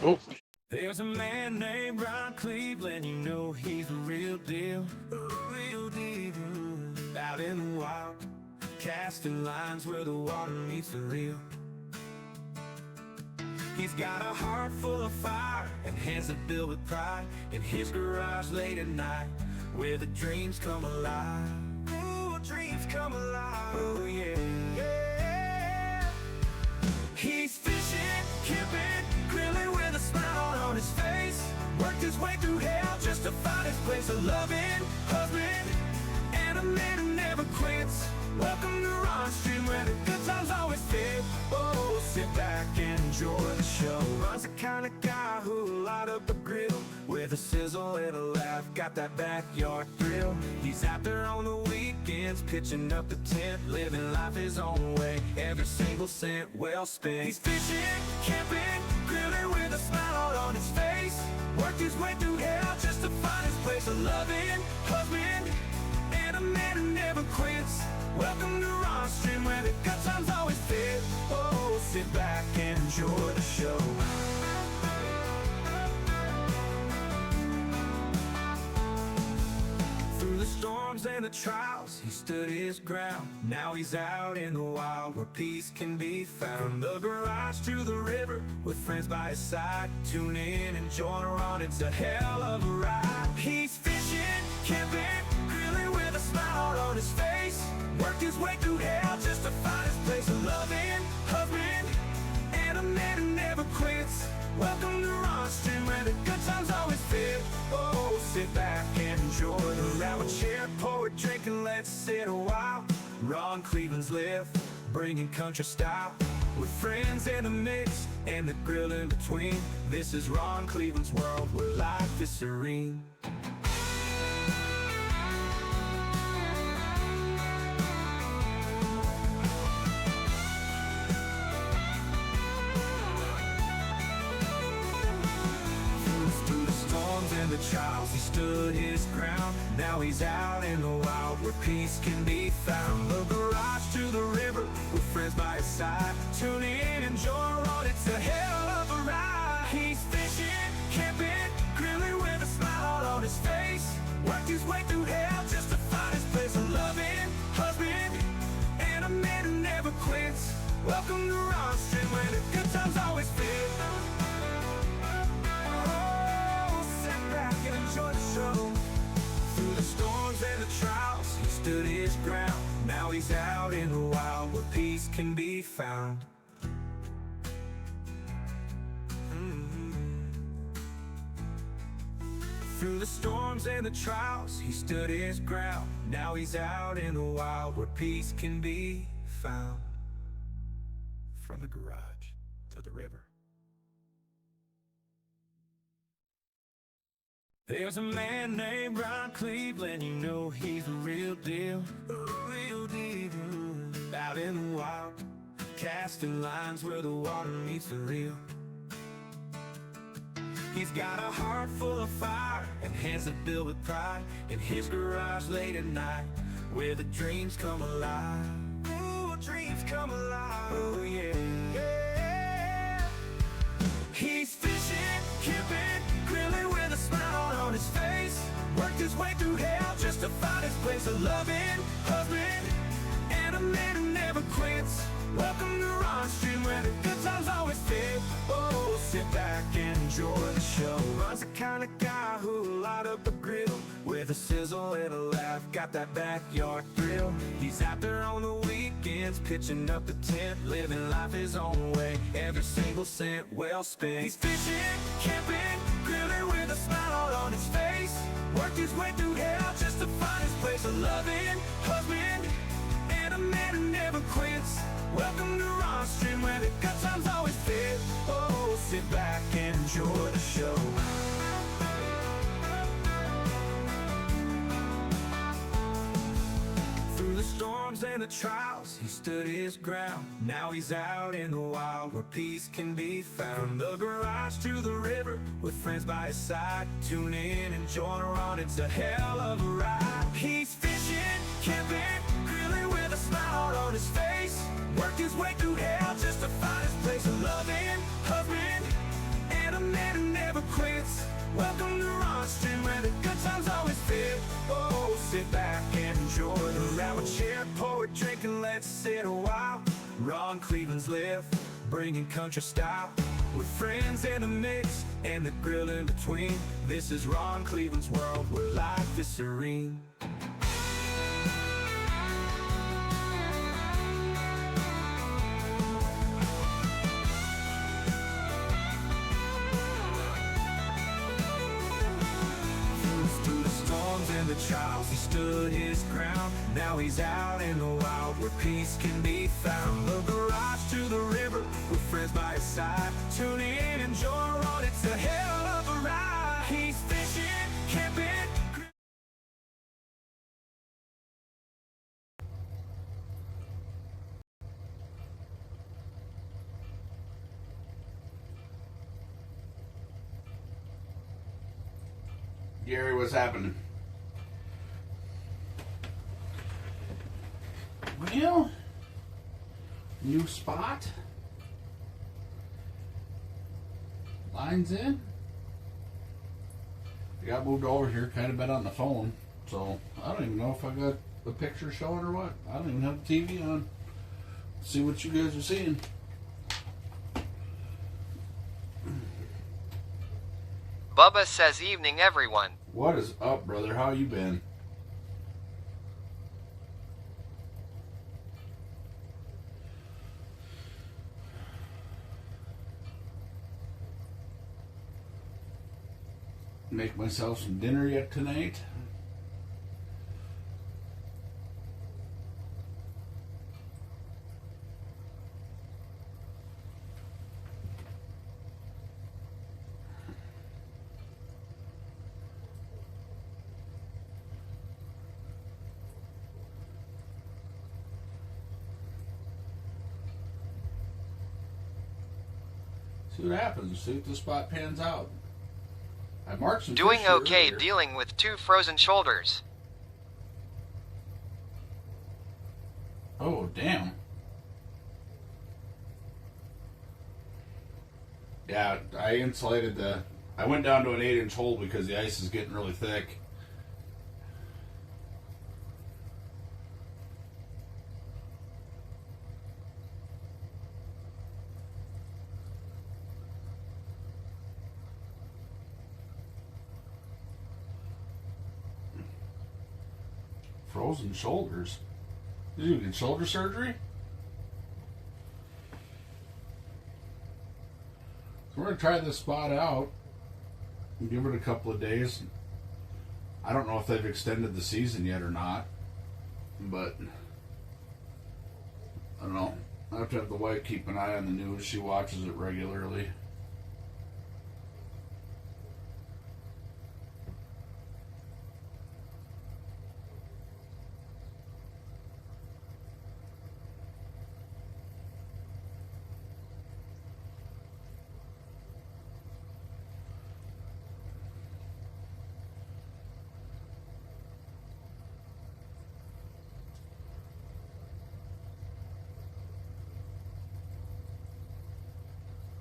Oh, There's a man named Ron Cleveland, you know he's the real deal, real deal. Out in the wild, casting lines where the water meets the real. He's got a heart full of fire and hands that build with pride. In his garage late at night, where the dreams come alive. Ooh, dreams come alive. Oh yeah, yeah. He's fishing, camping, grilling with a smile on his face. Worked his way through hell just to find his place. A loving husband and a man who never quits. Welcome to Ron Stream, where the good times always fit. Oh, sit back and enjoy the show. Ron's the kind of guy who'll light up a grill with a sizzle and a laugh, got that backyard thrill. He's out there on the weekends, pitching up the tent, living life his own way, every single cent well spent. He's fishing, camping, grilling with a smile on his face. Worked his way through hell just to find his place. A loving husband and a man who never quits. Welcome to Ron Stream, where the good times always fit. Oh, sit back and enjoy the show. Through the storms and the trials, he stood his ground. Now he's out in the wild, where peace can be found. From the garage to the river, with friends by his side. Tune in and join Ron, it's a hell of a ride. He's fishing, camping, grilling with a smile on his face. Worked his way through hell just to find his place. A loving husband and a man who never quits. Welcome to Ron Stream, where the good times always fit. Oh, sit back and enjoy the grab a chair, pour a drink, and let's sit a while. Ron Cleveland's lift, bringing country style, with friends in the mix and the grill in between. This is Ron Cleveland's world, where life is serene. And the trials, he stood his ground. Now he's out in the wild, where peace can be found. The garage to the river, with friends by his side. Tune in and join Ron, it's a hell of a ride. He's fishing, camping, grilling with a smile on his face. Worked his way through hell just to find his place. A loving husband and a man who never quits. Welcome to Ron Stream, where the good times always fit. Enjoy the show. Through the storms and the trials, he stood his ground. Now he's out in the wild, where peace can be found. Through the storms and the trials, he stood his ground. Now he's out in the wild, where peace can be found. From the garage to the river. There's a man named Ron Cleveland, you know he's the real deal, real deal. Out in the wild, casting lines where the water meets the real. He's got a heart full of fire and hands that build with pride. In his garage late at night, where the dreams come alive. Ooh, dreams come alive. Oh yeah, yeah. He's fishing, camping, grilling with a smile on his face. Worked his way through hell just to find his place. A loving husband and a man who never quits. Welcome to Ron Stream, where the good times always fit. Oh, sit back and enjoy the show. Ron's the kind of guy who'll light up a grill with a sizzle and a laugh, got that backyard thrill. He's out there on the weekends, pitching up the tent, living life his own way, every single cent well spent. He's fishing, camping, grilling with a smile on his face. Worked. 'Cause worked his way through hell just to find his place. A loving husband and a man who never quits. Welcome to Ron Stream, where the good times always fit. Oh, sit back and enjoy the show. Through the storms and the trials, he stood his ground. Now he's out in the wild, where peace can be found. Through the storms and the trials, he stood his ground. Now he's out in the wild, where peace can be found. oh. There's a man named Ron Cleveland, you know he's the real deal, real deal. Out in the wild, casting lines where the water meets the real. He's fishing, camping, grilling with a smile on his face. Worked his way through hell just to find his place. A loving husband Through the storms and the trials, he stood his ground. Now he's out in the wild, where peace can be found. From the garage to the river, with friends by his side. Tune in and join Ron, it's a hell of a ride. He's fishing, camping, grilling with a smile on his face. Worked his way through hell just to find his place. A loving husband and a man pour a drink and let's sit a while. Ron Cleveland's live, bringing country style. With friends in the mix and the grill in between. This is Ron Cleveland's world where life is serene. Through the storms and the trials, he stood his ground. Now he's out in the wild where peace can be found. The garage to the river with friends by his side. Tune in, enjoy Ron, it's a hell of a ride. He's fishing, camping. Gary, what's happening? Well, new spot. Lines in. I got moved over here, kind of been on the phone, so I don't even know if I got the picture showing or what. I don't even have the TV on. See what you guys are seeing. Bubba says evening everyone. What is up, brother? How you been? Make myself some dinner yet tonight? See what happens. See if the spot pans out. I marked some Doing fish okay earlier. dealing with 2 frozen shoulders. Oh, damn. Yeah, I insulated the... I went down to an 8-inch hole because the ice is getting really thick. Frozen shoulders? Did you get shoulder surgery? We're going to try this spot out and give it a couple of days. I don't know if they've extended the season yet or not, but I don't know. I have to have the wife keep an eye on the news. She watches it regularly.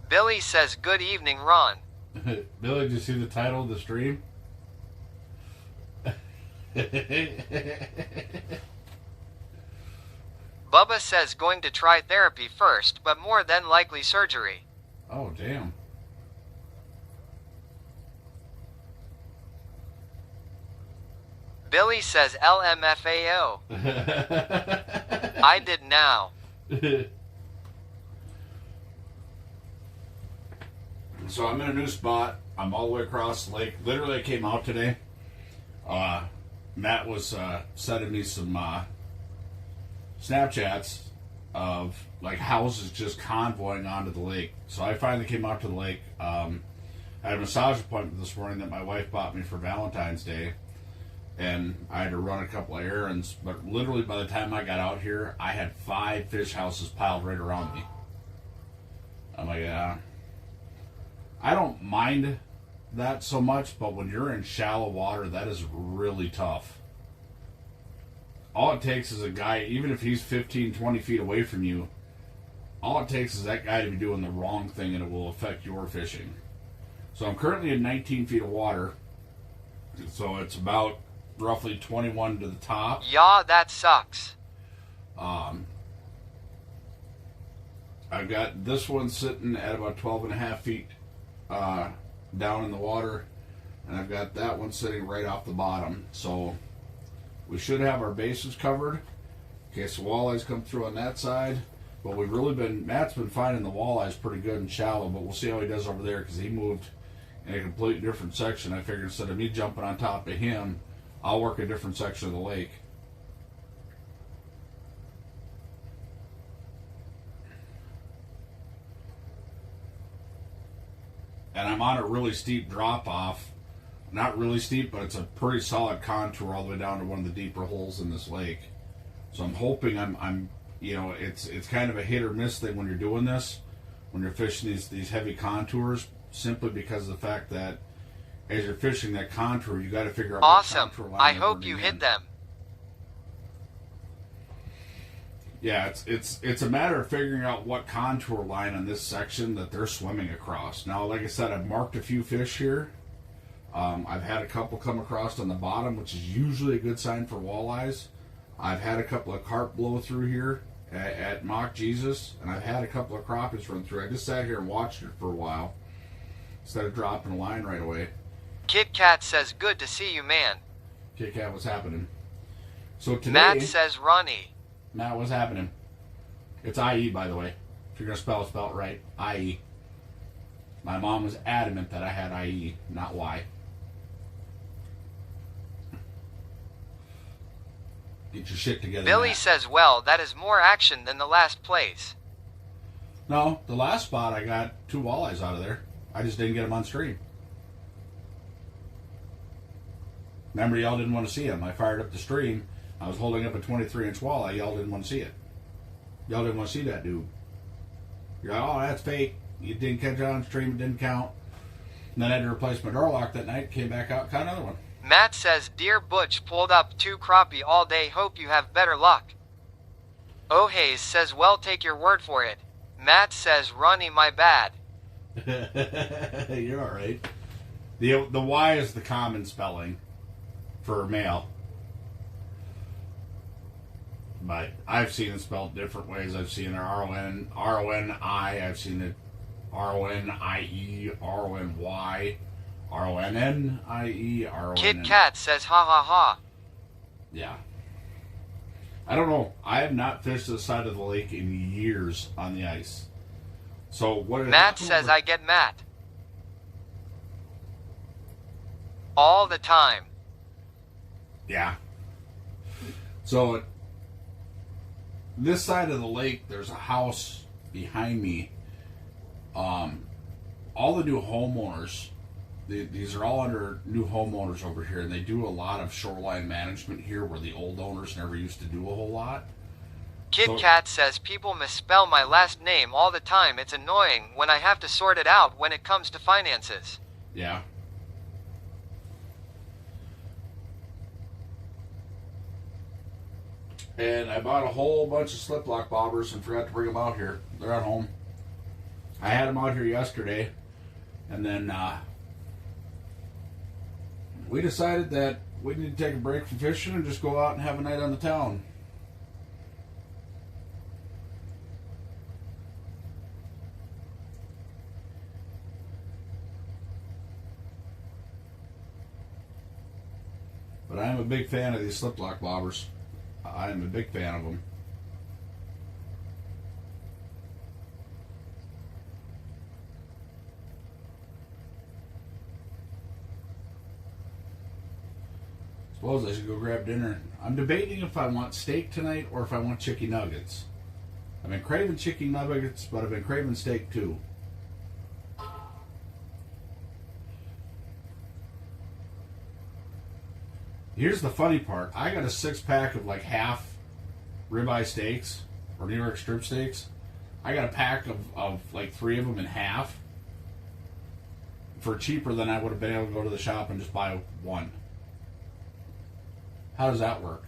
Billy says good evening Ron. Billy, did you see the title of the stream? Bubba says going to try therapy first, but more than likely surgery. Oh, damn. Billy says LMFAO. I did now. So I'm in a new spot. I'm all the way across the lake. Literally, I came out today. Matt was sending me some Snapchats of like houses just convoying onto the lake. So I finally came out to the lake. I had a massage appointment this morning that my wife bought me for Valentine's Day. And I had to run a couple of errands. But literally by the time I got out here, I had 5 fish houses piled right around me. I'm like, I don't mind that so much, but when you're in shallow water, that is really tough. All it takes is a guy, even if he's 15, 20 feet away from you, all it takes is that guy to be doing the wrong thing and it will affect your fishing. So I'm currently in 19 feet of water, so it's about roughly 21 to the top. Yeah, that sucks. I've got this one sitting at about 12.5 feet down in the water, and I've got that one sitting right off the bottom. So we should have our bases covered in case the walleyes come through on that side. But Matt's been finding the walleyes pretty good and shallow, but we'll see how he does over there because he moved in a completely different section. I figured instead of me jumping on top of him, I'll work a different section of the lake. And I'm on a really steep drop off. Not really steep, but it's a pretty solid contour all the way down to one of the deeper holes in this lake. So I'm hoping I'm it's kind of a hit or miss thing when you're doing this, when you're fishing these heavy contours, simply because of the fact that as you're fishing that contour, you got to figure out Awesome. what contour line I you're hope you running hit in. them. Yeah, it's a matter of figuring out what contour line on this section that they're swimming across. Now, like I said, I've marked a few fish here. I've had a couple come across on the bottom, which is usually a good sign for walleyes. I've had a couple of carp blow through here at Mock Jesus, and I've had a couple of crappies run through. I just sat here and watched it for a while instead of dropping a line right away. Kit Kat says, good to see you, man. Kit Kat, what's happening? So today, Matt says, Ronnie. Matt, what's happening? It's IE, by the way. If you're going to spell it right, IE. My mom was adamant that I had IE, not Y. Get your shit together. Billy Matt. says, well, that is more action than the last place. No, the last spot I got 2 walleyes out of there. I just didn't get them on stream. Remember, y'all didn't want to see them. I fired up the stream. I was holding up a 23-inch walleye. Y'all didn't want to see it. Y'all didn't want to see that dude. You're like, oh, that's fake. You didn't catch it on stream. It didn't count. And then I had to replace my door lock that night. Came back out, caught another one. Matt says, dear Butch, pulled up 2 crappie all day. Hope you have better luck. O'Hays says, well, take your word for it. Matt says, Ronnie, my bad. You're all right. The Y is the common spelling for male. But I've seen it spelled different ways. I've seen it R-O-N-I. I've seen it R-O-N-I-E, R-O-N-Y, R-O-N-N-I-E, R-O-N-N. Kit Kat says, ha ha ha. Yeah. I don't know. I have not fished this side of the lake in years on the ice. So what? Matt says, I get Matt. All the time. Yeah. So this side of the lake, there's a house behind me. All the new homeowners, these are all under new homeowners over here, and they do a lot of shoreline management here where the old owners never used to do a whole lot. Kit So- Kat says, people misspell my last name all the time. It's annoying when I have to sort it out when it comes to finances. Yeah. And I bought a whole bunch of slip lock bobbers and forgot to bring them out here. They're at home. I had them out here yesterday, and then we decided that we need to take a break from fishing and just go out and have a night on the town. But I'm a big fan of these slip lock bobbers. I'm a big fan of them. Suppose I should go grab dinner. I'm debating if I want steak tonight or if I want chicken nuggets. I've been craving chicken nuggets, but I've been craving steak too. Here's the funny part. I got a 6-pack of like half ribeye steaks or New York strip steaks. I got a pack of like 3 of them in half for cheaper than I would have been able to go to the shop and just buy one. How does that work?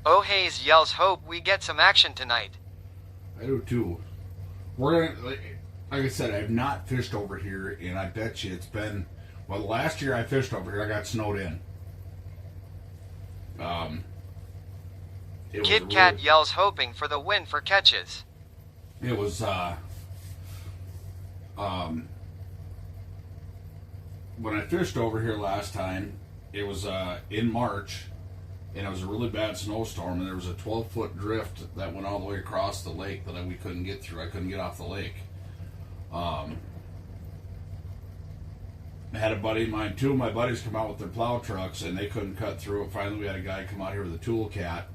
Oh Hayes yells hope we get some action tonight. I do too. We're gonna, like I said, I've not fished over here, and I bet you it's been, well, last year I fished over here, I got snowed in. Kit Kat yells hoping for the win for catches. It was, when I fished over here last time, it was in March, and it was a really bad snowstorm, and there was a 12-foot drift that went all the way across the lake that we couldn't get through. I couldn't get off the lake. I had a buddy of mine, two of my buddies come out with their plow trucks, and they couldn't cut through it. Finally, we had a guy come out here with a tool cat,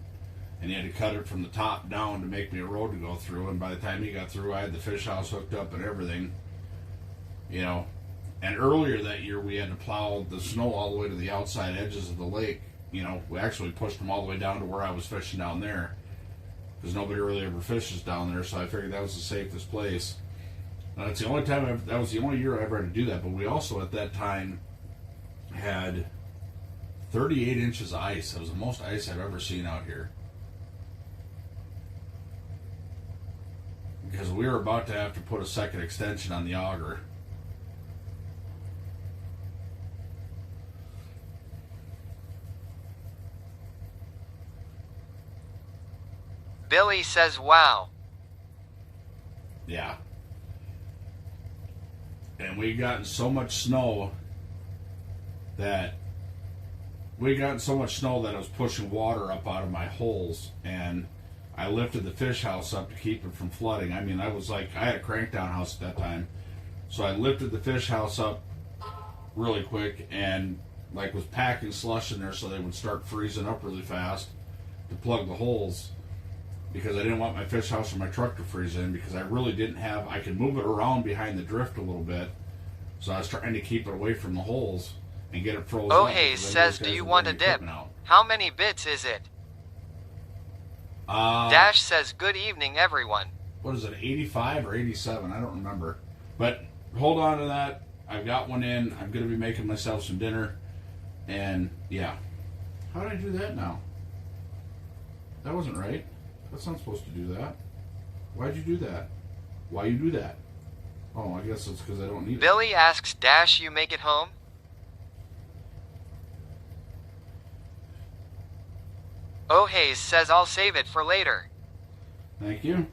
and he had to cut it from the top down to make me a road to go through. And by the time he got through, I had the fish house hooked up and everything, you know. And earlier that year, we had to plow the snow all the way to the outside edges of the lake. You know, we actually pushed them all the way down to where I was fishing down there, because nobody really ever fishes down there. So I figured that was the safest place. That's the only time that was the only year I ever had to do that. But we also at that time had 38 inches of ice. That was the most ice I've ever seen out here. Because we were about to have to put a second extension on the auger. Billy says wow. Yeah. And we gotten so much snow that it was pushing water up out of my holes, and I lifted the fish house up to keep it from flooding. I mean, I had a crankdown house at that time, so I lifted the fish house up really quick and was packing slush in there so they would start freezing up really fast to plug the holes, because I didn't want my fish house or my truck to freeze in, because I really didn't have, I could move it around behind the drift a little bit, so I was trying to keep it away from the holes and get it frozen. Oh Hayes says, do you want a dip? How many bits is it? Dash says, good evening everyone. What is it, 85 or 87? I don't remember. But hold on to that. I've got one in. I'm going to be making myself some dinner. And yeah. How did I do that now? That wasn't right. That's not supposed to do that. Why'd you do that? Why you do that? Oh, I guess it's because I don't need it. Billy asks, Dash, you make it home? Oh Hayes says, I'll save it for later. Thank you.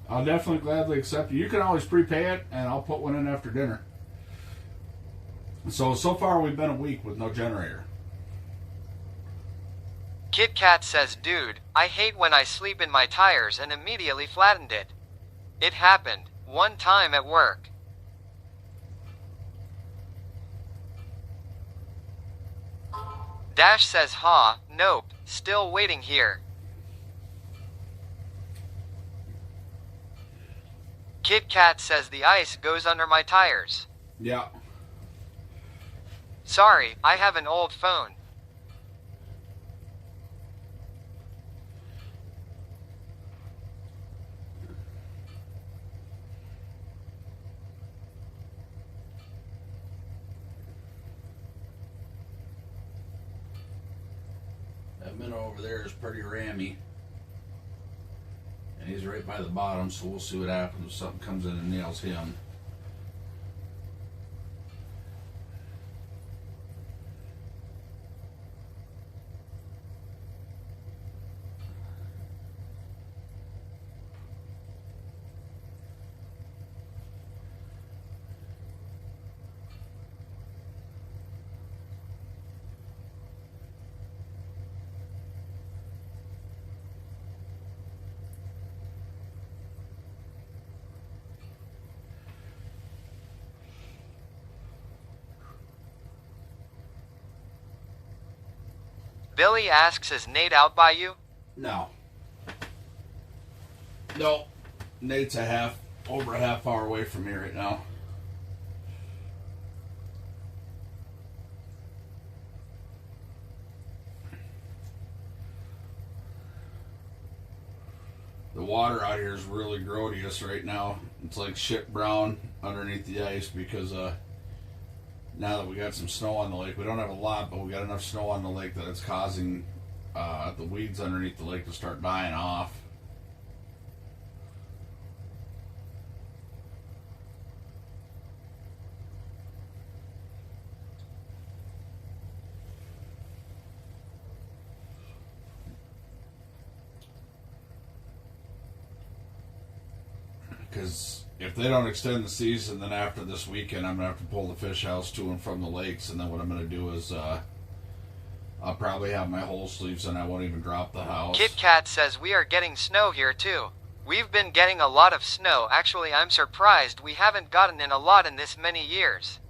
I'll definitely gladly accept it. You can always prepay it, and I'll put one in after dinner. So far we've been a week with no generator. Kit Kat says, dude, I hate when I sleep in my tires and immediately flattened it. It happened one time at work. Dash says, nope, still waiting here. Kit Kat says the ice goes under my tires. Yeah. Sorry, I have an old phone. That minnow over there is pretty rammy. And he's right by the bottom, so we'll see what happens if something comes in and nails him. Billy asks, is Nate out by you? No. No. Nate's over a half hour away from me right now. The water out here is really grodious right now. It's like shit brown underneath the ice because now that we got some snow on the lake, we don't have a lot, but we got enough snow on the lake that it's causing the weeds underneath the lake to start dying off. Because if they don't extend the season, then after this weekend, I'm going to have to pull the fish house to and from the lakes. And then what I'm going to do is I'll probably have my whole sleeves and I won't even drop the house. Kit Kat says we are getting snow here too. We've been getting a lot of snow. Actually, I'm surprised we haven't gotten in a lot in this many years.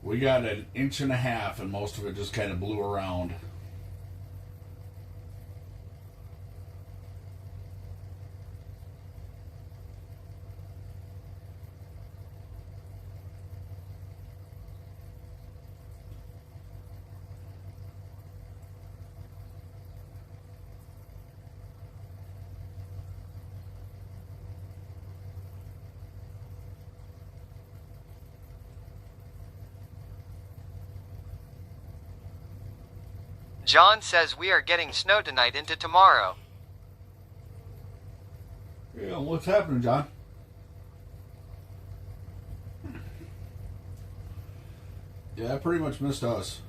We got 1.5 inches, and most of it just kind of blew around. John says we are getting snow tonight into tomorrow. Yeah, what's happening, John? Yeah, I pretty much missed us.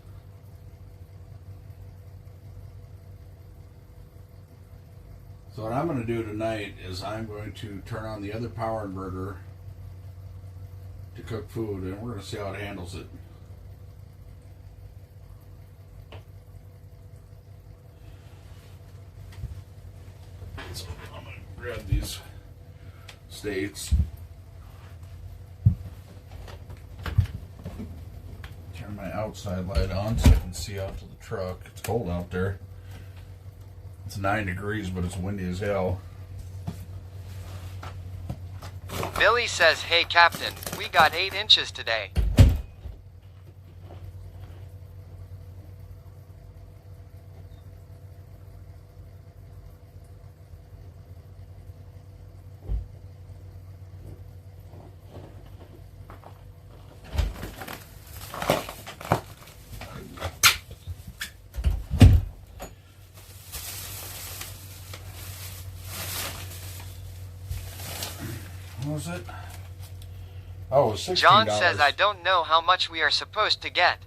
So what I'm going to do tonight is I'm going to turn on the other power inverter to cook food, and we're going to see how it handles it. So I'm going to grab these states. Turn my outside light on so I can see out to the truck. It's cold out there. It's 9 degrees, but it's windy as hell. Billy says, hey Captain, we got 8 inches today. What was it? Oh, it was $16. John says I don't know how much we are supposed to get.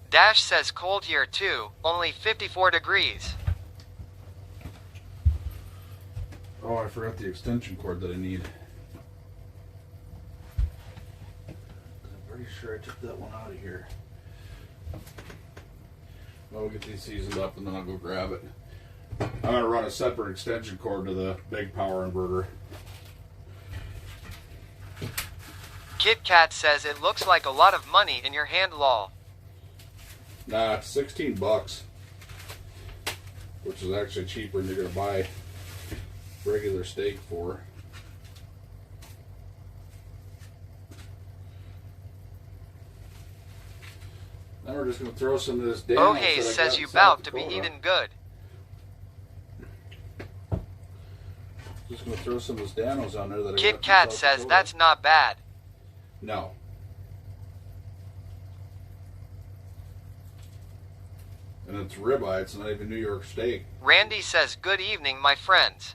Dash says cold here too, only 54 degrees. Oh, I forgot the extension cord that I need. I'm pretty sure I took that one out of here. Well, we'll get these seasoned up and then I'll go grab it. I'm going to run a separate extension cord to the big power inverter. Kit Kat says it looks like a lot of money in your hand, lol. Nah, it's $16, which is actually cheaper than you're going to buy regular steak for. Then we're just going to throw some of this down. Oh hey says you bout to be eating good. Just going to throw some of this Danos on there that I got Kit from Kat South says Dakota. that's not bad. No. And it's ribeye, it's not even New York steak. Randy says good evening my friends.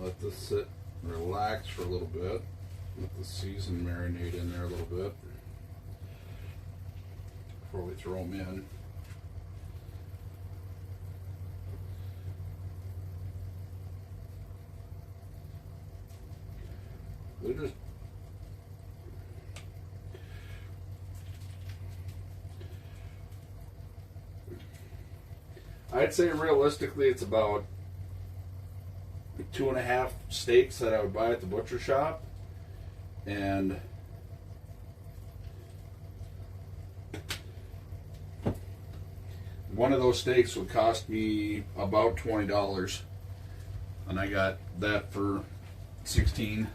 Let this sit and relax for a little bit. Let the season marinate in there a little bit before we throw them in. They're just I'd say realistically it's about 2.5 steaks that I would buy at the butcher shop, and one of those steaks would cost me about $20, and I got that for $16.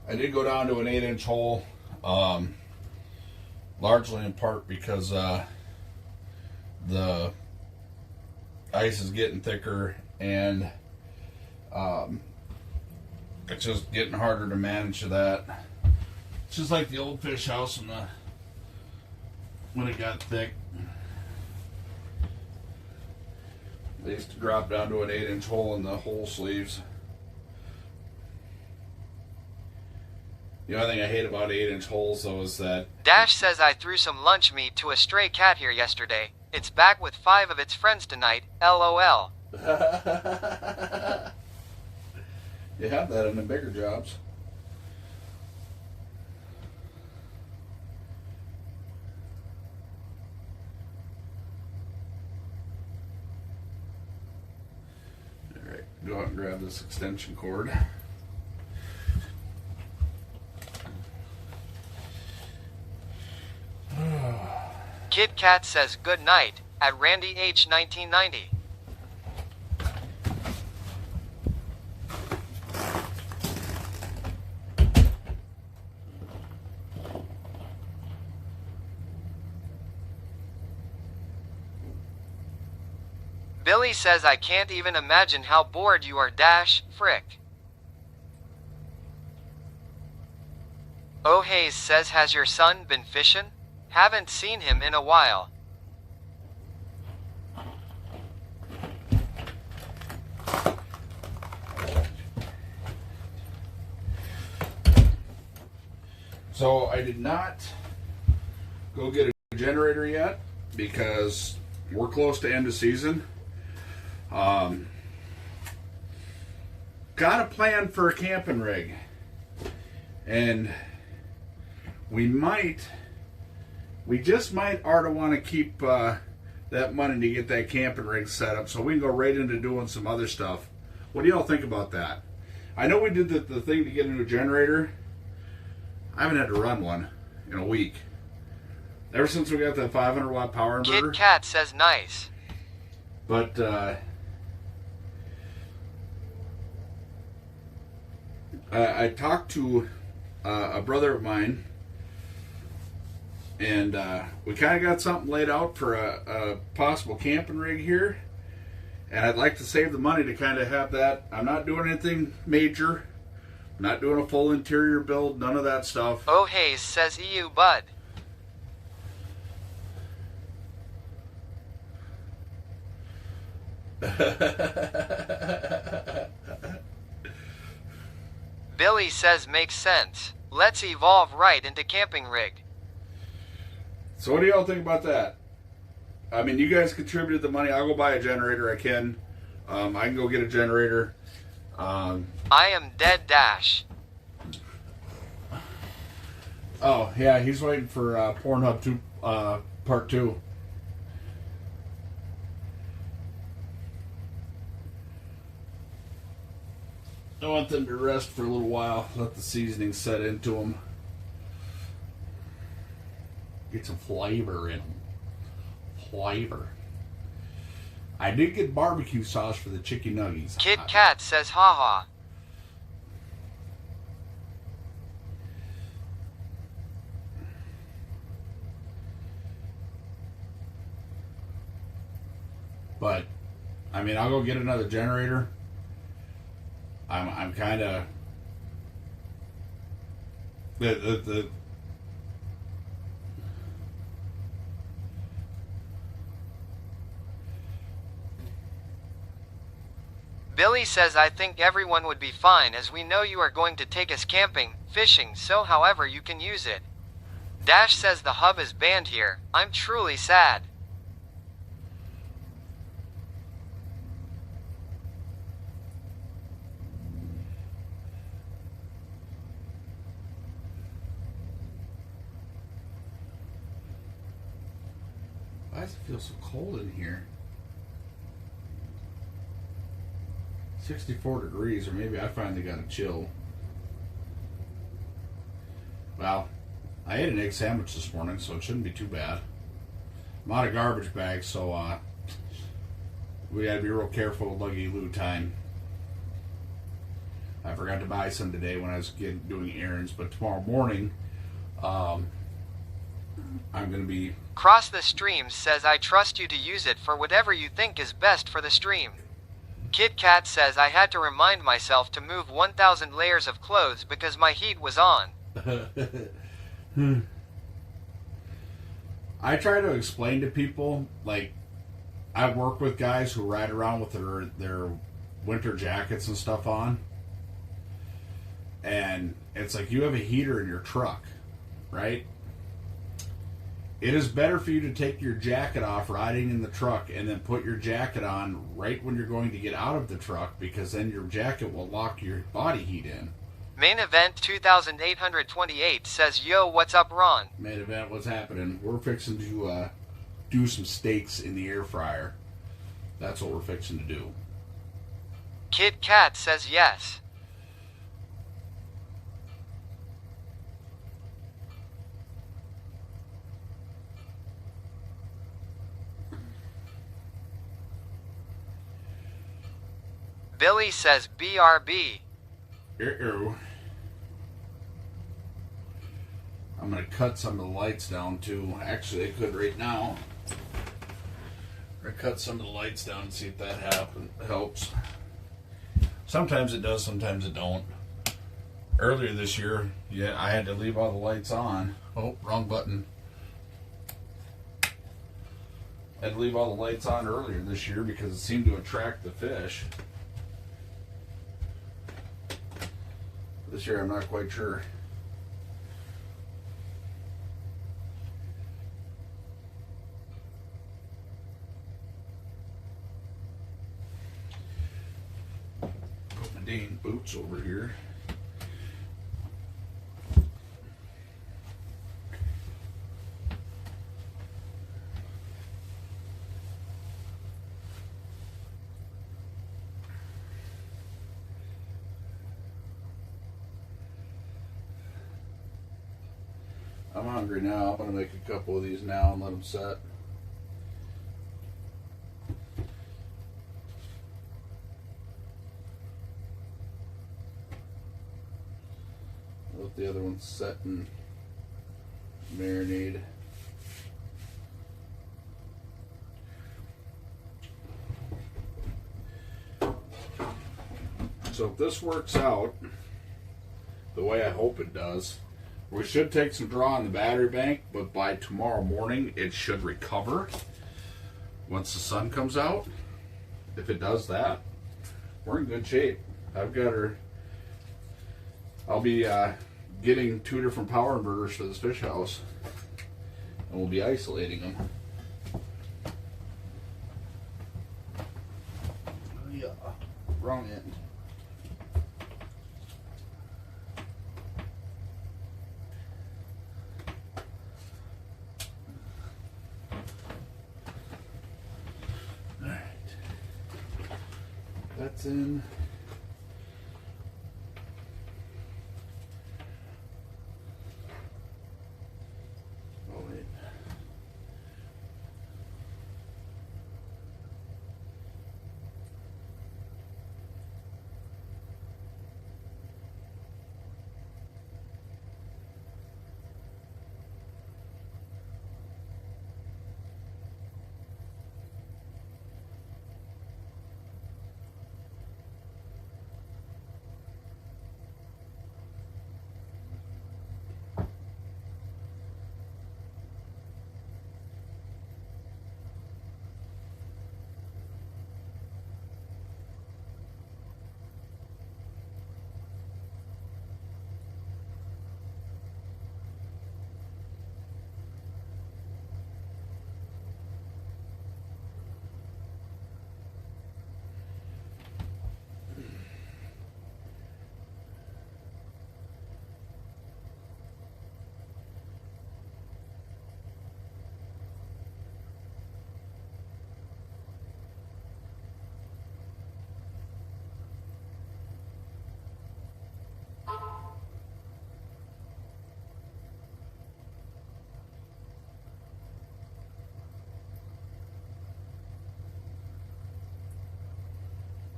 I did go down to an 8-inch hole, largely in part because the ice is getting thicker and it's just getting harder to manage that. It's just like the old fish house when it got thick. They used to drop down to an 8-inch hole in the hole sleeves. The only thing I hate about 8-inch holes, though, is that... Dash says I threw some lunch meat to a stray cat here yesterday. It's back with 5 of its friends tonight. LOL. You have that in the bigger jobs. Alright, go out and grab this extension cord. Kid Cat says good night at Randy H 1990. Billy says I can't even imagine how bored you are. Dash, frick. Oh Hayes says has your son been fishing? Haven't seen him in a while. So I did not go get a generator yet because we're close to end of season. Got a plan for a camping rig, and we just might want to keep that money to get that camping rig set up so we can go right into doing some other stuff. What do y'all think about that? I know we did the thing to get a new generator. I haven't had to run one in a week. Ever since we got that 500 watt power inverter. Kid Cat says nice. But I talked to a brother of mine, and we kind of got something laid out for a possible camping rig here, and I'd like to save the money to kind of have that. I'm not doing anything major. I'm not doing a full interior build, none of that stuff. Oh Hayes says EU bud. Billy says makes sense. Let's evolve right into camping rig. So what do y'all think about that? I mean, you guys contributed the money. I'll go buy a generator. I can. I can go get a generator. I am dead. Dash. Oh yeah, he's waiting for Pornhub 2, Part 2. I want them to rest for a little while, let the seasoning set into them. Get some flavor in them. Flavor. I did get barbecue sauce for the chicken nuggies. Kid Cat says haha. But, I mean, I'll go get another generator. I'm kind of the Billy says I think everyone would be fine as we know you are going to take us camping, fishing, so however you can use it. Dash says the hub is banned here. I'm truly sad. Why does it feel so cold in here? 64 degrees, or maybe I finally got a chill. Well, I ate an egg sandwich this morning, so it shouldn't be too bad. I'm out of garbage bags, so we gotta be real careful with Lucky Lou time. I forgot to buy some today when I was doing errands, but tomorrow morning, I'm going to be... Cross the Streams says I trust you to use it for whatever you think is best for the stream. Kit Kat says I had to remind myself to move 1,000 layers of clothes because my heat was on. I try to explain to people, like, I work with guys who ride around with their winter jackets and stuff on. And it's like, you have a heater in your truck, right? It is better for you to take your jacket off riding in the truck and then put your jacket on right when you're going to get out of the truck, because then your jacket will lock your body heat in. Main Event 2828 says, yo, what's up, Ron? Main Event, what's happening? We're fixing to do some steaks in the air fryer. That's what we're fixing to do. Kit Kat says yes. Billy says BRB. I'm going to cut some of the lights down too. Actually, I could right now. Or cut some of the lights down and see if that helps. Sometimes it does, sometimes it don't. Earlier this year, yeah, I had to leave all the lights on. Oh, wrong button. I had to leave all the lights on earlier this year because it seemed to attract the fish. This year, I'm not quite sure. Put my dang boots over here. I'm hungry now. I'm going to make a couple of these now and let them set. Let the other ones set and marinade. So if this works out the way I hope it does, we should take some draw on the battery bank, but by tomorrow morning it should recover once the sun comes out. If it does that, we're in good shape. I've got her. I'll be getting 2 different power inverters for this fish house, and we'll be isolating them. Yeah, wrong end. That's in. Oh, wait.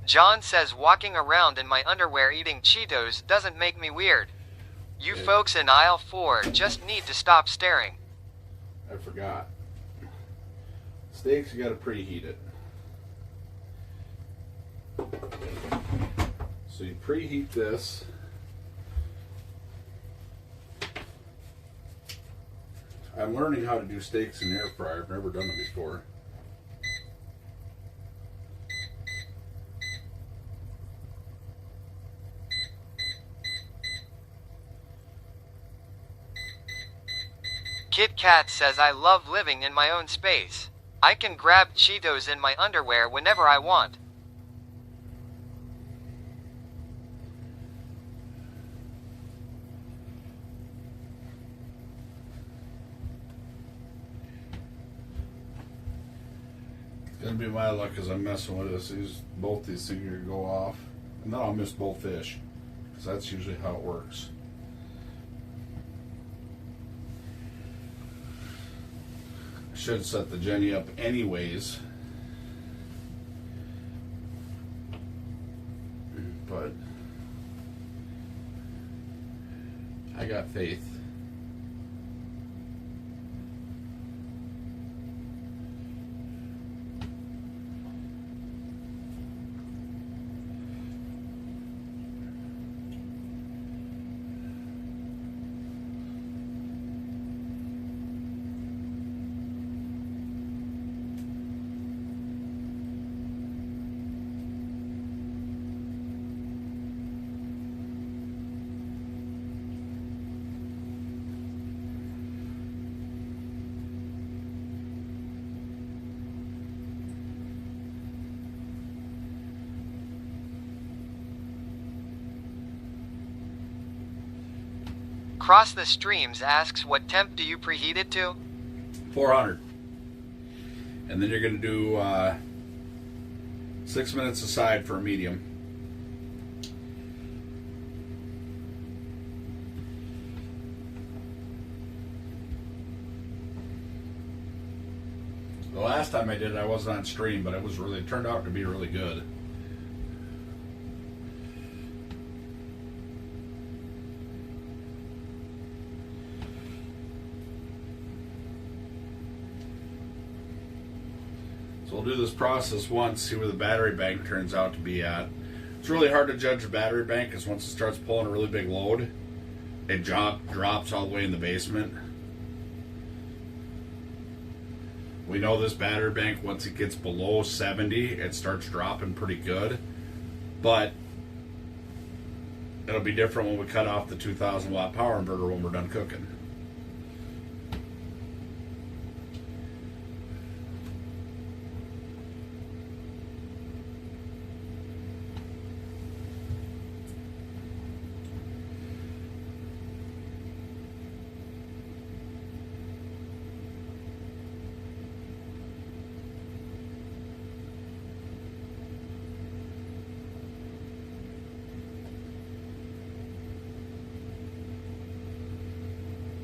John says walking around in my underwear eating Cheetos doesn't make me weird. You folks in aisle 4 just need to stop staring. I forgot. Steaks, you gotta preheat it. So you preheat this. I'm learning how to do steaks in the air fryer. I've never done it before. Kit Kat says I love living in my own space. I can grab Cheetos in my underwear whenever I want. It's gonna be my luck because I'm messing with this. Both these things are gonna go off. And then I'll miss both fish. Because that's usually how it works. Should set the Jenny up anyways, but I got faith. Cross the Streams asks what temp do you preheat it to? 400. And then you're going to do 6 minutes aside for a medium. The last time I did it, I wasn't on stream, but it turned out to be really good. So we'll do this process once, see where the battery bank turns out to be at. It's really hard to judge the battery bank because once it starts pulling a really big load, it drops all the way in the basement. We know this battery bank, once it gets below 70, it starts dropping pretty good. But it'll be different when we cut off the 2,000 watt power inverter when we're done cooking.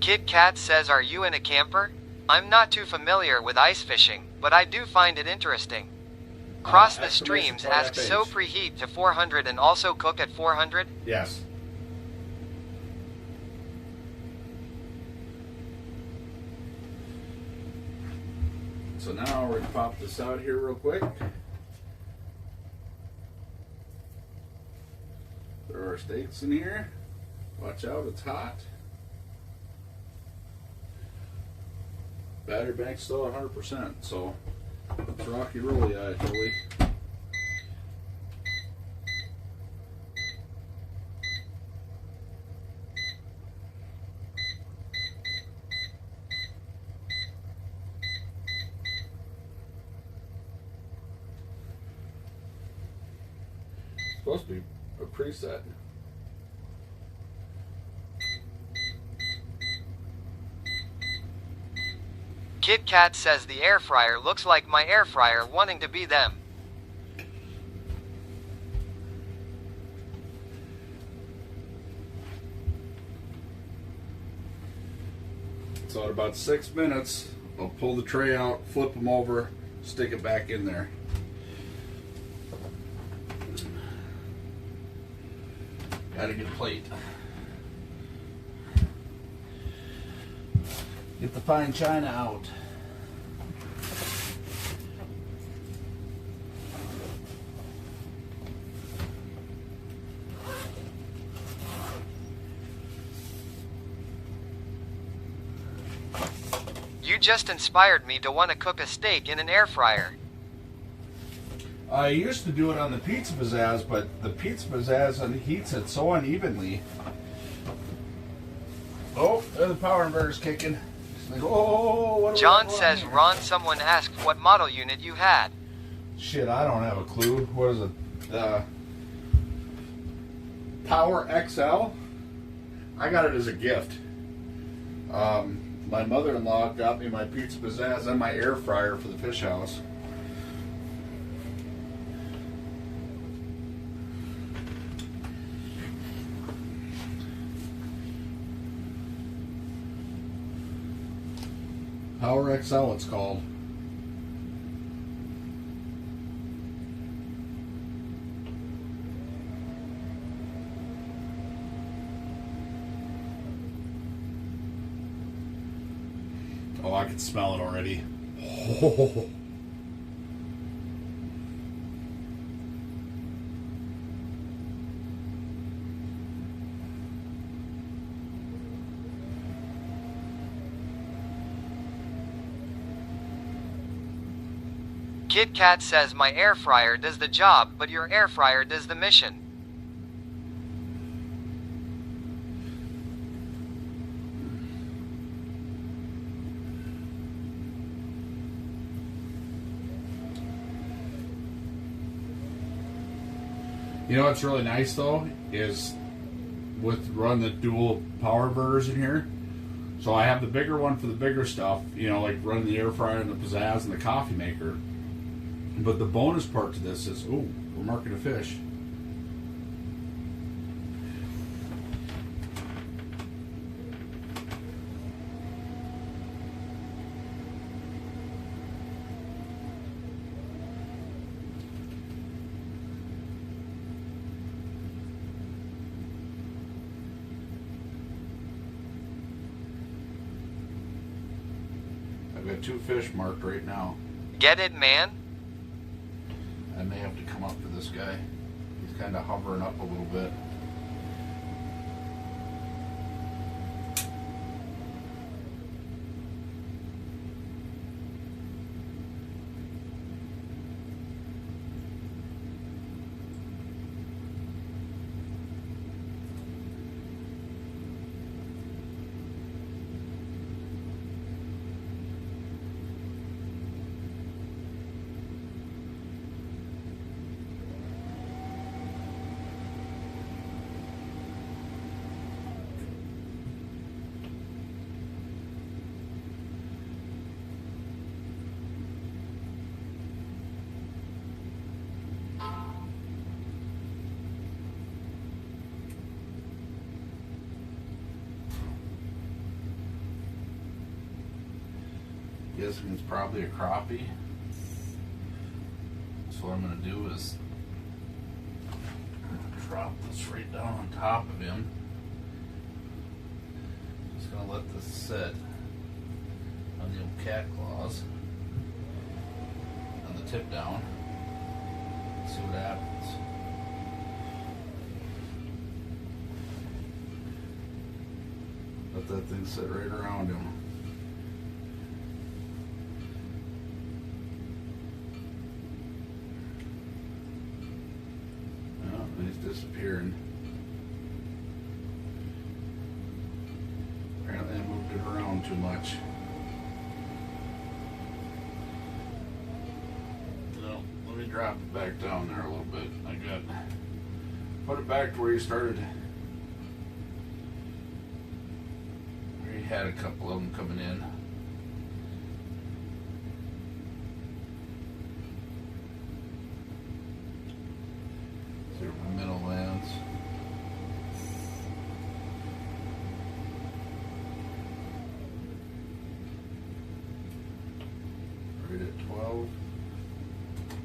Kit Kat says are you in a camper? I'm not too familiar with ice fishing, but I do find it interesting. Cross the Streams asks so preheat to 400 and also cook at 400? Yes. So now we're going to pop this out here real quick. There are steaks in here. Watch out, it's hot. Battery bank's still 100%, so it's rocky rolly, actually. It's supposed to be a preset. Kit Kat says the air fryer looks like my air fryer wanting to be them. So at about 6 minutes, I'll pull the tray out, flip them over, stick it back in there. Gotta get a plate. Get the fine china out. You just inspired me to want to cook a steak in an air fryer. I used to do it on the Pizza Pizzazz, but the Pizza Pizzazz heats it so unevenly. Oh, there the power inverter's kicking. Like, oh, what do we John got going says, here? Ron, someone asked what model unit you had. Shit, I don't have a clue. What is it? Power XL? I got it as a gift. My mother-in-law got me my Pizza Pizzazz and my air fryer for the fish house. Power XL, it's called. Oh, I can smell it already. Oh. Kit Kat says my air fryer does the job, but your air fryer does the mission. You know what's really nice though is with run the dual power inverters in here. So I have the bigger one for the bigger stuff, you know, like running the air fryer and the pizzazz and the coffee maker. But the bonus part to this is, ooh, we're marking a fish. I've got 2 fish marked right now. Get it, man? I may have to come up for this guy. He's kind of hovering up a little bit. Guessing it's probably a crappie. So what I'm going to do is drop this right down on top of him. Just going to let this sit on the old cat claws on the tip down. See what happens. Let that thing sit right around him. He's disappearing. Apparently I moved it around too much. No, let me drop it back down there a little bit. Put it back to where you started. We had a couple of them coming in. See where my middle lands. Right at 12.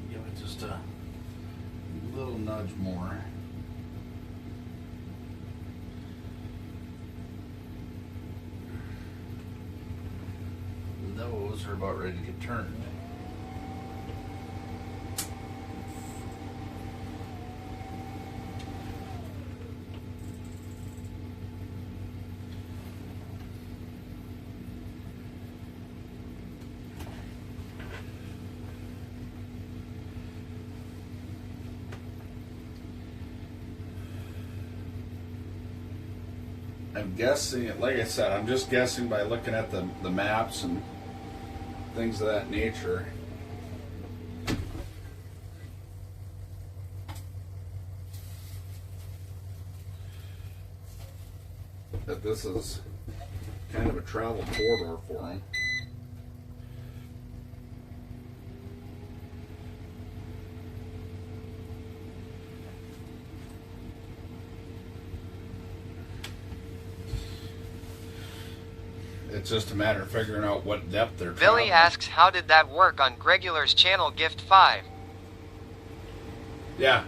Give it just a little nudge more. those are about ready to get turned. I'm guessing, like I said, I'm just guessing by looking at the maps and things of that nature. That this is kind of a travel corridor for them. It's just a matter of figuring out what depth they're Billy traveling. asks, how did that work on Gregular's channel Gift 5? Yeah.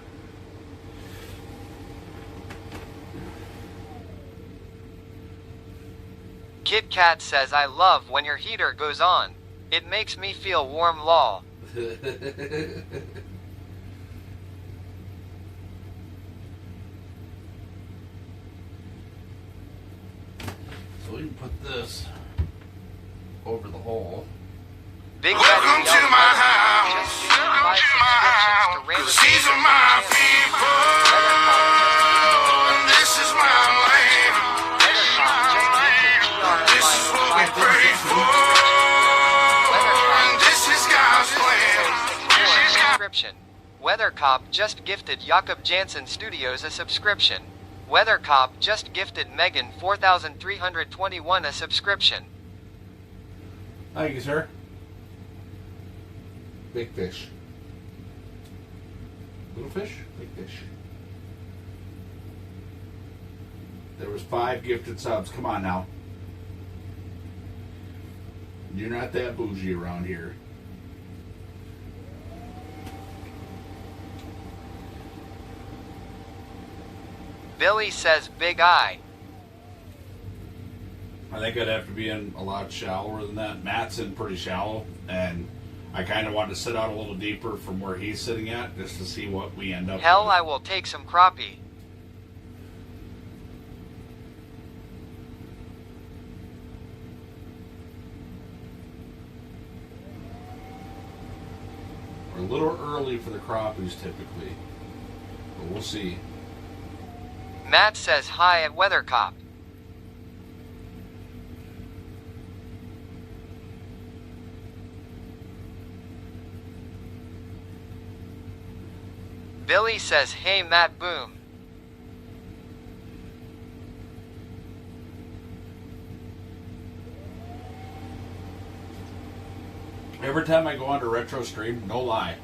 Kit Kat says, I love when your heater goes on. It makes me feel warm lol. So we can put this over the hole. Big Welcome Daddy to Yellow my Feather house. just gave 5 subscriptions to random 'Cause these are my people. And this is my land. This is what we pray for. And this is God's plan. Subscription. Weathercop just gifted Jakob Jansen Studios a subscription. Weathercop just gifted Megan 4,321 a subscription. Thank you, sir. Big fish. Little fish? Big fish. There was 5 gifted subs. Come on now. You're not that bougie around here. Billy says Big Eye. I think I'd have to be in a lot shallower than that. Matt's in pretty shallow, and I kind of wanted to sit out a little deeper from where he's sitting at just to see what we end up Hell, with. I will take some crappie. We're a little early for the crappies typically, but we'll see. Matt says hi at Weathercop. Billy says hey Matt Boom. Every time I go onto Retro Stream, no lie,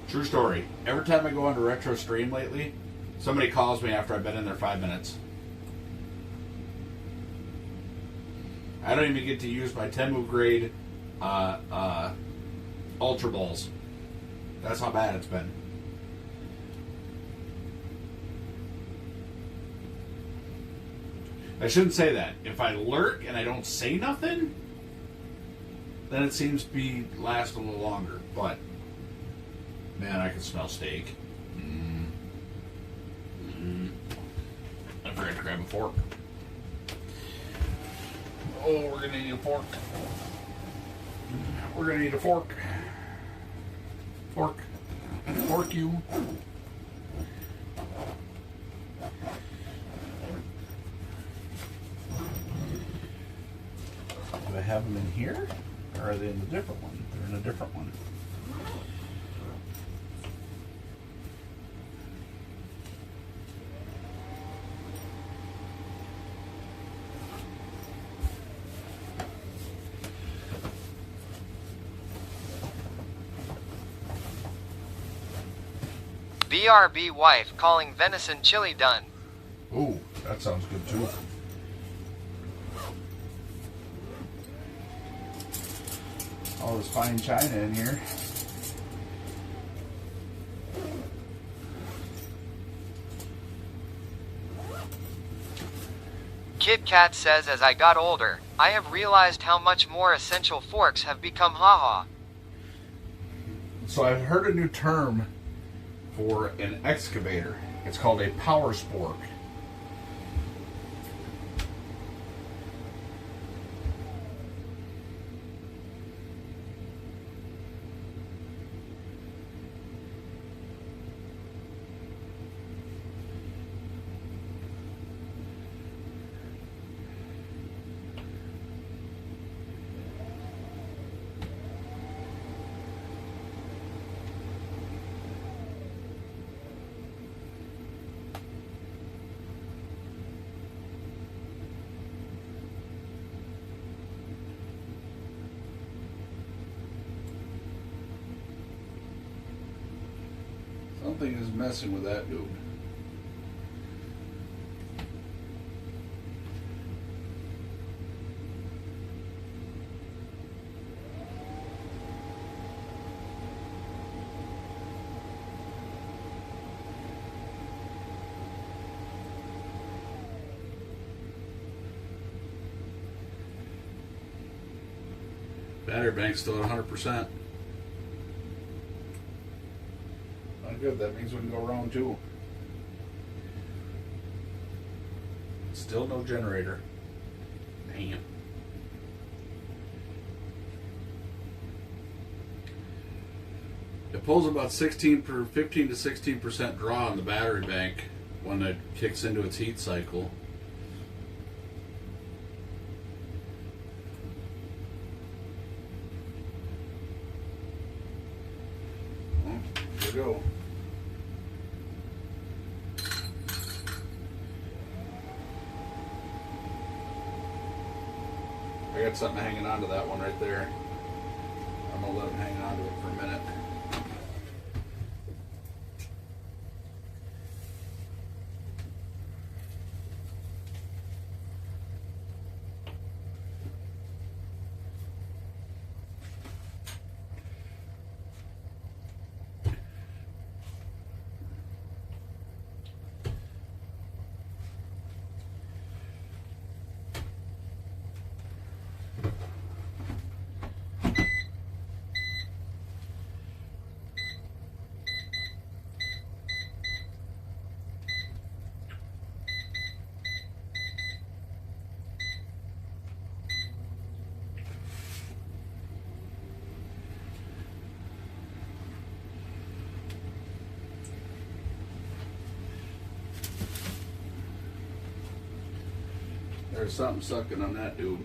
true story, every time I go onto Retro Stream lately, somebody calls me after I've been in there 5 minutes. I don't even get to use my Tenmu grade Ultra Balls. That's how bad it's been. I shouldn't say that. If I lurk and I don't say nothing, then it seems to be last a little longer. But man, I can smell steak. I forgot to grab a fork. Oh, we're gonna need a fork. We're gonna need a fork. Fork. Fork you. Do I have them in here? Or are they in a different one? They're in a different one. BRB wife calling venison chili done. Ooh, that sounds good too. All this fine china in here. Kit Kat says as I got older, I have realized how much more essential forks have become, haha. So I've heard a new term for an excavator. It's called a power spork. Something is messing with that dude. Battery bank's still at 100%. Good, that means we can go round 2. Still no generator. Damn. It pulls about 15 to 16% draw on the battery bank when it kicks into its heat cycle. Well, here we go. I got something hanging on to that one right there. I'm gonna let him hang on to it for a minute. There's something sucking on that dude.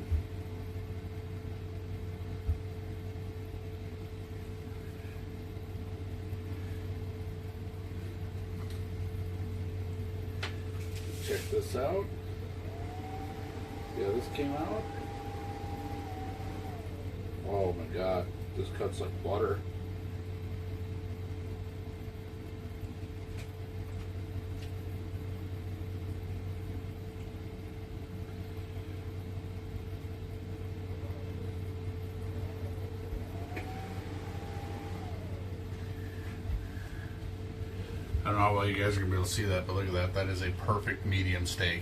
Check this out. Yeah, this came out. Oh my god, this cuts like butter. I don't know how well you guys are going to be able to see that, but look at that. That is a perfect medium steak.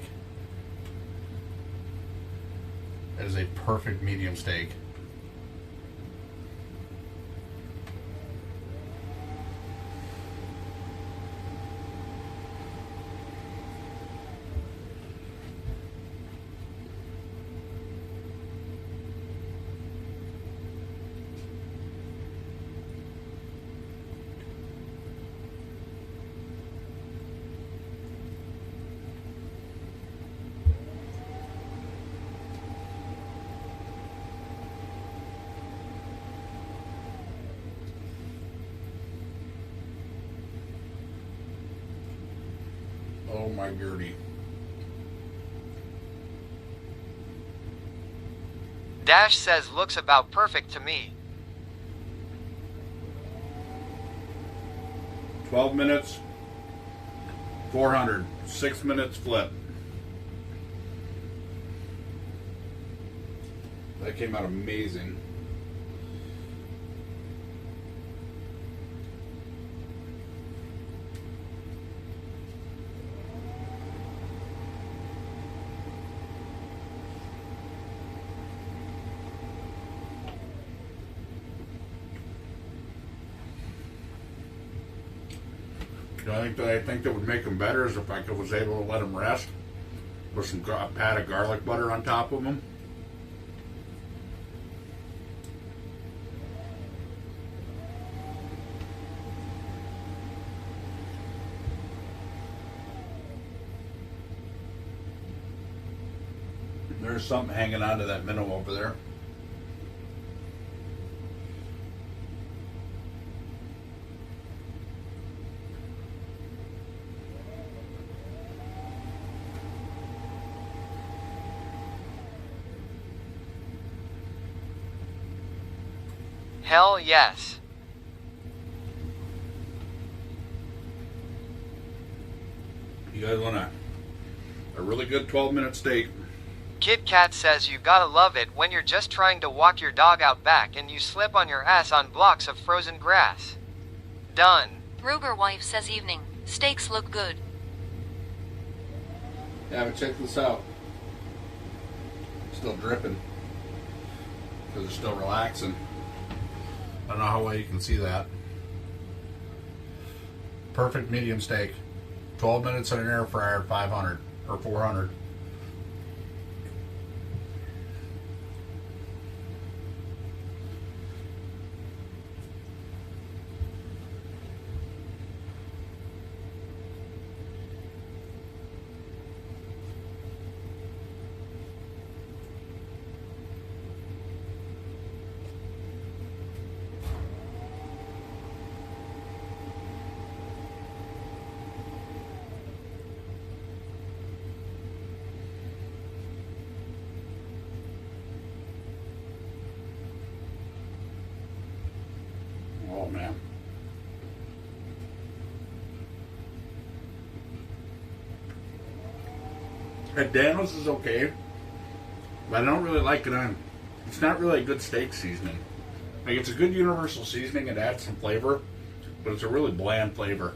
That is a perfect medium steak. Oh my Gertie. Dash says looks about perfect to me. 12 minutes, 400. 6 minutes flip. That came out amazing. The only thing that I think that would make them better is if I was able to let them rest with some pat of garlic butter on top of them. There's something hanging onto that minnow over there. Hell yes. You guys want a really good 12-minute steak? Kid Cat says you gotta love it when you're just trying to walk your dog out back and you slip on your ass on blocks of frozen grass. Done. Ruger wife says evening. Steaks look good. Yeah, but check this out. Still dripping. Because it's still relaxing. I don't know how well you can see that. Perfect medium steak. 12 minutes in an air fryer, 500 or 400. Oh man. At Daniel's is okay, but I don't really like it on. It's not really a good steak seasoning. Like, it's a good universal seasoning. It adds some flavor, but it's a really bland flavor.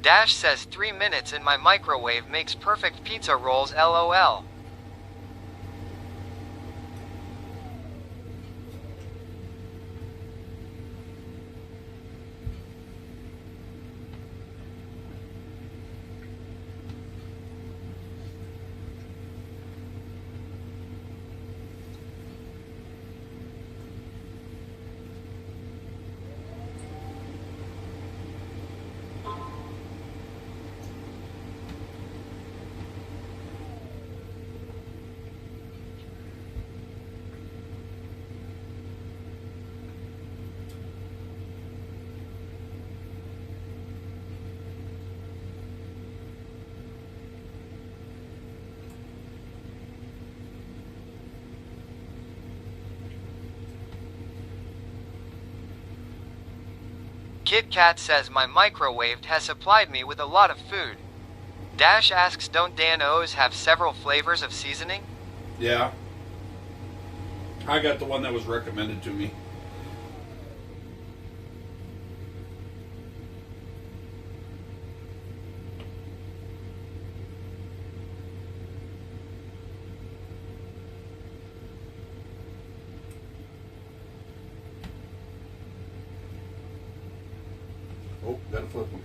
Dash says 3 minutes in my microwave makes perfect pizza rolls LOL. Kid Cat says my microwave has supplied me with a lot of food. Dash asks, don't Dan O's have several flavors of seasoning? Yeah. I got the one that was recommended to me. Oh, gotta flip them.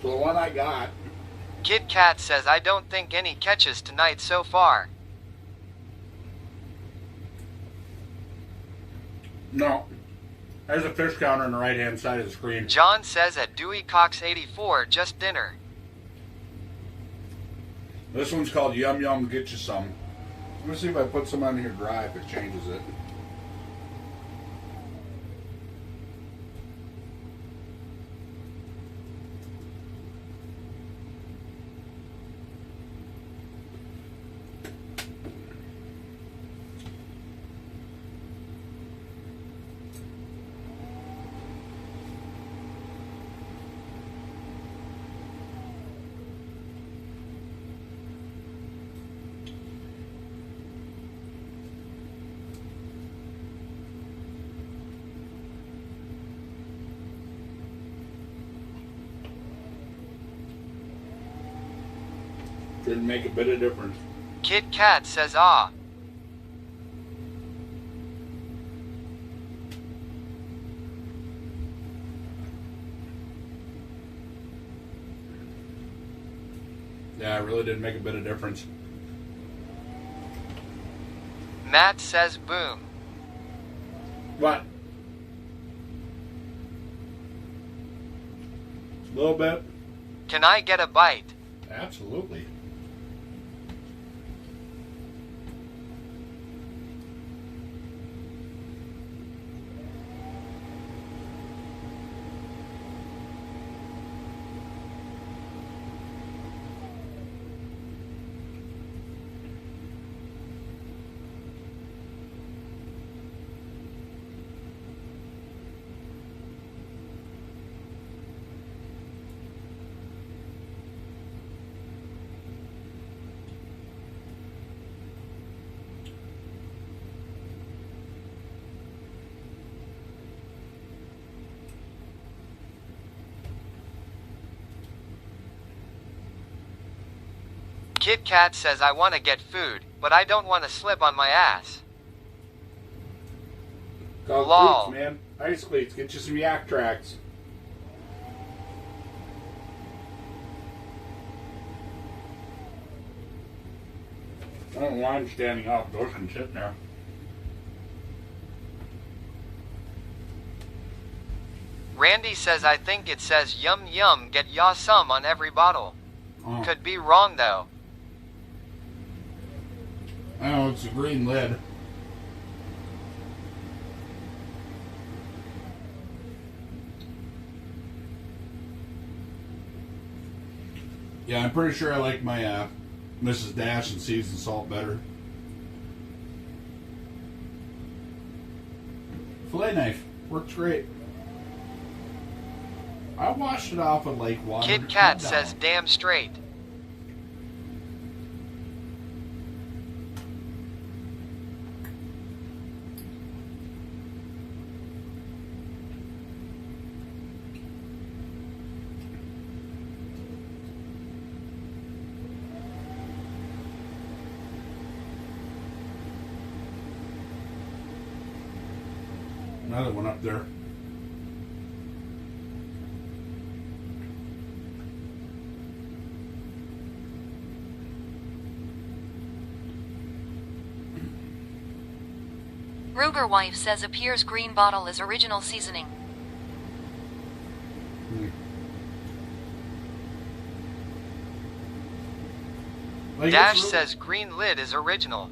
So the one I got, Kid Cat says I don't think any catches tonight so far. no, there's a fish counter on the right hand side of the screen. John says at Dewey Cox 84 just dinner. This one's called Yum Yum Get You Some. Let me see if I put some on here dry if it changes it. Didn't make a bit of difference. Kit Kat says ah. Yeah, it really didn't make a bit of difference. Matt says boom. What? A little bit. Can I get a bite? Absolutely. Kit Kat says I want to get food, but I don't want to slip on my ass. Call Lol. cleats, man. Ice cleats. Get you some yak tracks. I don't know why I'm standing up. Those can sit there. Randy says I think it says yum yum get ya some on every bottle. Oh. Could be wrong though. Oh, it's a green lid. Yeah, I'm pretty sure I like my Mrs. Dash and seasoned salt better. Fillet knife works great. I washed it off with lake water. Kit Kat says damn straight. Another one up there. Ruger wife says appears green bottle is original seasoning. Like, Dash it's really- says green lid is original.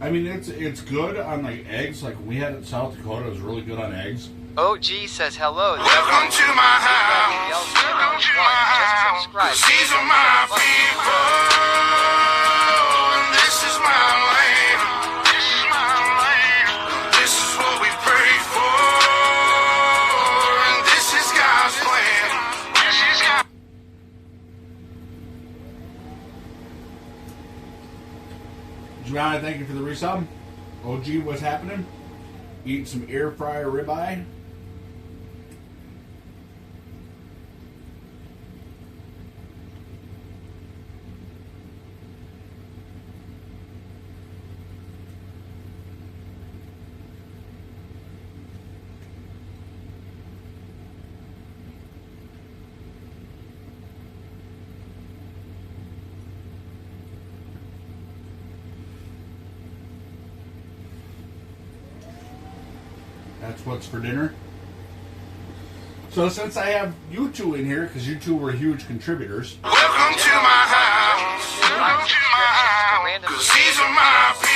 I mean, it's good on like eggs. Like we had it in South Dakota, it was really good on eggs. OG says hello. Welcome to my house. Yells Welcome to one, my just house. subscribe. These are my people. And this is my land. This is my land. This is what we pray for. And this is God's plan. This is God. Giovanni, thank you for the resub. OG, what's happening? Eat some air fryer ribeye. That's what's for dinner. So since I have you two in here, because you two were huge contributors, Welcome to my house. Welcome to my house. 'Cause these are my people.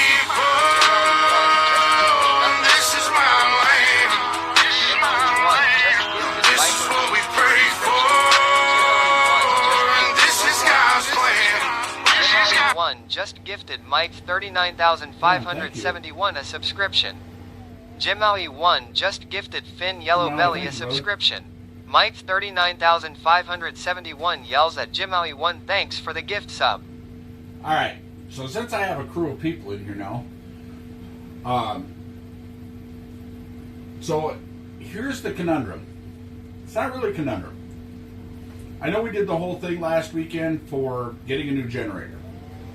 And this is my land. This is my land. This is what we pray for. And this is God's plan. This is God. One just gifted Mike 39,571 a subscription. Jimaui 1 just gifted Finn Yellow No, Belly a thank you, brother. subscription. Mike 39,571 yells at Jimaui 1 thanks for the gift sub. alright, so since I have a crew of people in here now, so here's the conundrum. It's not really a conundrum. I know we did the whole thing last weekend for getting a new generator,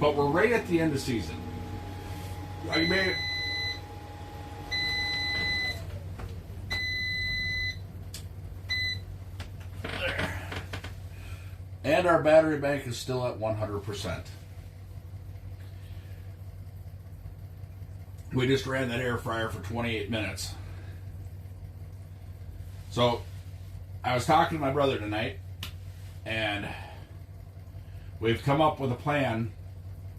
but we're right at the end of season. I mean, and our battery bank is still at 100%. We just ran that air fryer for 28 minutes. So, I was talking to my brother tonight, and we've come up with a plan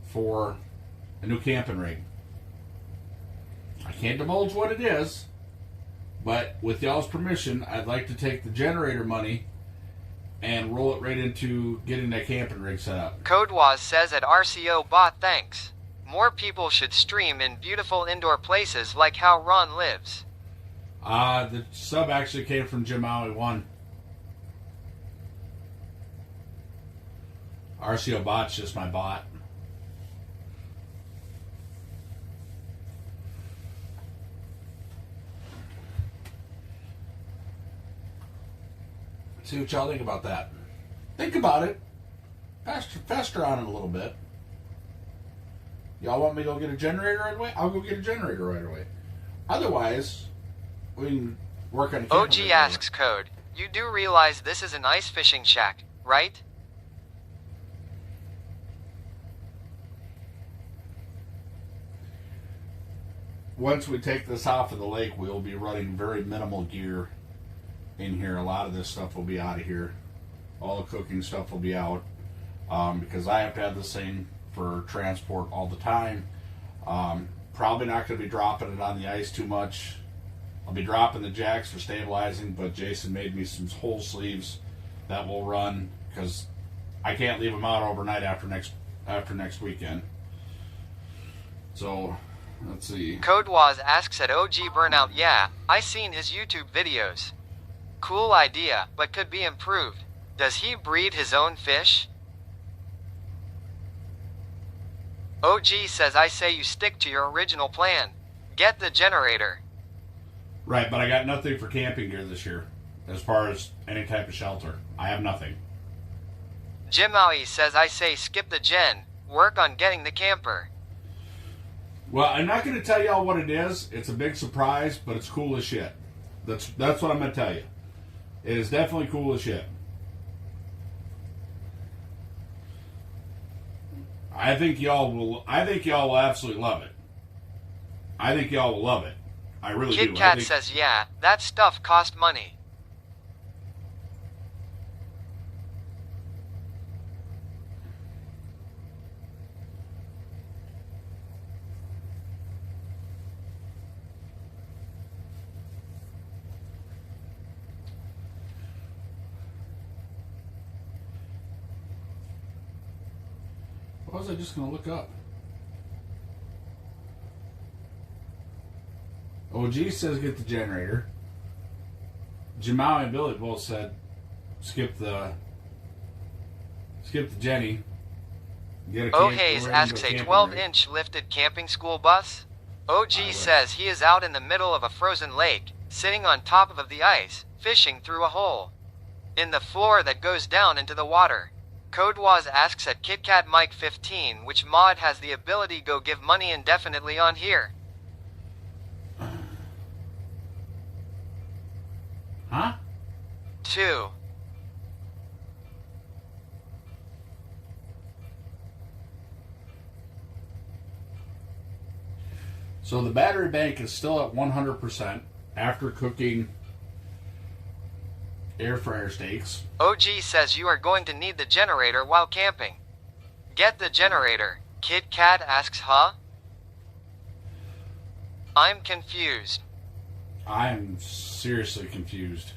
for a new camping rig. I can't divulge what it is, but with y'all's permission, I'd like to take the generator money and roll it right into getting that camping rig set up. Codewaz says at RCO bot thanks. More people should stream in beautiful indoor places like how Ron lives. The sub actually came from Jim Maui 1. RCO bot's just my bot. See what y'all think about that. Think about it. Fester on it a little bit. Y'all want me to go get a generator right away? I'll go get a generator right away. Otherwise, we can work on a OG asks Code, you do realize this is an ice fishing shack, right? Once we take this off of the lake, we'll be running very minimal gear in here. A lot of this stuff will be out of here. All the cooking stuff will be out because I have to have this thing for transport all the time. Probably not going to be dropping it on the ice too much. I'll be dropping the jacks for stabilizing, but Jason made me some whole sleeves that will run because I can't leave them out overnight after next weekend. So let's see. Codewaz asks at OG Burnout, yeah, I seen his YouTube videos. Cool idea, but could be improved. Does he breed his own fish? OG says I say you stick to your original plan. Get the generator. Right, but I got nothing for camping gear this year as far as any type of shelter. I have nothing. Jim Maui says I say skip the gen, work on getting the camper. Well, I'm not going to tell y'all what it is. It's a big surprise, but it's cool as shit. That's what I'm going to tell you. It is definitely cool as shit. I think y'all will absolutely love it. I think y'all will love it. I really do. Kid Cat says, yeah, that stuff cost money. What was I just going to look up? OG says get the generator. Jamal and Billy both said skip the Jenny. Get a O'Hays asks a 12-inch lifted camping school bus. OG says he is out in the middle of a frozen lake, sitting on top of the ice, fishing through a hole in the floor that goes down into the water. Codewaz asks at KitKat Mike 15 which mod has the ability go give money indefinitely on here. Huh? 2. So the battery bank is still at 100% after cooking air fryer steaks. OG says you are going to need the generator while camping. Get the generator. Kid Cat asks, huh? I'm confused. I'm seriously confused.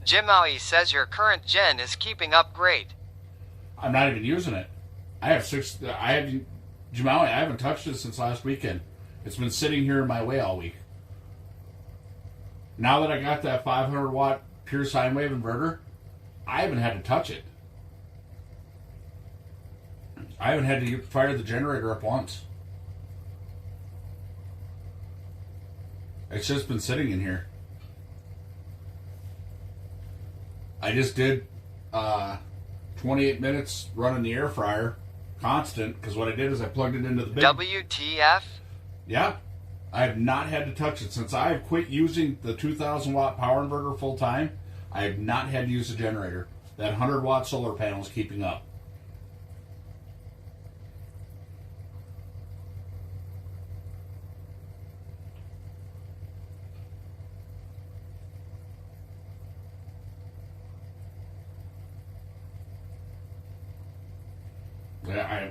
Jim Maui says your current gen is keeping up great. I'm not even using it. I haven't touched it since last weekend. It's been sitting here in my way all week. Now that I got that 500 watt pure sine wave inverter, I haven't had to touch it. I haven't had to fire the generator up once. It's just been sitting in here. I just did 28 minutes running the air fryer constant, because what I did is I plugged it into the big... WTF? Yeah. I have not had to touch it since I have quit using the 2,000 watt power inverter full time. I have not had to use a generator. That 100 watt solar panel is keeping up.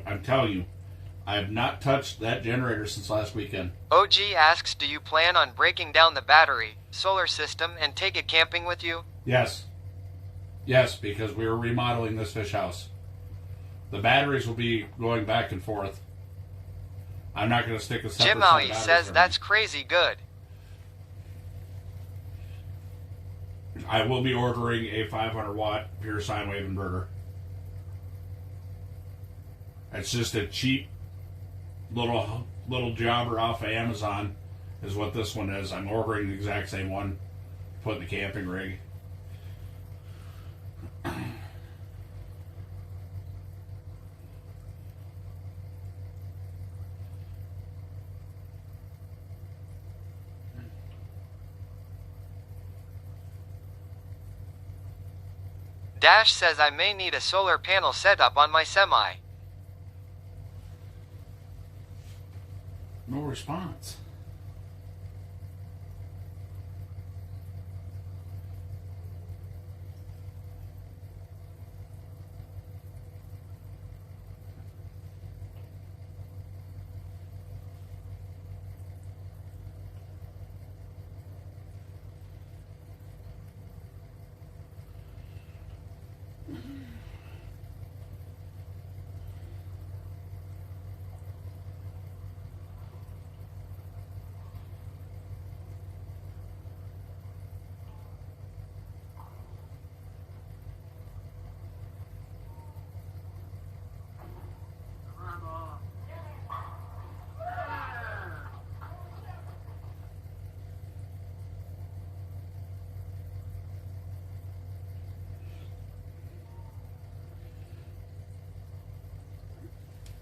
I'm telling you, I have not touched that generator since last weekend. OG asks, do you plan on breaking down the battery, solar system, and take it camping with you? Yes. Yes, because we are remodeling this fish house. The batteries will be going back and forth. I'm not going to stick a separate Jim set of Maui batteries says in. that's crazy good. I will be ordering a 500 watt pure sine wave inverter. It's just a cheap little jobber off of Amazon is what this one is. I'm ordering the exact same one to put in the camping rig. Dash says I may need a solar panel setup on my semi. No response.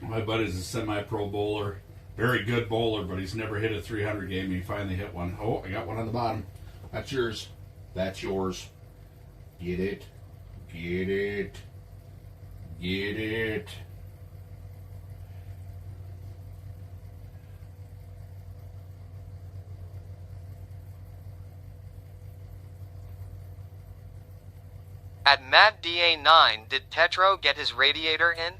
My buddy's a semi-pro bowler. Very good bowler, but he's never hit a 300 game. He finally hit one. Oh, I got one on the bottom. That's yours. That's yours. Get it. Get it. Get it. At Matt DA9, did Tetro get his radiator in?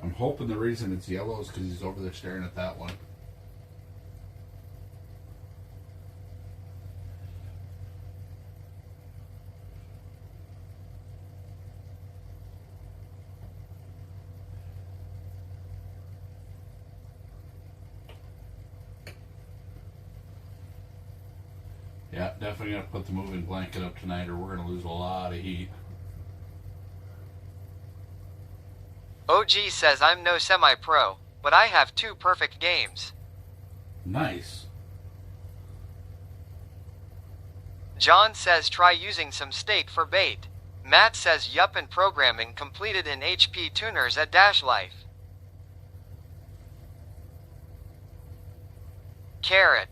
I'm hoping the reason it's yellow is because he's over there staring at that one. Yeah, definitely gonna put the moving blanket up tonight or we're gonna lose a lot of heat. OG says I'm no semi-pro, but I have 2 perfect games. Nice. John says try using some steak for bait. Matt says yup, and programming completed in HP tuners at Dash Life. Carrot.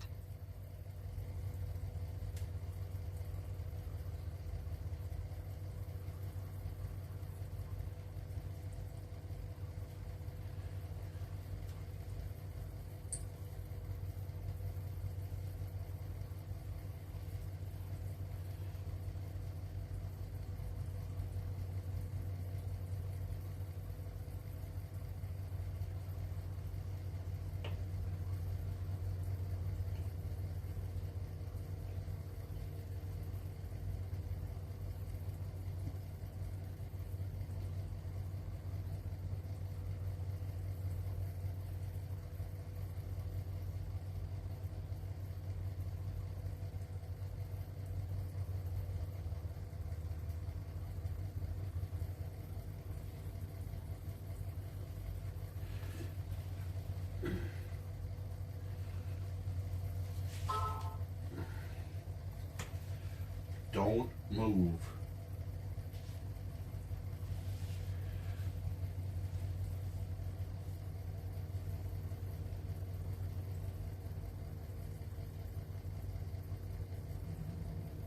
don't move.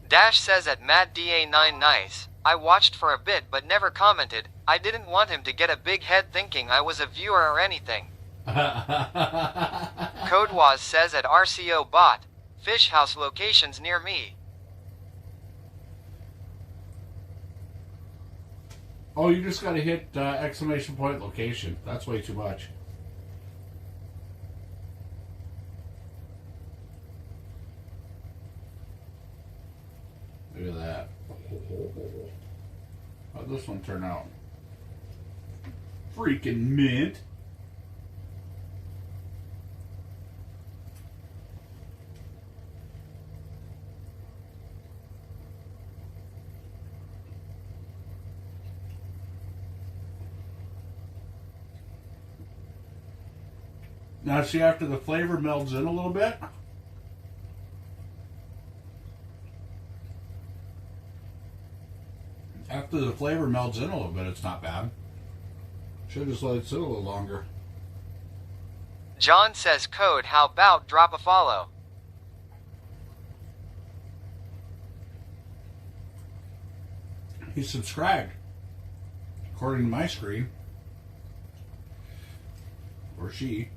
Dash says at MattDA9 nice. I watched for a bit but never commented. I didn't want him to get a big head thinking I was a viewer or anything. Codewaz says at RCO bot. Fish house locations near me. Oh, you just gotta hit exclamation point location. That's way too much. Look at that. How'd this one turn out? Freaking mint. Now see, after the flavor melds in a little bit, it's not bad. Should just let it sit a little longer. John says code how about drop a follow. He's subscribed, according to my screen. Or she.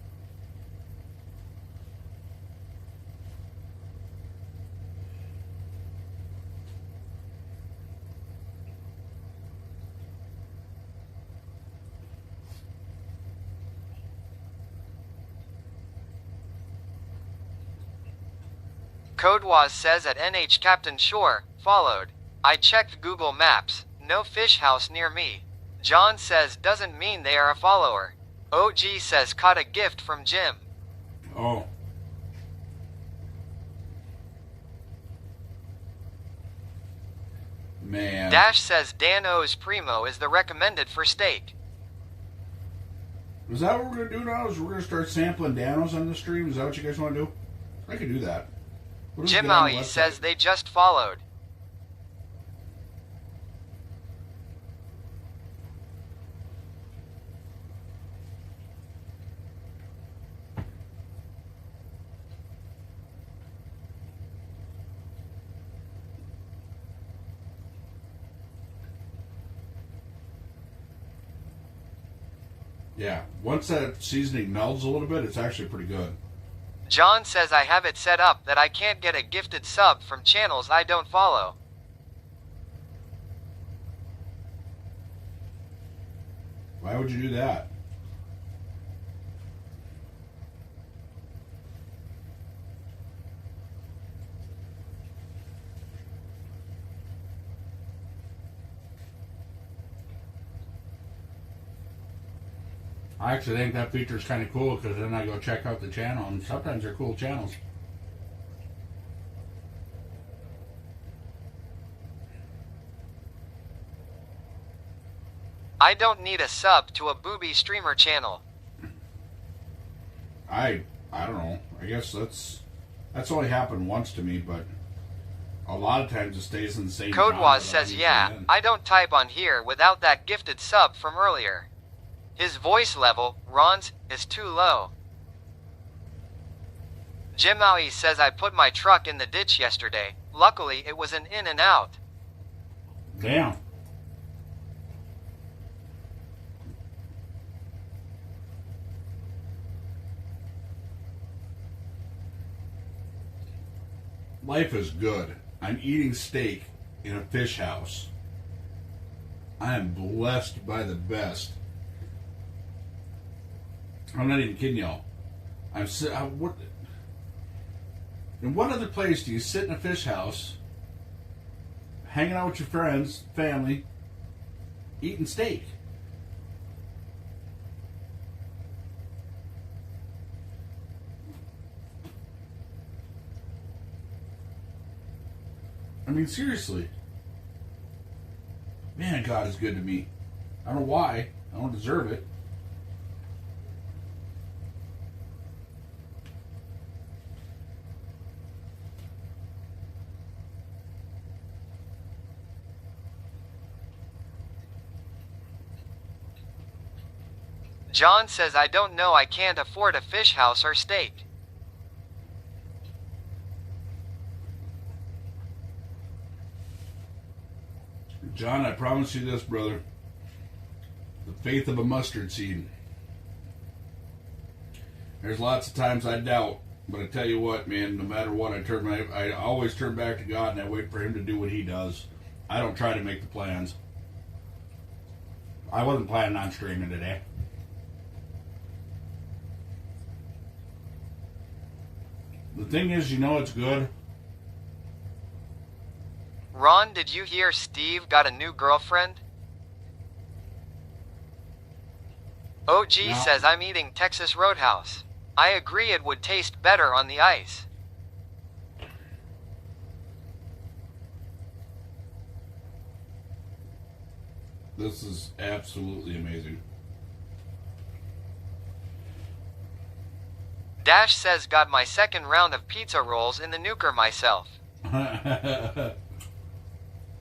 Codewaz says at NH Captain Shore, followed. I checked Google Maps, no fish house near me. John says doesn't mean they are a follower. OG says caught a gift from Jim. Oh. Man. Dash says Dan O's Primo is the recommended for steak. Is that what we're going to do now? Is we're going to start sampling Danos on the stream? Is that what you guys want to do? I could do that. What Jim Maui says they just followed. Yeah, once that seasoning melds a little bit, it's actually pretty good. John says I have it set up that I can't get a gifted sub from channels I don't follow. Why would you do that? I actually think that feature is kind of cool because then I go check out the channel, and sometimes they're cool channels. I don't need a sub to a booby streamer channel. I don't know. I guess that's only happened once to me, but a lot of times it stays in the same. Codewaz says yeah, I don't type on here without that gifted sub from earlier. His voice level, Ron's, is too low. Jim Maui says I put my truck in the ditch yesterday. Luckily it was an in and out. Damn. Life is good. I'm eating steak in a fish house. I am blessed by the best. I'm not even kidding y'all. In what other place do you sit in a fish house, hanging out with your friends, family, eating steak? I mean, seriously. Man, God is good to me. I don't know why. I don't deserve it. John says I don't know, I can't afford a fish house or steak. John, I promise you this, brother. The faith of a mustard seed. There's lots of times I doubt, but I tell you what, man, no matter what, I always turn back to God and I wait for Him to do what He does. I don't try to make the plans. I wasn't planning on streaming today. The thing is, you know it's good. Ron, did you hear Steve got a new girlfriend? OG No. says I'm eating Texas Roadhouse. I agree it would taste better on the ice. This is absolutely amazing. Dash says got my second round of pizza rolls in the nuker myself.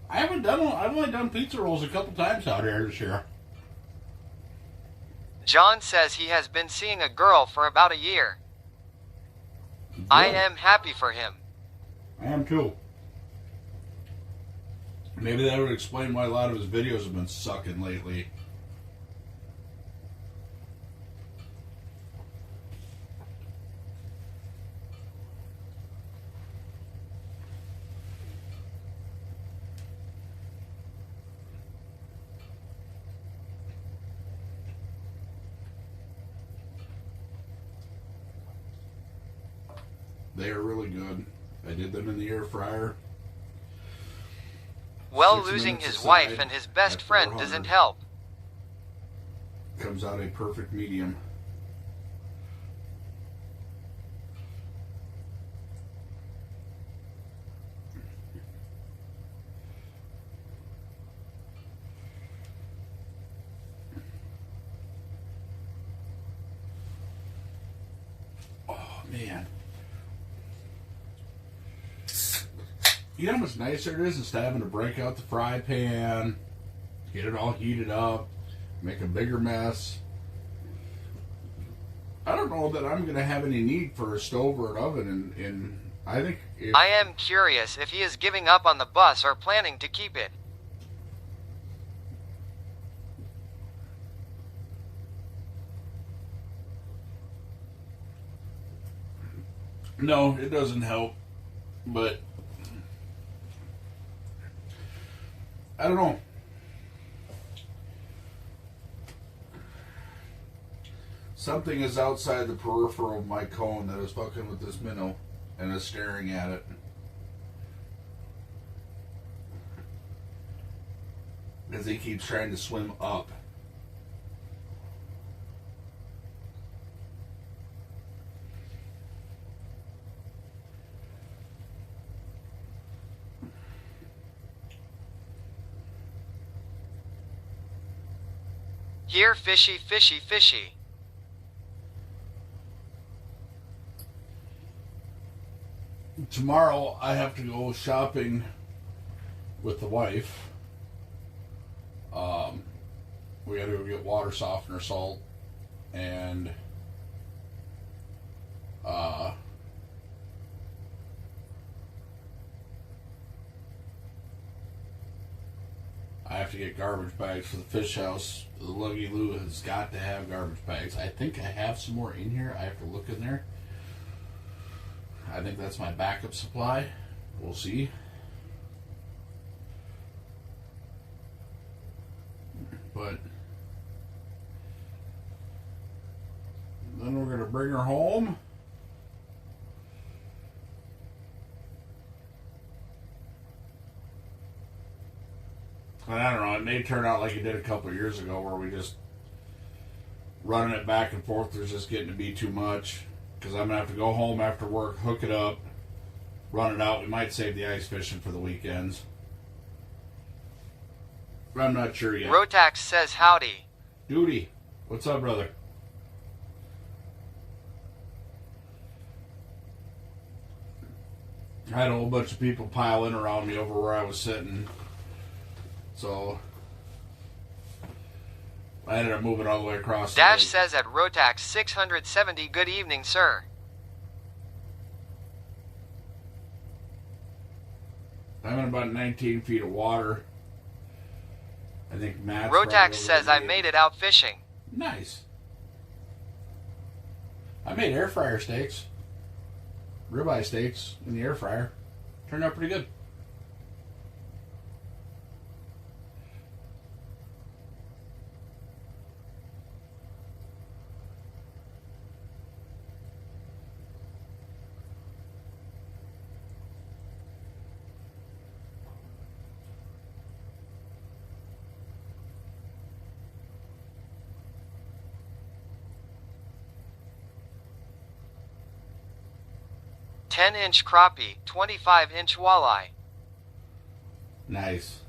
I've only done pizza rolls a couple times out here this year. John says he has been seeing a girl for about a year. I Good. am happy for him. I am too. Maybe that would explain why a lot of his videos have been sucking lately. They are really good. I did them in the air fryer. Well, 6 losing minutes his aside wife and his best at friend 400. doesn't help. Comes out a perfect medium. Oh man. You know how much nicer it is instead of having to break out the fry pan, get it all heated up, make a bigger mess. I don't know that I'm going to have any need for a stove or an oven, and I think if, I am curious if he is giving up on the bus or planning to keep it. no, it doesn't help, but I don't know. Something is outside the peripheral of my cone that is fucking with this minnow and is staring at it. As he keeps trying to swim up. Here, fishy, fishy, fishy. Tomorrow I have to go shopping with the wife. We got to go get water softener salt and I have to get garbage bags for the fish house. The Lucky Lou has got to have garbage bags. I think I have some more in here. I have to look in there. I think that's my backup supply. We'll see. But then we're going to bring her home. And I don't know, it may turn out like it did a couple of years ago where we just running it back and forth. There's just getting to be too much. Because I'm going to have to go home after work, hook it up, run it out. We might save the ice fishing for the weekends. But I'm not sure yet. Rotax says howdy. Duty, what's up, brother? I had a whole bunch of people pile in around me over where I was sitting. So, I ended up moving all the way across. Dash the lake. says at Rotax 670, good evening, sir. I'm in about 19 feet of water. I think Matt's Rotax says I made it out fishing. Nice. I made air fryer steaks. Ribeye steaks in the air fryer. Turned out pretty good. Ten-inch crappie, 25-inch walleye. Nice.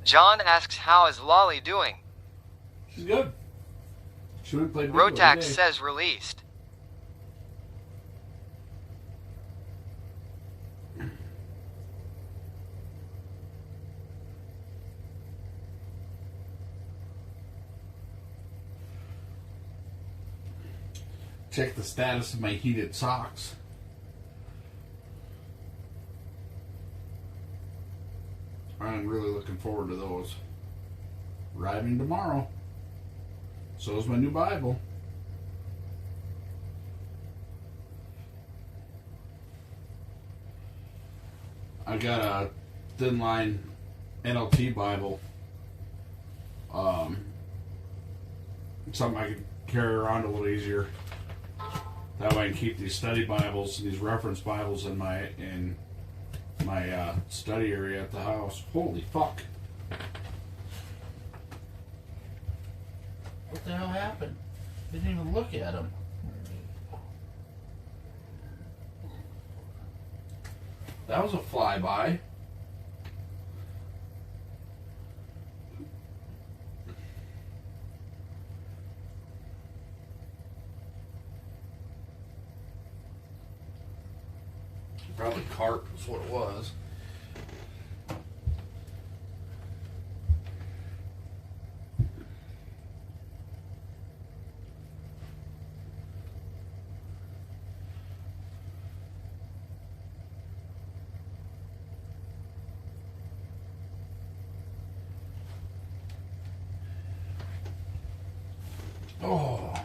John asks how is Lolly doing? She's good. She went and played bingo Rotax today. says released. Check the status of my heated socks. I'm really looking forward to those. Arriving tomorrow. So is my new Bible. I got a thin line NLT Bible. Something I can carry around a little easier. That way I can keep these study Bibles, these reference Bibles in my study area at the house. Holy fuck. What the hell happened? Didn't even look at him. That was a flyby. Probably carp is what it was. Oh.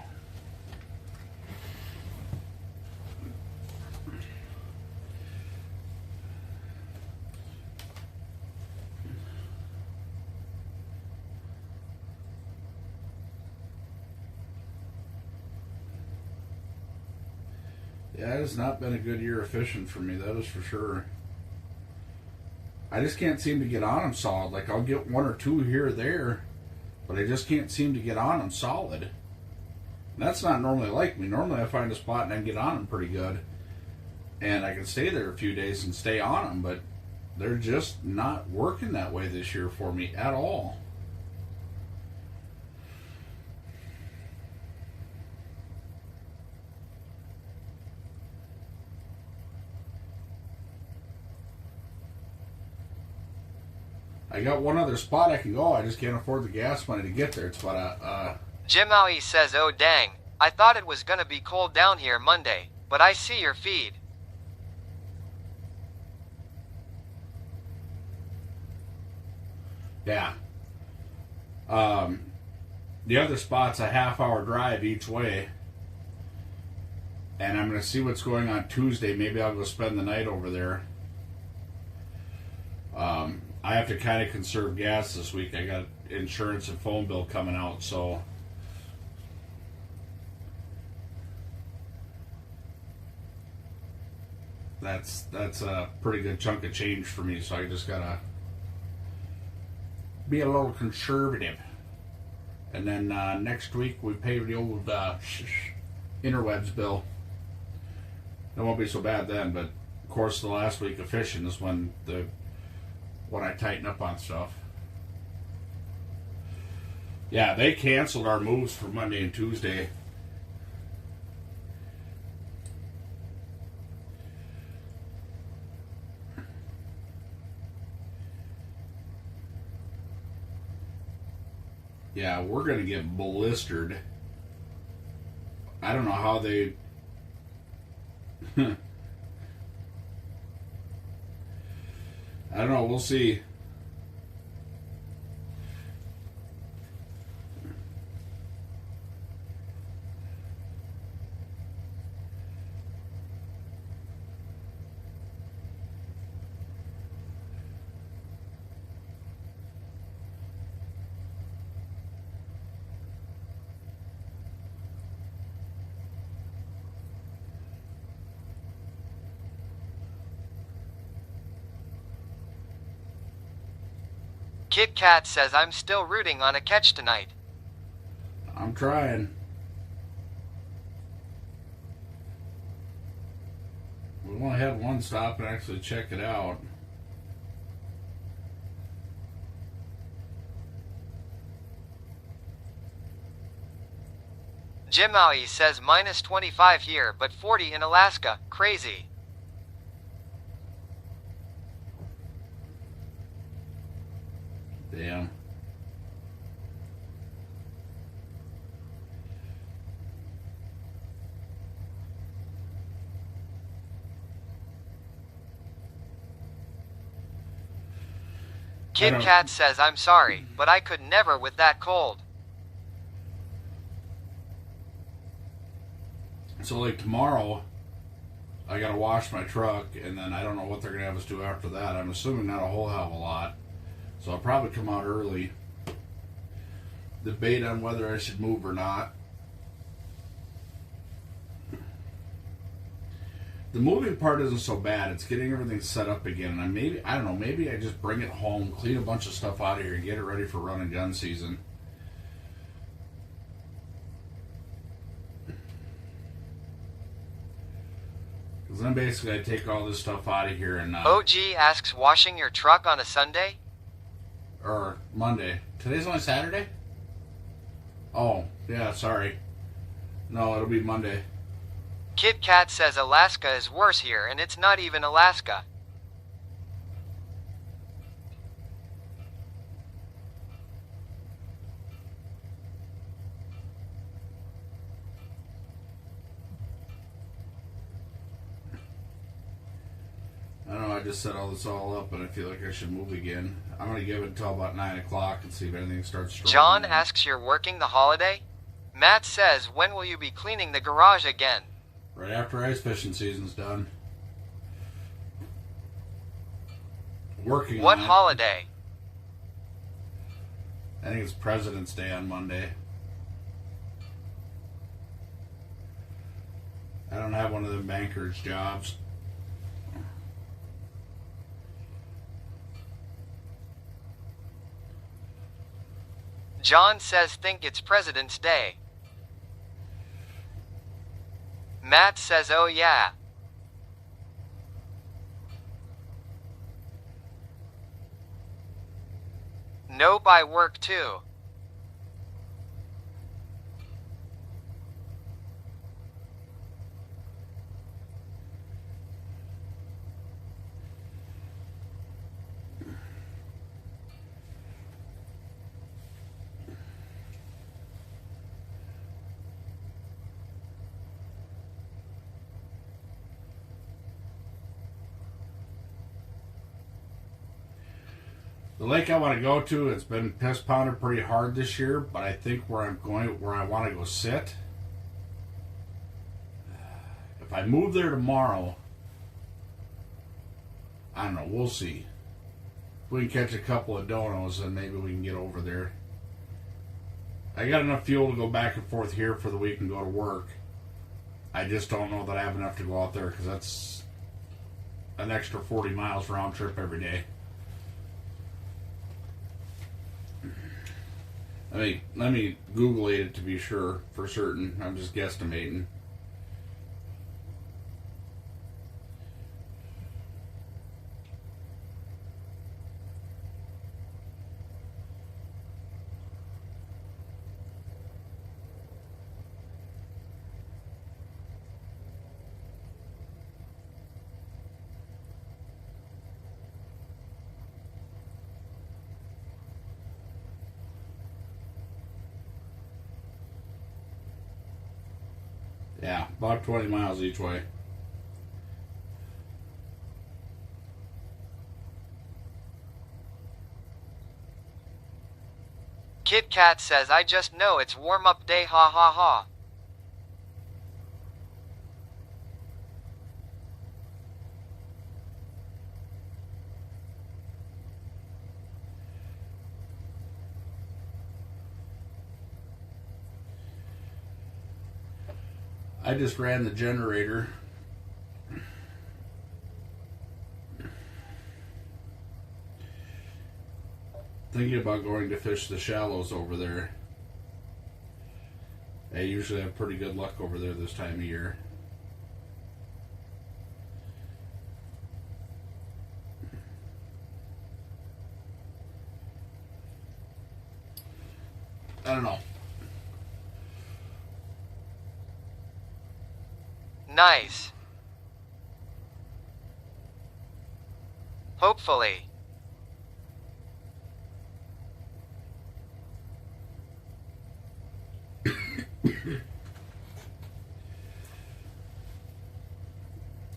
Yeah, it has not been a good year of fishing for me, that is for sure. I just can't seem to get on them solid. Like, I'll get one or two here or there, but I just can't seem to get on them solid. And that's not normally like me. Normally I find a spot and I can get on them pretty good. And I can stay there a few days and stay on them, but they're just not working that way this year for me at all. I got one other spot I can go. I just can't afford the gas money to get there. It's about Jim Maui says, oh dang, I thought it was gonna be cold down here Monday, but I see your feed. yeah. The other spot's a half-hour drive each way. And I'm going to see what's going on Tuesday. Maybe I'll go spend the night over there. I have to kind of conserve gas this week. I got insurance and phone bill coming out, so that's a pretty good chunk of change for me. So I just gotta be a little conservative. And then next week we pay the old interwebs bill. It won't be so bad then, but of course the last week of fishing is when I tighten up on stuff. Yeah, they canceled our moves for Monday and Tuesday. Yeah, we're going to get blistered. I don't know how they... I don't know, we'll see. Kit Kat says I'm still rooting on a catch tonight. I'm trying. We want to have one stop and actually check it out. Jim Maui says minus 25 here, but 40 in Alaska. Crazy. Damn. Kit Kat says I'm sorry, but I could never with that cold. So like tomorrow, I gotta wash my truck, and then I don't know what they're gonna have us do after that. I'm assuming not a whole hell of a lot. So I'll probably come out early. Debate on whether I should move or not. The moving part isn't so bad. It's getting everything set up again. And I don't know, maybe I just bring it home, clean a bunch of stuff out of here, and get it ready for run and gun season. Because then basically I take all this stuff out of here and... OG asks washing your truck on a Sunday? Or Monday. Today's only Saturday? Oh, yeah, sorry. No, it'll be Monday. Kit Kat says Alaska is worse here, and it's not even Alaska. I don't know, I just set all this all up, and I feel like I should move again. I'm going to give it until about 9 o'clock and see if anything starts strolling. John asks you're working the holiday? Matt says when will you be cleaning the garage again? Right after ice fishing season's done. Working What on it. holiday? I think it's President's Day on Monday. I don't have one of them bankers' jobs. John says think it's President's Day. Matt says oh yeah. Nope, I work too. The lake I want to go to, it's been piss pounded pretty hard this year, but I think where I want to go sit, if I move there tomorrow, I don't know, we'll see. we can catch a couple of donos, and maybe we can get over there. I got enough fuel to go back and forth here for the week and go to work. I just don't know that I have enough to go out there because that's an extra 40 miles round trip every day. Let me Google it to be sure, for certain. I'm just guesstimating. Yeah, about 20 miles each way. Kit Kat says, I just know it's warm-up day, ha ha ha. I just ran the generator. Thinking about going to fish the shallows over there. I usually have pretty good luck over there this time of year. I don't know. Nice. Hopefully.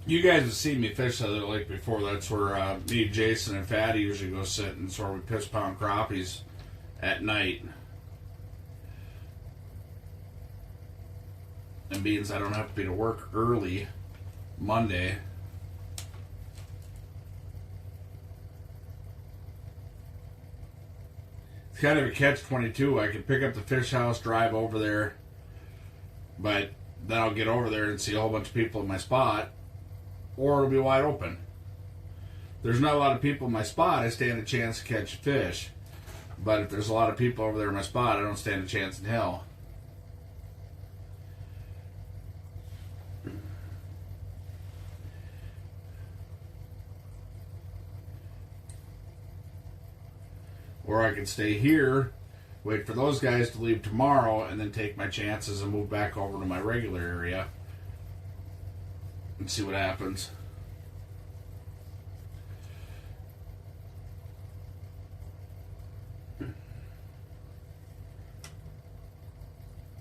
You guys have seen me fish the other lake before. That's where me, Jason, and Fatty usually go sit, and it's where we piss pound crappies at night. And being I don't have to be to work early Monday. It's kind of a catch-22. I could pick up the fish house, drive over there, but then I'll get over there and see a whole bunch of people in my spot, or it'll be wide open. There's not a lot of people in my spot, I stand a chance to catch a fish. But if there's a lot of people over there in my spot, I don't stand a chance in hell. Or I could stay here, wait for those guys to leave tomorrow, and then take my chances and move back over to my regular area and see what happens.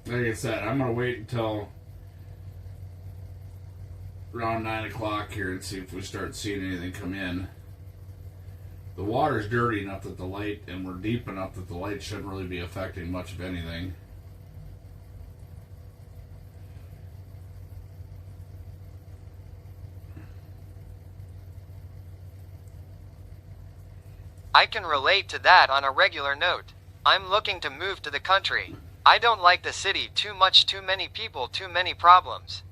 Like I said, I'm going to wait until around 9 o'clock here and see if we start seeing anything come in. The water's dirty enough that the light, and we're deep enough that the light shouldn't really be affecting much of anything. I can relate to that on a regular note. I'm looking to move to the country. I don't like the city too much, too many people, too many problems.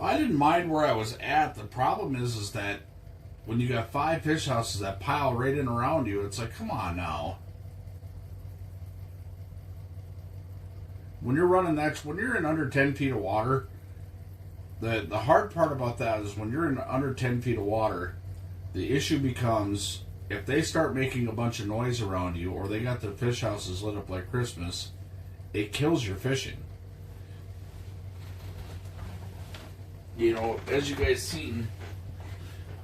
I didn't mind where I was at. The problem is that when you got 5 fish houses that pile right in around you, it's like, come on now. When you're running that, when you're in under 10 feet of water, the hard part about that is when you're in under 10 feet of water, the issue becomes if they start making a bunch of noise around you, or they got their fish houses lit up like Christmas, it kills your fishing. You know, as you guys seen,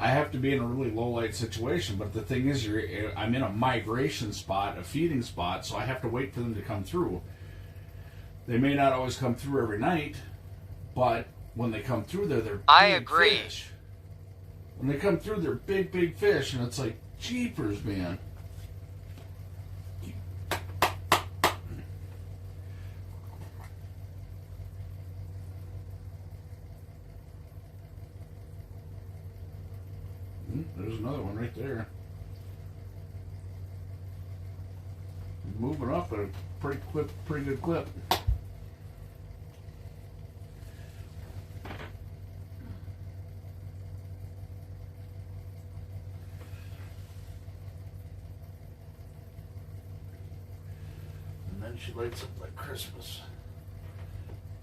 I have to be in a really low light situation, but the thing is, I'm in a migration spot, a feeding spot, so I have to wait for them to come through. They may not always come through every night, but when they come through there, they're big I agree. fish. When they come through, they're big, big fish, and it's like, jeepers, man. There's another one right there. moving up at a pretty good clip. And then she lights up like Christmas.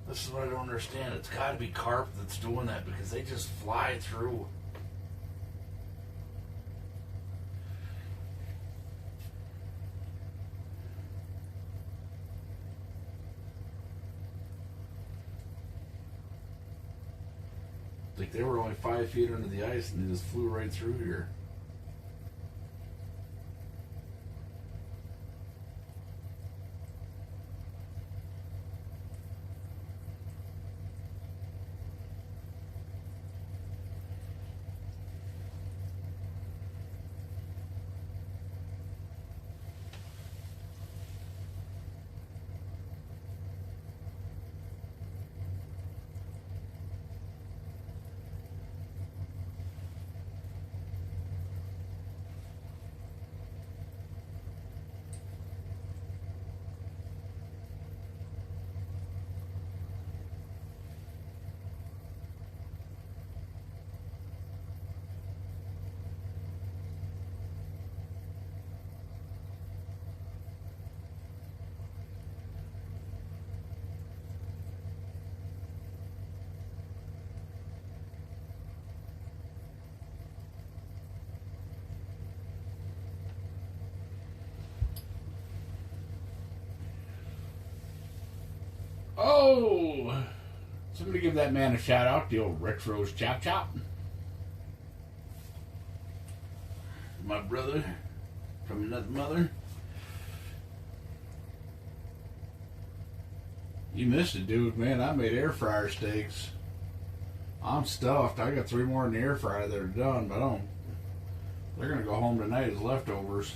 This is what I don't understand. It's got to be carp that's doing that because they just fly through. Like they were only 5 feet under the ice and they just flew right through here. Oh, somebody give that man a shout out, the old Retro's Chop Chop. My brother from another mother. You missed it, dude. Man, I made air fryer steaks. I'm stuffed. I got 3 more in the air fryer that are done, but they're going to go home tonight as leftovers.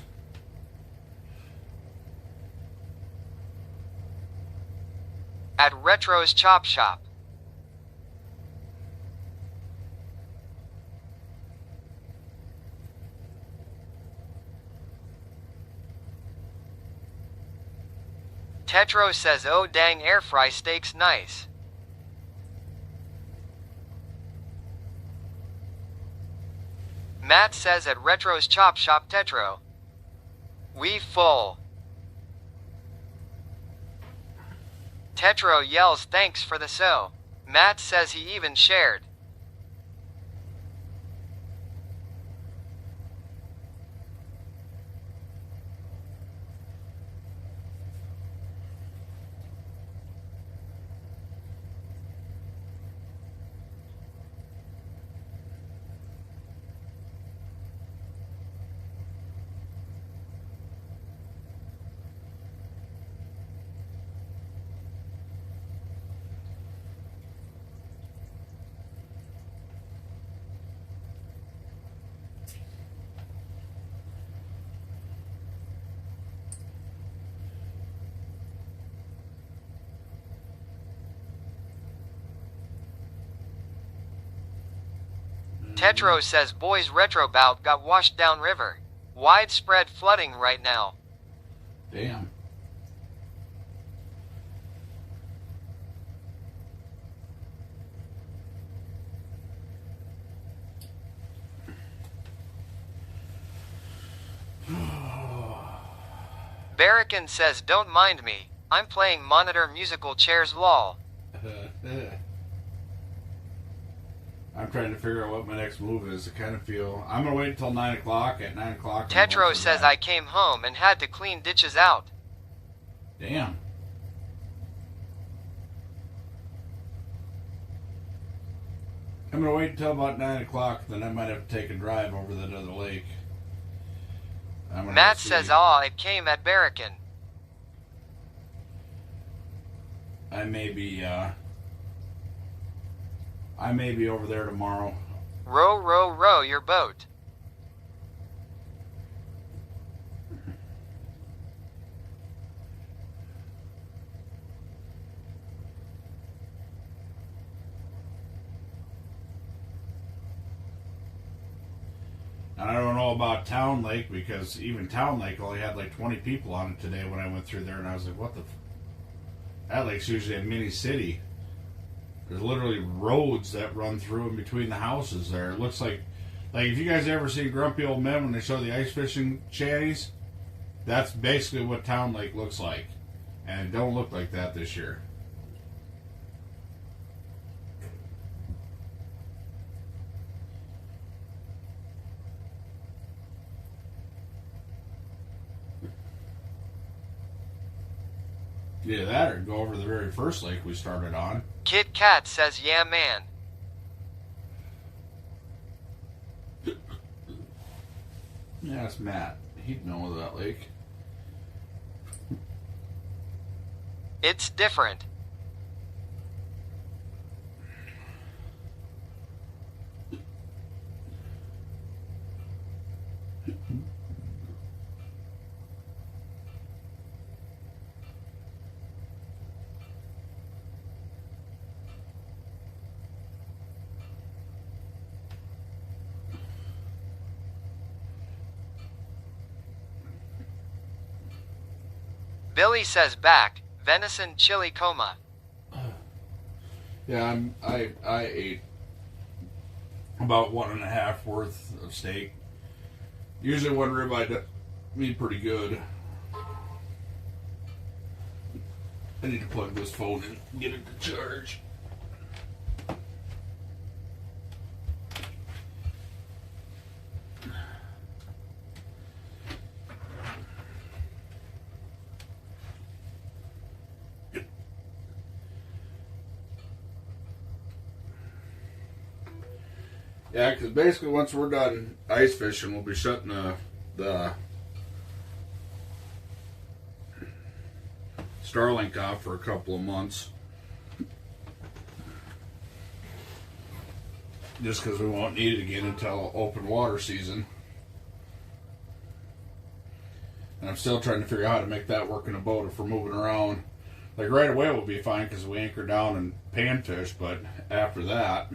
At Retro's Chop Shop. Tetro says, oh dang, air fry steaks nice. Matt says at Retro's Chop Shop Tetro. We full. Tetro yells thanks for the so. Matt says he even shared. Tetro says boys retro bout got washed down river. Widespread flooding right now. Damn. Barracan says don't mind me. I'm playing monitor musical chairs lol. I'm trying to figure out what my next move is. I kind of feel I'm gonna wait until 9 o'clock. At 9 o'clock, Tetro says I came home and had to clean ditches out. Damn. I'm gonna wait until about 9 o'clock. Then I might have to take a drive over that other lake. Matt says, "Aw, it came at Barracan." I may be over there tomorrow. Row, row, row your boat. And I don't know know about Town Lake because even Town Lake only had like 20 people on it today when I went through there, and I was like, what the? That lake's usually a mini city. There's literally roads that run through in between the houses there. It looks like if you guys ever see Grumpy Old Men when they show the ice fishing shanties, that's basically what Town Lake looks like. And it don't look like that this year. Yeah, that or go over to the very first lake we started on. Kit Kat says, yeah, man. Yeah, it's Matt. He'd know that lake. It's different. Billy says back, venison chili coma. Yeah, I ate about 1.5 worth of steak. Usually one ribeye does me pretty good. I need to plug this phone in and get it to charge. Yeah, because basically once we're done ice fishing, we'll be shutting the Starlink off for a couple of months. Just because we won't need it again until open water season. And I'm still trying to figure out how to make that work in a boat if we're moving around. Like right away we'll be fine because we anchor down and panfish, but after that...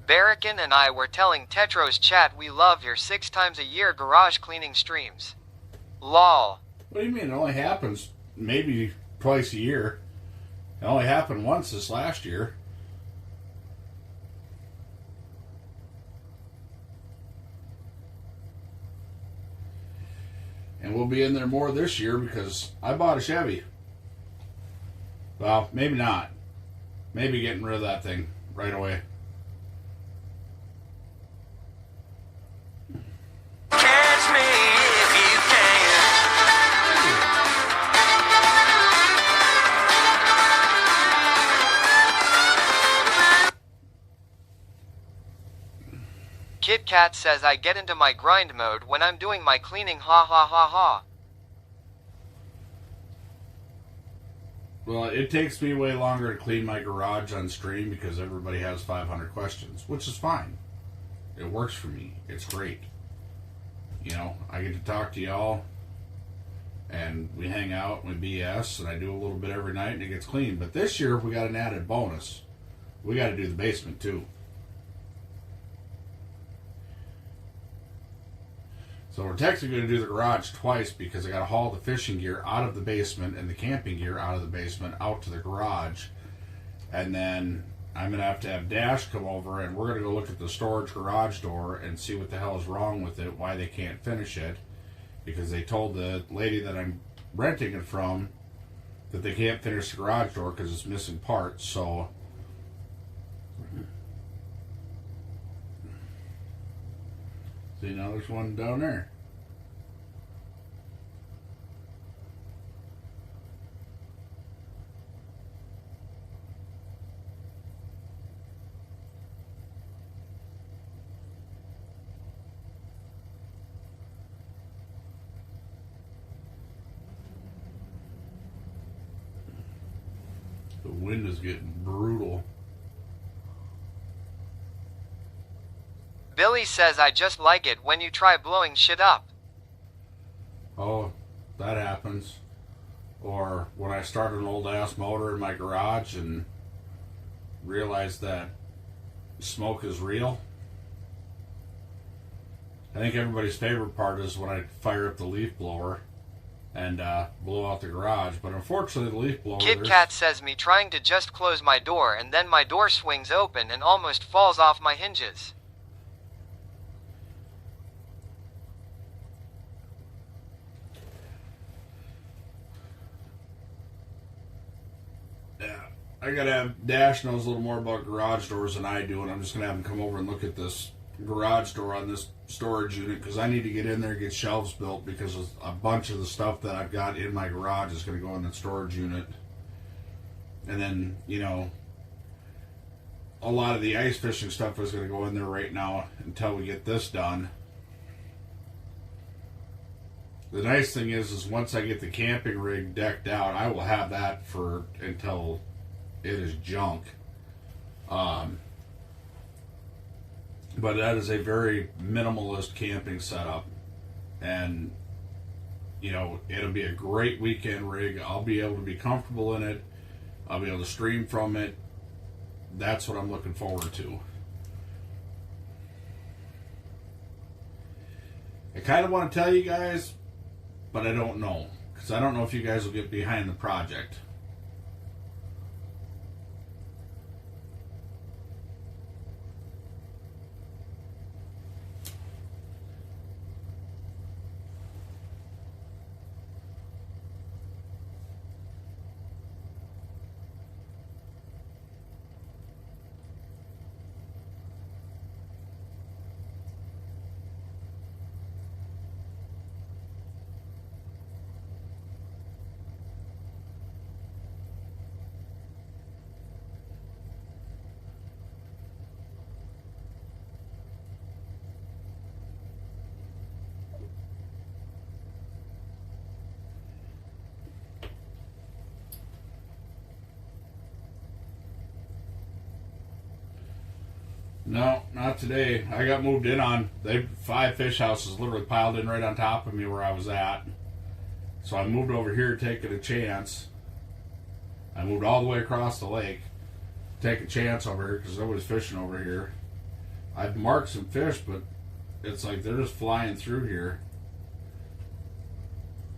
Barrican and I were telling Tetros chat we love your 6 times a year garage cleaning streams. Lol. What do you mean? It only happens maybe twice a year. It only happened once this last year. And we'll be in there more this year because I bought a Chevy. Well, maybe not. Maybe getting rid of that thing right away. Catch me if you can. Kit Kat says I get into my grind mode when I'm doing my cleaning, ha ha ha ha. Well, it takes me way longer to clean my garage on stream because everybody has 500 questions, which is fine. It works for me. It's great. You know, I get to talk to y'all, and we hang out, and we BS, and I do a little bit every night, and it gets clean. But this year, we got an added bonus. We got to do the basement, too. So we're technically going to do the garage twice because I got to haul the fishing gear out of the basement and the camping gear out of the basement out to the garage. And then I'm going to have Dash come over and we're going to go look at the storage garage door and see what the hell is wrong with it, why they can't finish it. Because they told the lady that I'm renting it from that they can't finish the garage door because it's missing parts. So see, now there's one down there. The wind is getting brutal. Billy says I just like it when you try blowing shit up. Oh, that happens. Or when I start an old ass motor in my garage and realize that smoke is real. I think everybody's favorite part is when I fire up the leaf blower and blow out the garage. But unfortunately, the leaf blower... Kit Kat says me trying to just close my door and then my door swings open and almost falls off my hinges. Yeah, I gotta have Dash knows a little more about garage doors than I do, and I'm just gonna have him come over and look at this garage door on this storage unit because I need to get in there and get shelves built because a bunch of the stuff that I've got in my garage is gonna go in the storage unit, and then a lot of the ice fishing stuff is gonna go in there right now until we get this done. The nice thing is once I get the camping rig decked out, I will have that for until it is junk. But that is a very minimalist camping setup, and it'll be a great weekend rig. I'll be able to be comfortable in it. I'll be able to stream from it. That's what I'm looking forward to. I kind of want to tell you guys, but I don't know, because I don't know if you guys will get behind the project. No, not today. I got moved in on. They 5 fish houses literally piled in right on top of me where I was at. So I moved over here taking a chance. I moved all the way across the lake. Take a chance over here because nobody's fishing over here. I've marked some fish, but it's like they're just flying through here.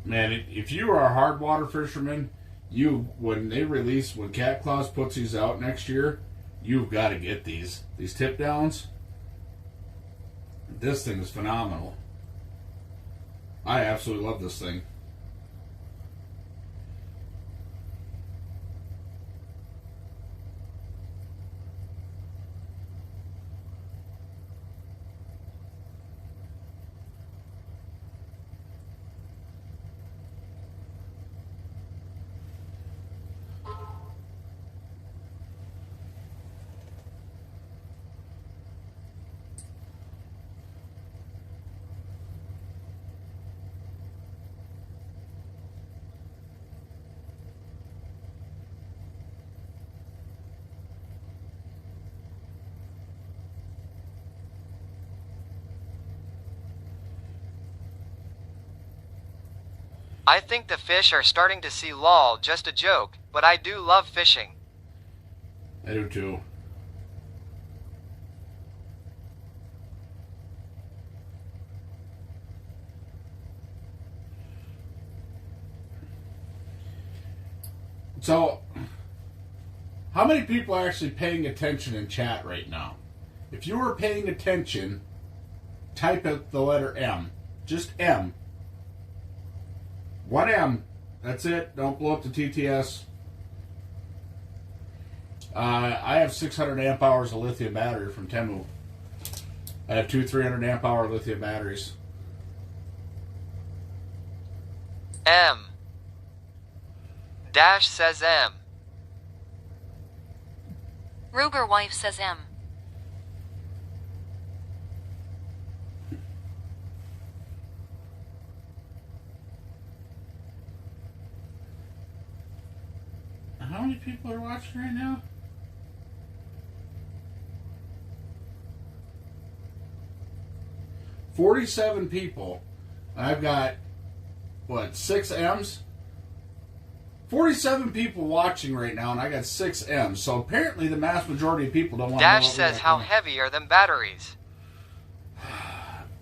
Man, if you are a hard water fisherman, when Cat Claws puts these out next year, you've got to get these tip downs. This thing is phenomenal. I absolutely love this thing. I think the fish are starting to see lol, just a joke, but I do love fishing. I do too. So, how many people are actually paying attention in chat right now? If you were paying attention, type out the letter M. Just M. 1M. That's it. Don't blow up the TTS. I have 600 amp hours of lithium battery from Temu. I have 2 300 amp hour lithium batteries. M. Dash says M. Ruger wife says M. How many people are watching right now? $47 people. I've got, what, 6 M's? 47 people watching right now, and I got 6 M's. So apparently the mass majority of people don't want to know Dash what we says, got how going. heavy are them batteries?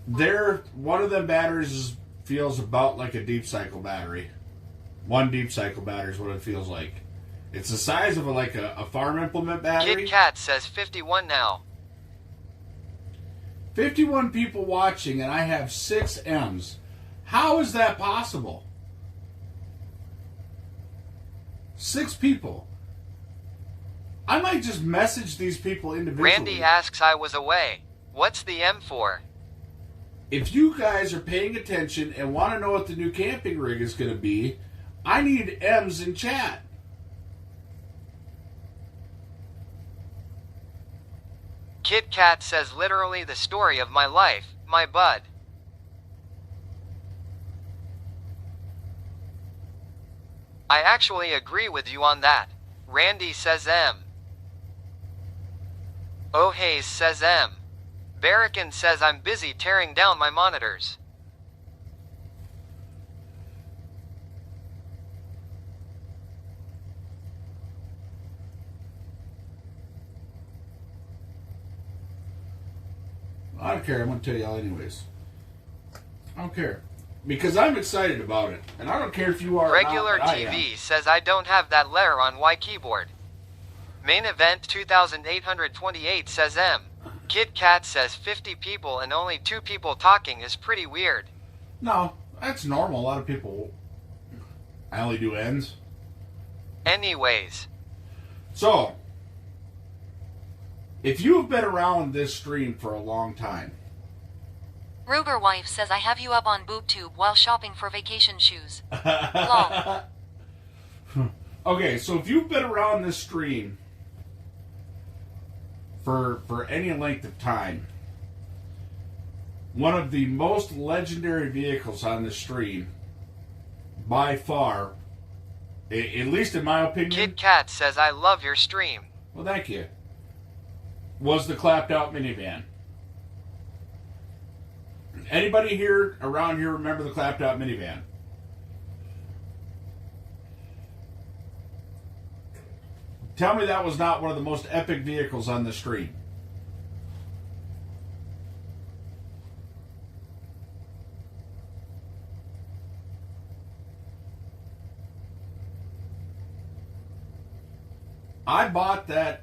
One of them batteries feels about like a deep cycle battery. One deep cycle battery is what it feels like. It's the size of a farm implement battery. Kid Cat says 51 now. 51 people watching, and I have 6 M's. How is that possible? 6 people. I might just message these people individually. Randy asks I was away. What's the M for? If you guys are paying attention and want to know what the new camping rig is going to be, I need M's in chat. Kid Cat says literally the story of my life, my bud. I actually agree with you on that. Randy says M. O'Hays says M. Barracan says I'm busy tearing down my monitors. I don't care. I'm going to tell y'all anyways. I don't care. Because I'm excited about it. And I don't care if you are Regular or not, but I TV am. says I don't have that letter on Y keyboard. Main event 2828 says M. Kid Cat says 50 people and only 2 people talking is pretty weird. No, that's normal. A lot of people... I only do ends. Anyways, So, if you've been around this stream for a long time... Ruger wife says I have you up on BoobTube while shopping for vacation shoes. Lol. Okay, so if you've been around this stream for any length of time, one of the most legendary vehicles on the stream, by far, at least in my opinion, Kid Cat says I love your stream. well, thank you, was the clapped out minivan. Anybody here around here remember the clapped out minivan? Tell me that was not one of the most epic vehicles on the stream. I bought that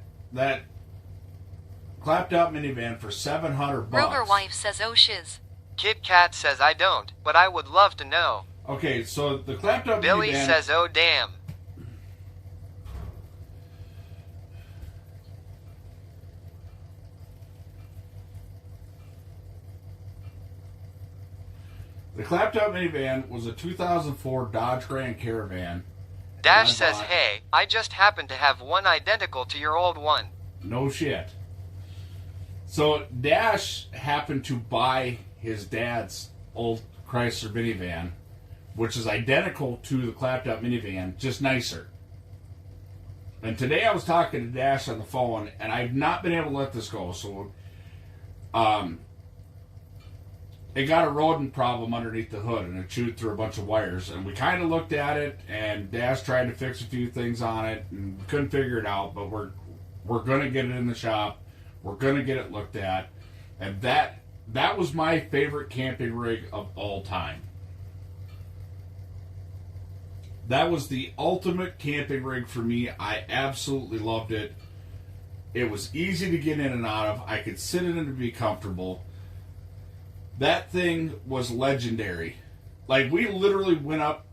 clapped out minivan for $700. Ruger wife says oh shiz. Kid Cat says I don't, but I would love to know. Okay, so the clapped out Billy minivan. says oh damn. The clapped out minivan was a 2004 Dodge Grand Caravan. Dash I says bought- hey, I just happen to have one identical to your old one. No shit. So Dash happened to buy his dad's old Chrysler minivan, which is identical to the clapped out minivan, just nicer. And today I was talking to Dash on the phone, and I've not been able to let this go. So, it got a rodent problem underneath the hood, and it chewed through a bunch of wires. And we kind of looked at it, and Dash tried to fix a few things on it, and couldn't figure it out. But we're gonna get it in the shop. We're gonna get it looked at, and that was my favorite camping rig of all time. That was the ultimate camping rig for me. I absolutely loved it. It was easy to get in and out of. I could sit in it and be comfortable. That thing was legendary. Like, we literally went up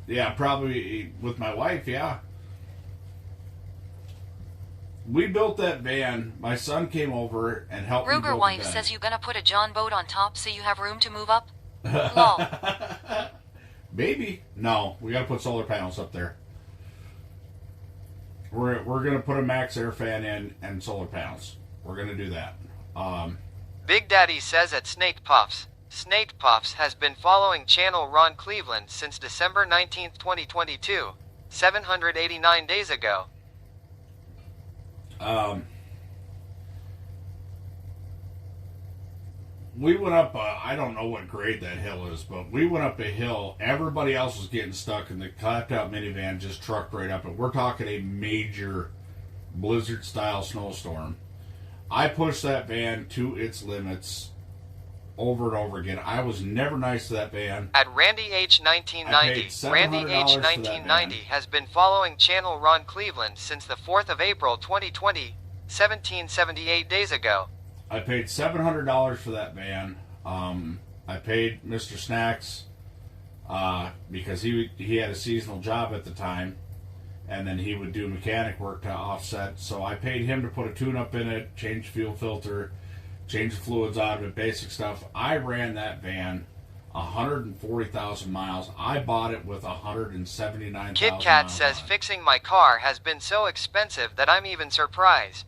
yeah, probably with my wife, yeah. We built that van. My son came over and helped me build Ruger the wife van. says you gonna put a John boat on top so you have room to move up? Lol. Maybe. No, we got to put solar panels up there. We're going to put a max air fan in and solar panels. We're going to do that. Big Daddy says at Snake Puffs. Snake Puffs has been following channel Ron Cleveland since December 19, 2022, 789 days ago. We went up, I don't know what grade that hill is, but we went up a hill. Everybody else was getting stuck, and the clapped out minivan just trucked right up it. We're talking a major blizzard style snowstorm. I pushed that van to its limits over and over again. I was never nice to that van. At Randy H 1990, Randy H 1990 has been following channel Ron Cleveland since the 4th of April 2020, 1778 days ago. I paid $700 for that van. I paid Mr. Snacks because he had a seasonal job at the time, and then he would do mechanic work to offset. So I paid him to put a tune-up in it, change the fuel filter, change the fluids out of it, basic stuff. I ran that van 140,000 miles. I bought it with 179,000 Kit Kat says fixing my car has been so expensive that I'm even surprised.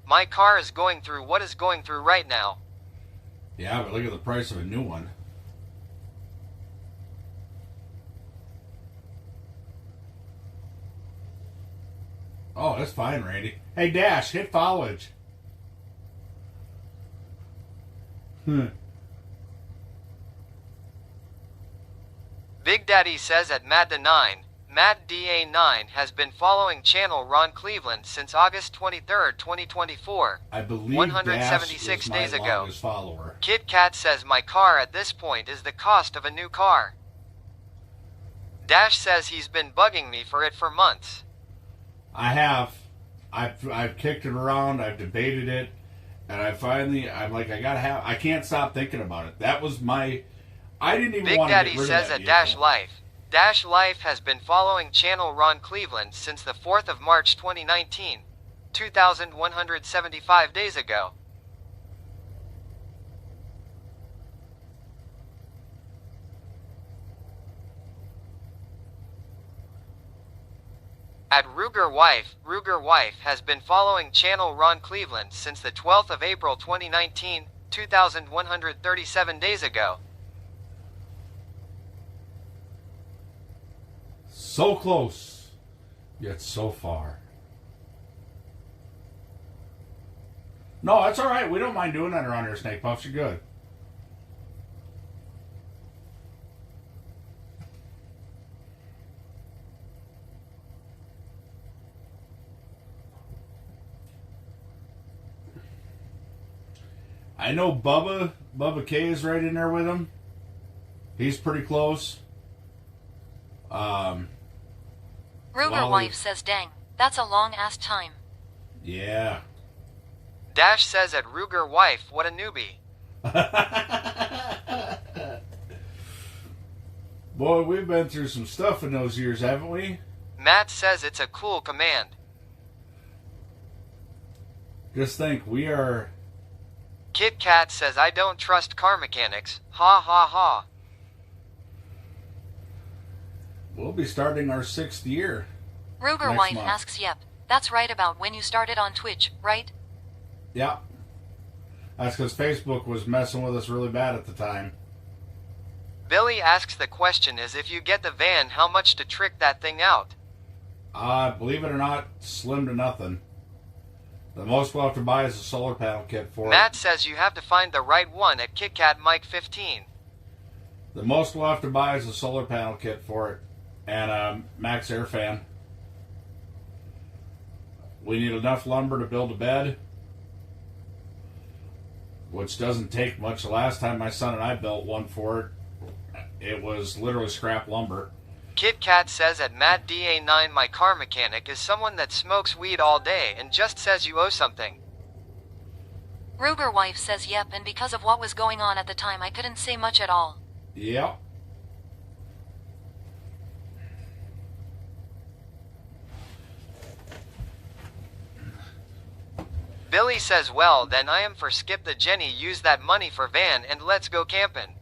My car is going through what is going through right now. Yeah, but look at the price of a new one. Oh, that's fine, Randy. Hey, Dash, hit followage. Big Daddy says at Matt9, Matt DA9 has been following channel Ron Cleveland since August 23rd, 2024. I believe 176 Dash days is my ago. longest follower. Kit Kat says my car at this point is the cost of a new car. Dash says he's been bugging me for it for months. I have. I've kicked it around. I've debated it, and I'm like, I can't stop thinking about it. That was my. I didn't even Big want to Daddy get rid says of that at Dash vehicle. Life. Dash Life has been following channel Ron Cleveland since the 4th of March 2019, 2,175 days ago. At Ruger Wife has been following channel Ron Cleveland since the 12th of April 2019, 2,137 days ago. So close, yet so far. No, that's all right. We don't mind doing that around here, Snake Puffs. You're good. I know Bubba K is right in there with him. He's pretty close. Ruger Wally. Wife says dang, that's a long ass time. Yeah. Dash says at Ruger Wife, what a newbie. Boy, we've been through some stuff in those years, haven't we? Matt says it's a cool command. Just think, we are... Kit Kat says I don't trust car mechanics. Ha ha ha. We'll be starting our 6th year. Ruger Next Wife month. asks yep, that's right about when you started on Twitch, right? Yeah. That's because Facebook was messing with us really bad at the time. Billy asks the question is if you get the van, how much to trick that thing out? Believe it or not, slim to nothing. The most we'll have to buy is a solar panel kit for Matt it. says you have to find the right one at Kit Kat Mike 15. The most we'll have to buy is a solar panel kit for it. And a Max Air fan. We need enough lumber to build a bed, which doesn't take much. The last time my son and I built one for it was literally scrap lumber. Kit Kat says at Matt DA9 my car mechanic is someone that smokes weed all day and just says you owe something. Ruger Wife says yep, and because of what was going on at the time I couldn't say much at all. Yep. Billy says well then I am for skip the Jenny, use that money for van and let's go camping.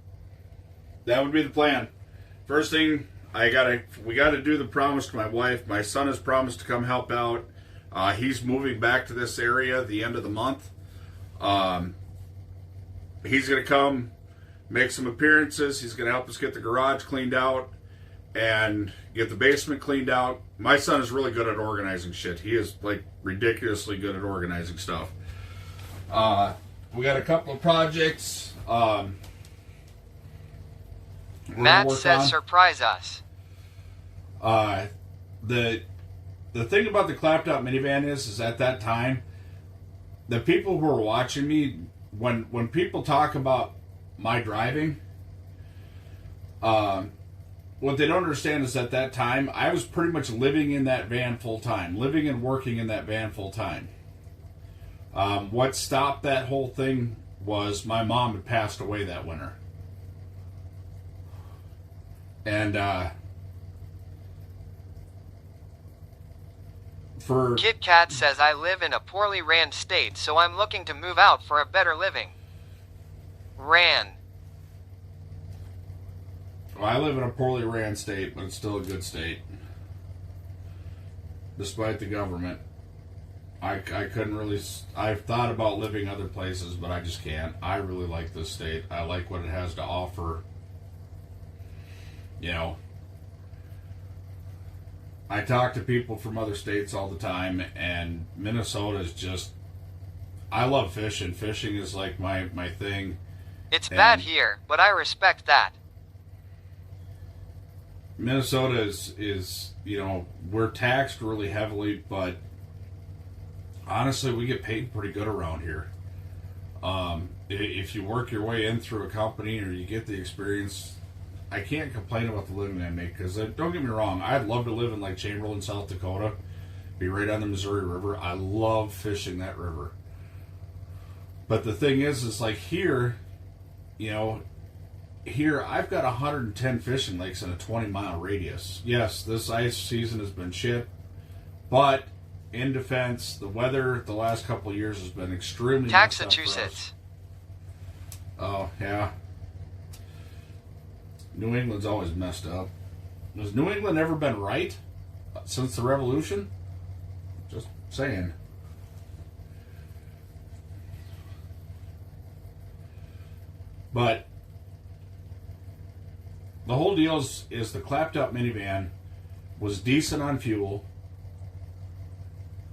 That would be the plan. First thing, we gotta do the promise to my wife. My son has promised to come help out. He's moving back to this area at the end of the month. he's going to come, make some appearances. He's going to help us get the garage cleaned out and get the basement cleaned out. My son is really good at organizing shit. He is like ridiculously good at organizing stuff. We got a couple of projects. Matt says surprise us. The thing about the clapped out minivan is at that time, the people who are watching me, when people talk about my driving, what they don't understand is at that time, I was pretty much living in that van full time, living and working in that van full time. What stopped that whole thing was my mom had passed away that winter. And, Kit Kat says I live in a poorly ran state, so I'm looking to move out for a better living. Ran. Well, I live in a poorly ran state, but it's still a good state. Despite the government. I couldn't really... I've thought about living other places, but I just can't. I really like this state. I like what it has to offer. You know, I talk to people from other states all the time, and Minnesota is just... I love fishing. Fishing is like my thing. It's bad here, but I respect that. Minnesota is, you know, we're taxed really heavily, but honestly, we get paid pretty good around here. If you work your way in through a company or you get the experience, I can't complain about the living I make, because don't get me wrong, I'd love to live in like Chamberlain, South Dakota, be right on the Missouri River. I love fishing that river. But the thing is like here, you know, here I've got 110 fishing lakes in a 20-mile radius. Yes, this ice season has been shit, but in defense, the weather the last couple of years has been extremely Massachusetts. Oh, yeah. New England's always messed up. Has New England ever been right since the Revolution? Just saying. But the whole deal is the clapped up minivan was decent on fuel.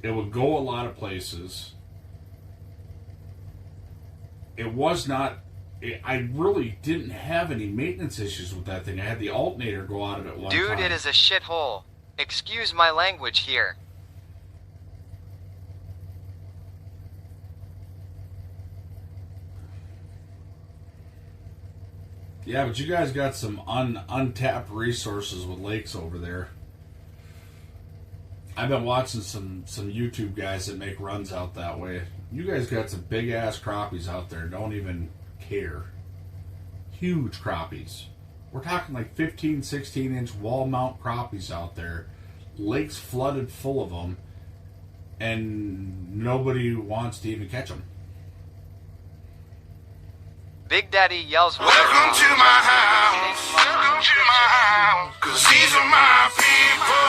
It would go a lot of places. It was not... I really didn't have any maintenance issues with that thing. I had the alternator go out of it one time. Dude, it is a shithole. Excuse my language here. Yeah, but you guys got some untapped resources with lakes over there. I've been watching some YouTube guys that make runs out that way. You guys got some big ass crappies out there. Don't even care. Huge crappies. We're talking like 15, 16-inch wall mount crappies out there. Lakes flooded full of them. And nobody wants to even catch them. Big Daddy yells, Welcome to my house. Welcome to my house. 'Cause these are my people.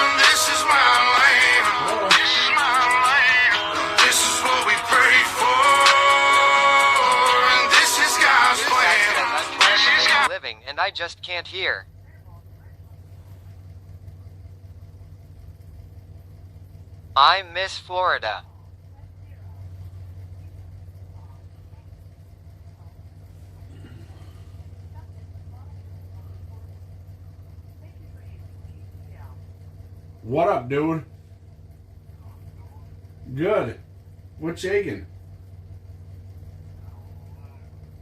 And this is my land. This is my land. This is what we pray for. And this is God's plan. This is God. living, and I just can't hear. I miss Florida. What up, dude? Good. What's shaking?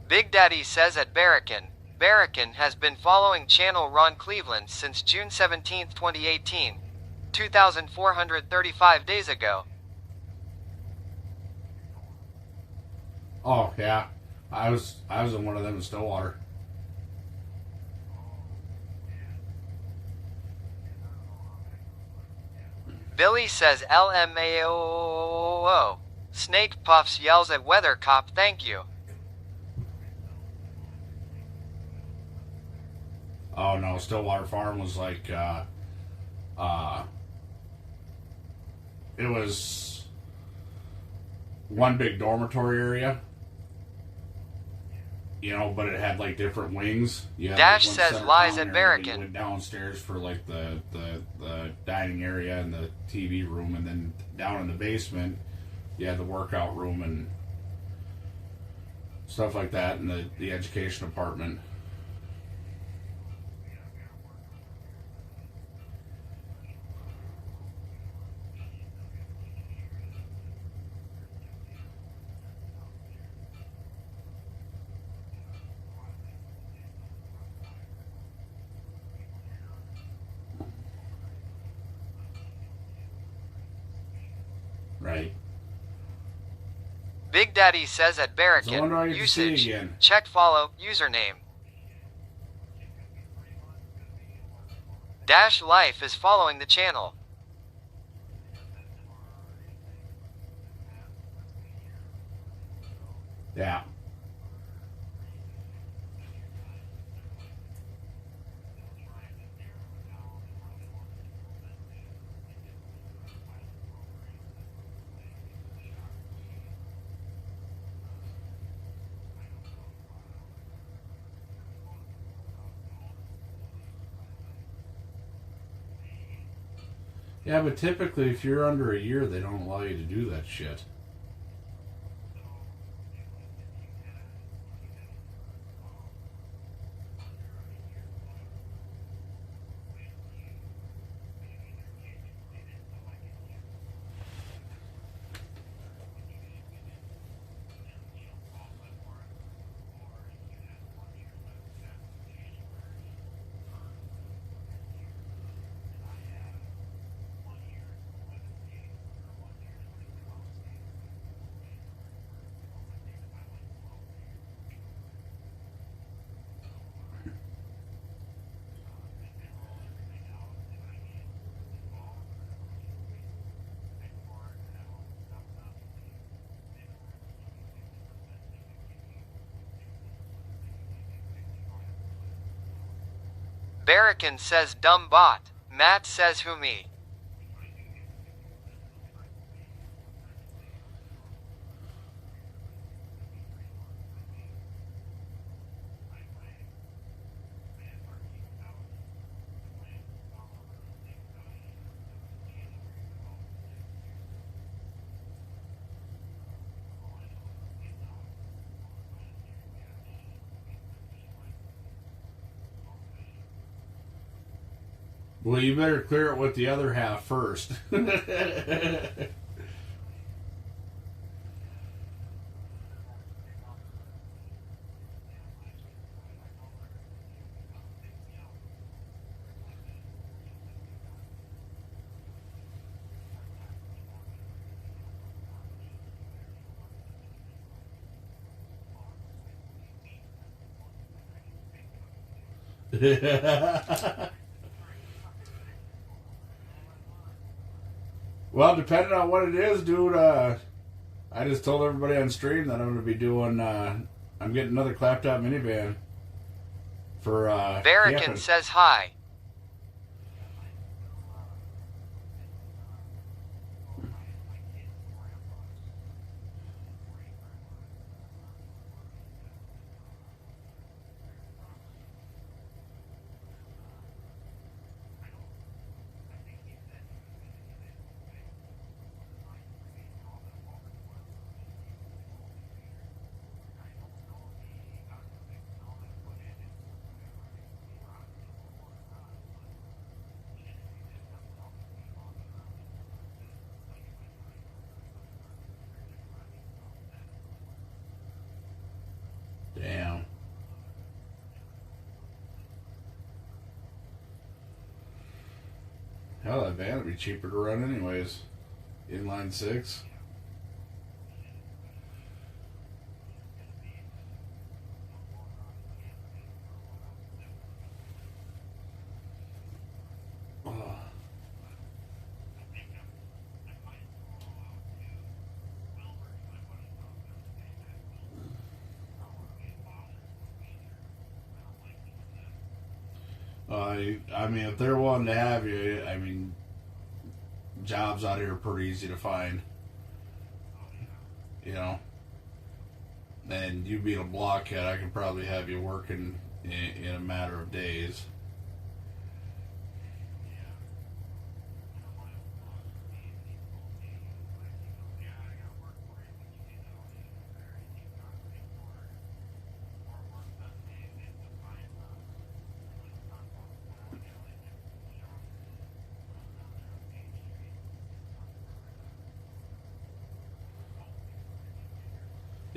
Big Daddy says at Barracan. Barracan has been following channel Ron Cleveland since June 17, 2018. 2,435 days ago. Oh yeah, I was in one of them in Stillwater. Billy says LMAO. Snake Puffs yells at Weather Cop, thank you. Oh no, Stillwater Farm was like, it was one big dormitory area, you know, but it had like different wings. You had, Dash one says center lies counter at area, Barracan. you went downstairs for like the dining area and the TV room, and then down in the basement, you had the workout room and stuff like that, and the education department. Right. Big Daddy says at So I wonder Barracan. how you can see Usage. again. Check follow. Username. Dash Life is following the channel. Yeah. Yeah, but typically if you're under a year, they don't allow you to do that shit. Barracan says dumb bot. Matt says who me. Well, you better clear it with the other half first. Well, depending on what it is, dude, I just told everybody on stream that I'm going to be doing, I'm getting another claptop minivan for Barracan camping. says hi. Damn. Hell, that van would be cheaper to run anyways. Inline 6. I mean, if they're willing to have you, I mean, jobs out here are pretty easy to find. You know, And you being a blockhead, I could probably have you working in a matter of days.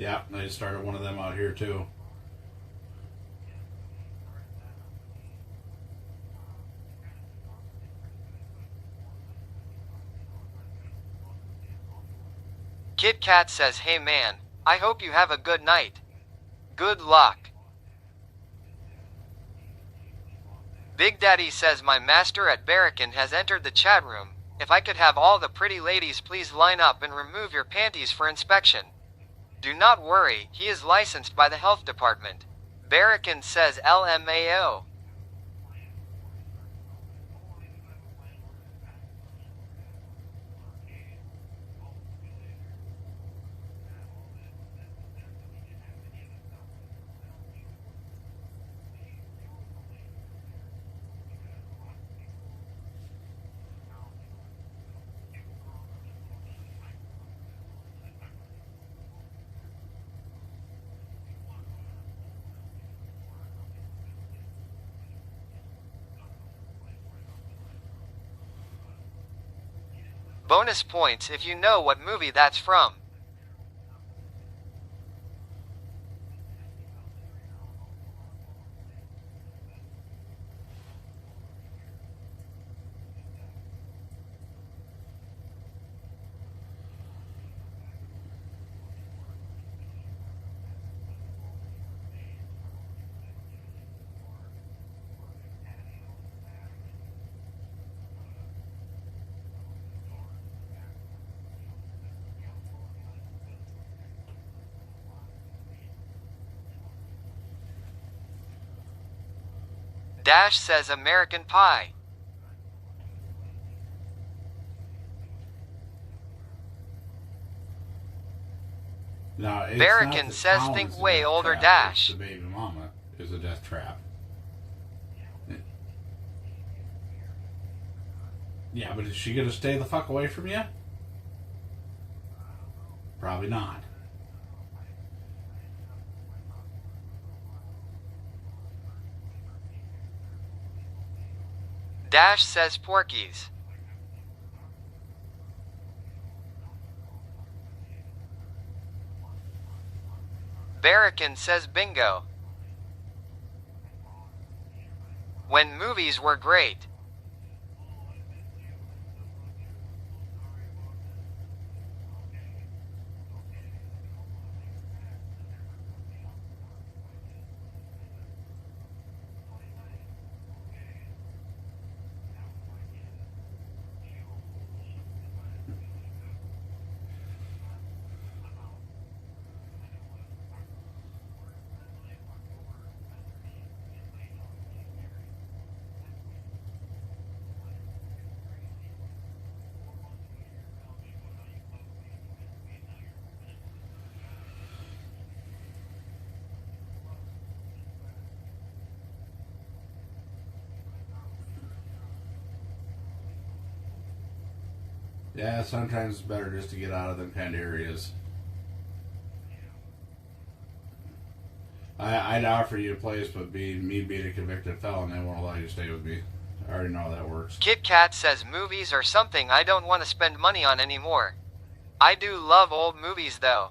Yeah, I started one of them out here too. Kit Kat says, hey man, I hope you have a good night. Good luck. Big Daddy says my master at Barracan has entered the chat room. If I could have all the pretty ladies please line up and remove your panties for inspection. Do not worry, he is licensed by the health department. Barracan says LMAO. Bonus points if you know what movie that's from. Dash says American Pie. Now, it's Barracan not that says Colin's think the way death older trap, Dash. it's the baby mama is a death trap. Yeah, but is she gonna stay the fuck away from you? Probably not. Dash says Porkies. Barracan says bingo. When movies were great. Yeah, sometimes it's better just to get out of them kind of areas. I'd offer you a place, but me being a convicted felon, they won't allow you to stay with me. I already know how that works. Kit Kat says movies are something I don't want to spend money on anymore. I do love old movies though.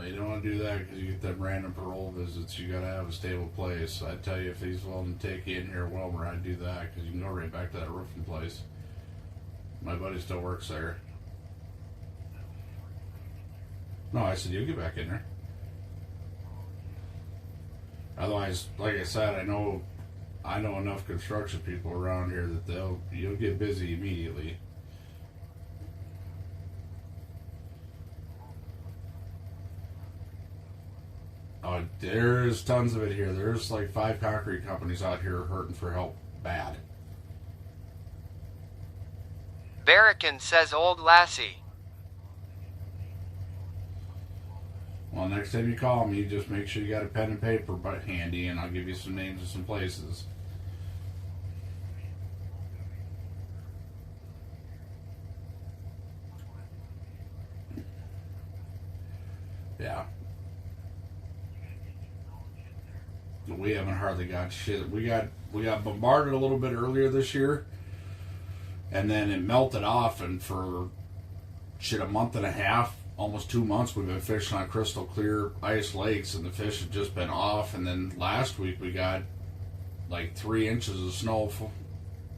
you don't want to do that because you get them random parole visits. You got to have a stable place. I'd tell you if he's willing to take you in here at Wilmer, I'd do that because you can go right back to that roofing place. My buddy still works there. No, I said you'll get back in there. Otherwise, like I said, I know enough construction people around here that you'll get busy immediately. Oh, there's tons of it here. There's like 5 concrete companies out here hurting for help bad. Barracan says Old Lassie. Well, next time you call me, just make sure you got a pen and paper handy, and I'll give you some names of some places. Yeah. We haven't hardly got shit. We got bombarded a little bit earlier this year, and then it melted off, and for a month and a half, almost 2 months, we've been fishing on crystal clear ice lakes, and the fish have just been off. And then last week we got like 3 inches of snow,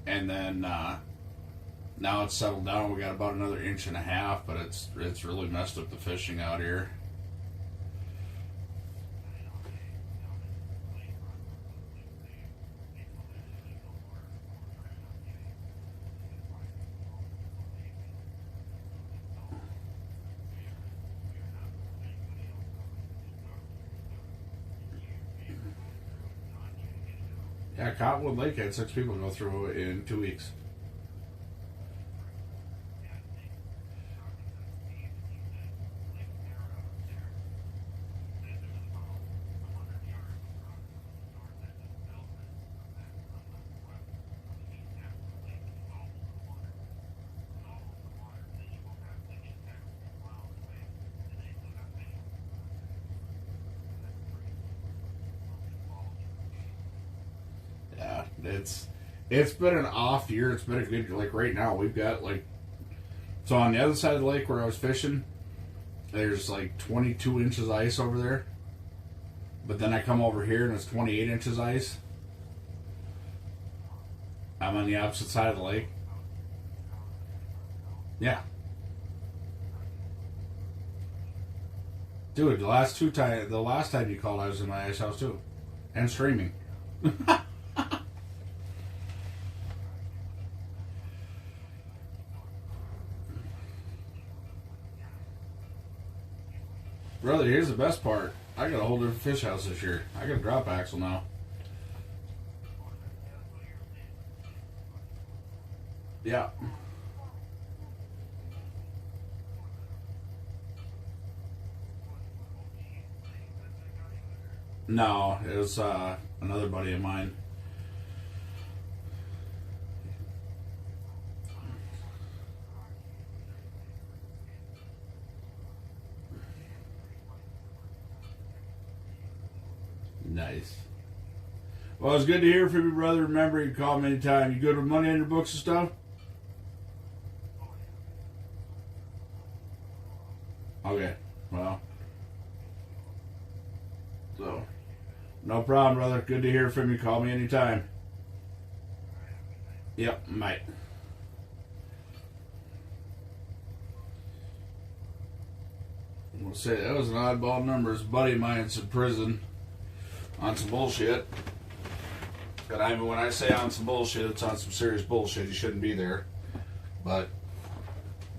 and then now it's settled down. We got about another 1.5 inches, but it's really messed up the fishing out here. Yeah, Cottonwood Lake had 6 people go through in 2 weeks. It's been an off year. It's been a good, like right now we've got like, so on the other side of the lake where I was fishing, there's like 22 inches ice over there. But then I come over here and it's 28 inches ice. I'm on the opposite side of the lake. Yeah. Dude, the last time you called, I was in my ice house too. And streaming. Brother, here's the best part. I got a whole different fish house this year. I got a drop axle now. Yeah. No, it was another buddy of mine. Nice. Well, it's good to hear from you, brother. Remember, you can call me anytime. You good with money in your books and stuff? Okay. Well. So, no problem, brother. Good to hear from you. Call me anytime. Yep, mate. We'll say that was an oddball number. His buddy of mine's in prison on some bullshit. And when I say on some bullshit, it's on some serious bullshit. You shouldn't be there. But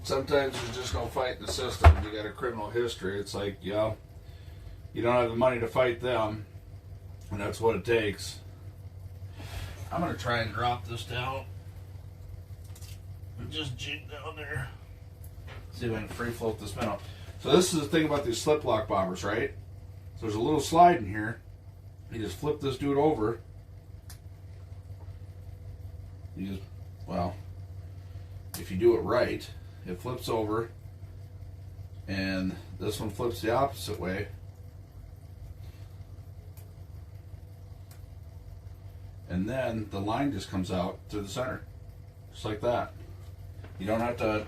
sometimes there's just no fight in the system. You got a criminal history. It's like, you know, you don't have the money to fight them. And that's what it takes. I'm going to try and drop this down. And just jig down there. See if I can free float this minnow. So this is the thing about these slip lock bobbers, right? So there's a little slide in here. You just flip this dude over. Well, if you do it right, it flips over. And this one flips the opposite way. And then the line just comes out through the center. Just like that. You don't have to...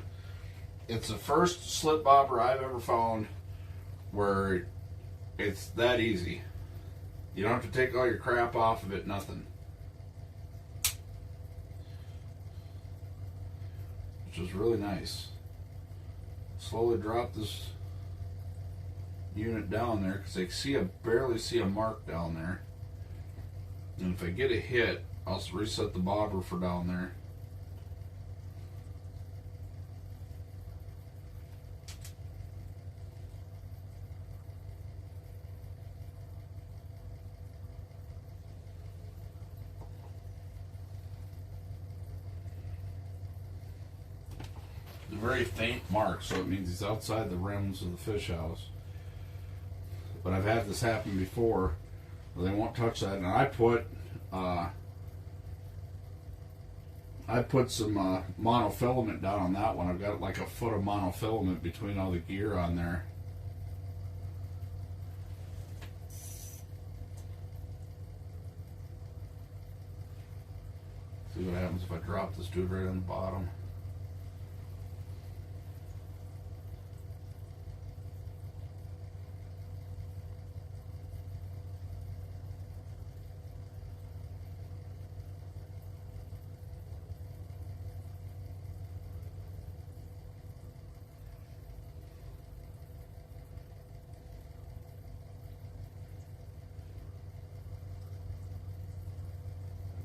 It's the first slip bobber I've ever found where It's that easy. You don't have to take all your crap off of it, nothing. Which was really nice. Slowly drop this unit down there because I barely see a mark down there. And if I get a hit, I'll reset the bobber for down there. A very faint mark, so it means he's outside the rims of the fish house. But I've had this happen before where they won't touch that, and I put some monofilament down on that one. I've got like a foot of monofilament between all the gear on there. See what happens if I drop this dude right on the bottom.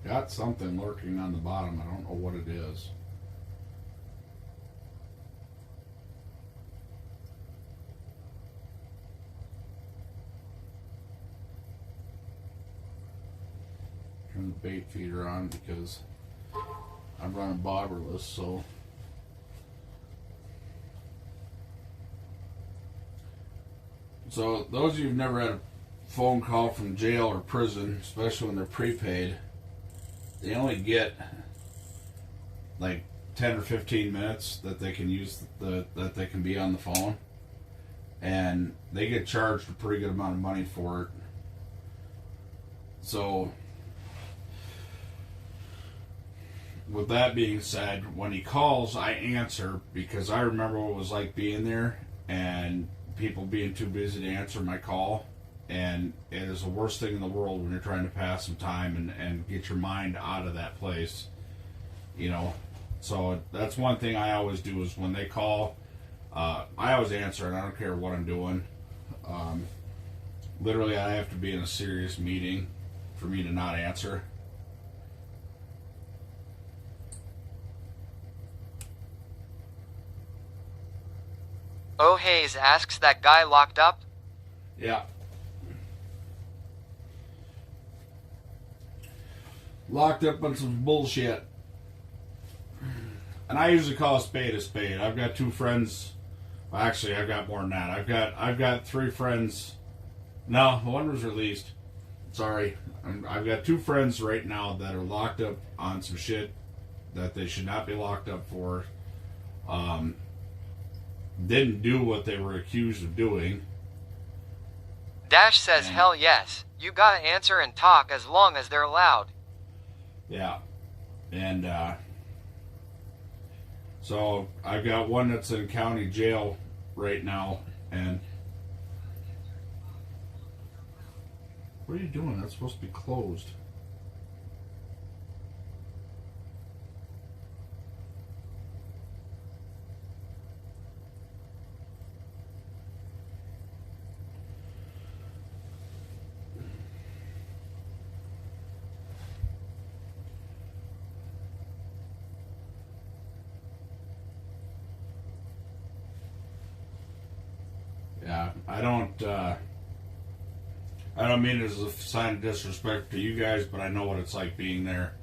Got something lurking on the bottom. I don't know what it is. Turn the bait feeder on because I'm running bobberless, so those of you who've never had a phone call from jail or prison, especially when they're prepaid, they only get like 10 or 15 minutes that they can use that they can be on the phone, and they get charged a pretty good amount of money for it. So with that being said, when he calls, I answer because I remember what it was like being there and people being too busy to answer my call. And it is the worst thing in the world when you're trying to pass some time and get your mind out of that place, you know. So that's one thing I always do is when they call, I always answer, and I don't care what I'm doing. Literally, I have to be in a serious meeting for me to not answer. Oh Hayes asks that guy locked up? Yeah. Locked up on some bullshit. And I usually call a spade. I've got two friends. Well, actually, I've got more than that. I've got three friends. No, the one was released. Sorry. I've got two friends right now that are locked up on some shit that they should not be locked up for. Didn't do what they were accused of doing. Dash says hell yes. You gotta answer and talk as long as they're loud. Yeah. And so I've got one that's in county jail right now. And what are you doing? That's supposed to be closed. Yeah, I don't mean it as a sign of disrespect to you guys, but I know what it's like being there.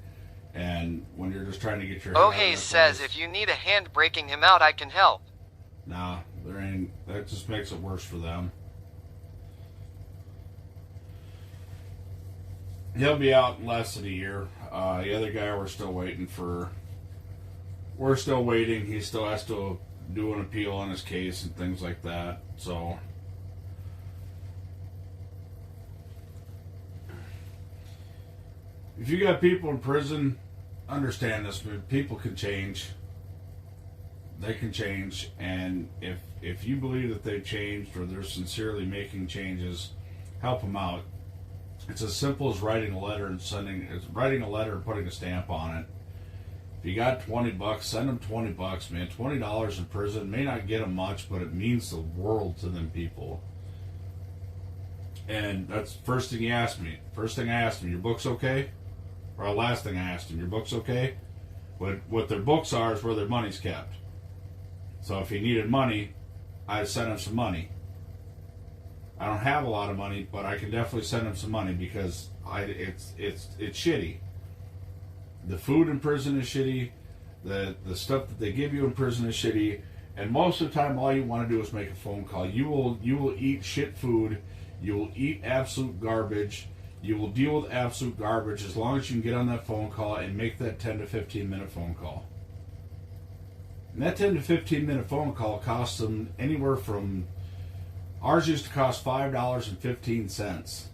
And when you're just trying to get your head Oh out of Hayes that says place, if you need a hand breaking him out, I can help. nah, there ain't. That just makes it worse for them. He'll be out in less than a year. The other guy, we're still waiting. He still has to do an appeal on his case and things like that. So, if you got people in prison, understand this. People can change. They can change, and if you believe that they've changed or they're sincerely making changes, help them out. It's as simple as writing a letter and putting a stamp on it. If you got $20, send them $20, man. $20 in prison may not get them much, but it means the world to them people. And that's the first thing he asked me. First thing I asked him, your book's okay? Or the last thing I asked him, your book's okay? What their books are is where their money's kept. So if he needed money, I'd send him some money. I don't have a lot of money, but I can definitely send him some money because it's shitty. The food in prison is shitty. The stuff that they give you in prison is shitty. And most of the time, all you want to do is make a phone call. You will eat shit food. You will eat absolute garbage. You will deal with absolute garbage as long as you can get on that phone call and make that 10 to 15 minute phone call. And that 10 to 15 minute phone call costs them anywhere from, ours used to cost $5.15.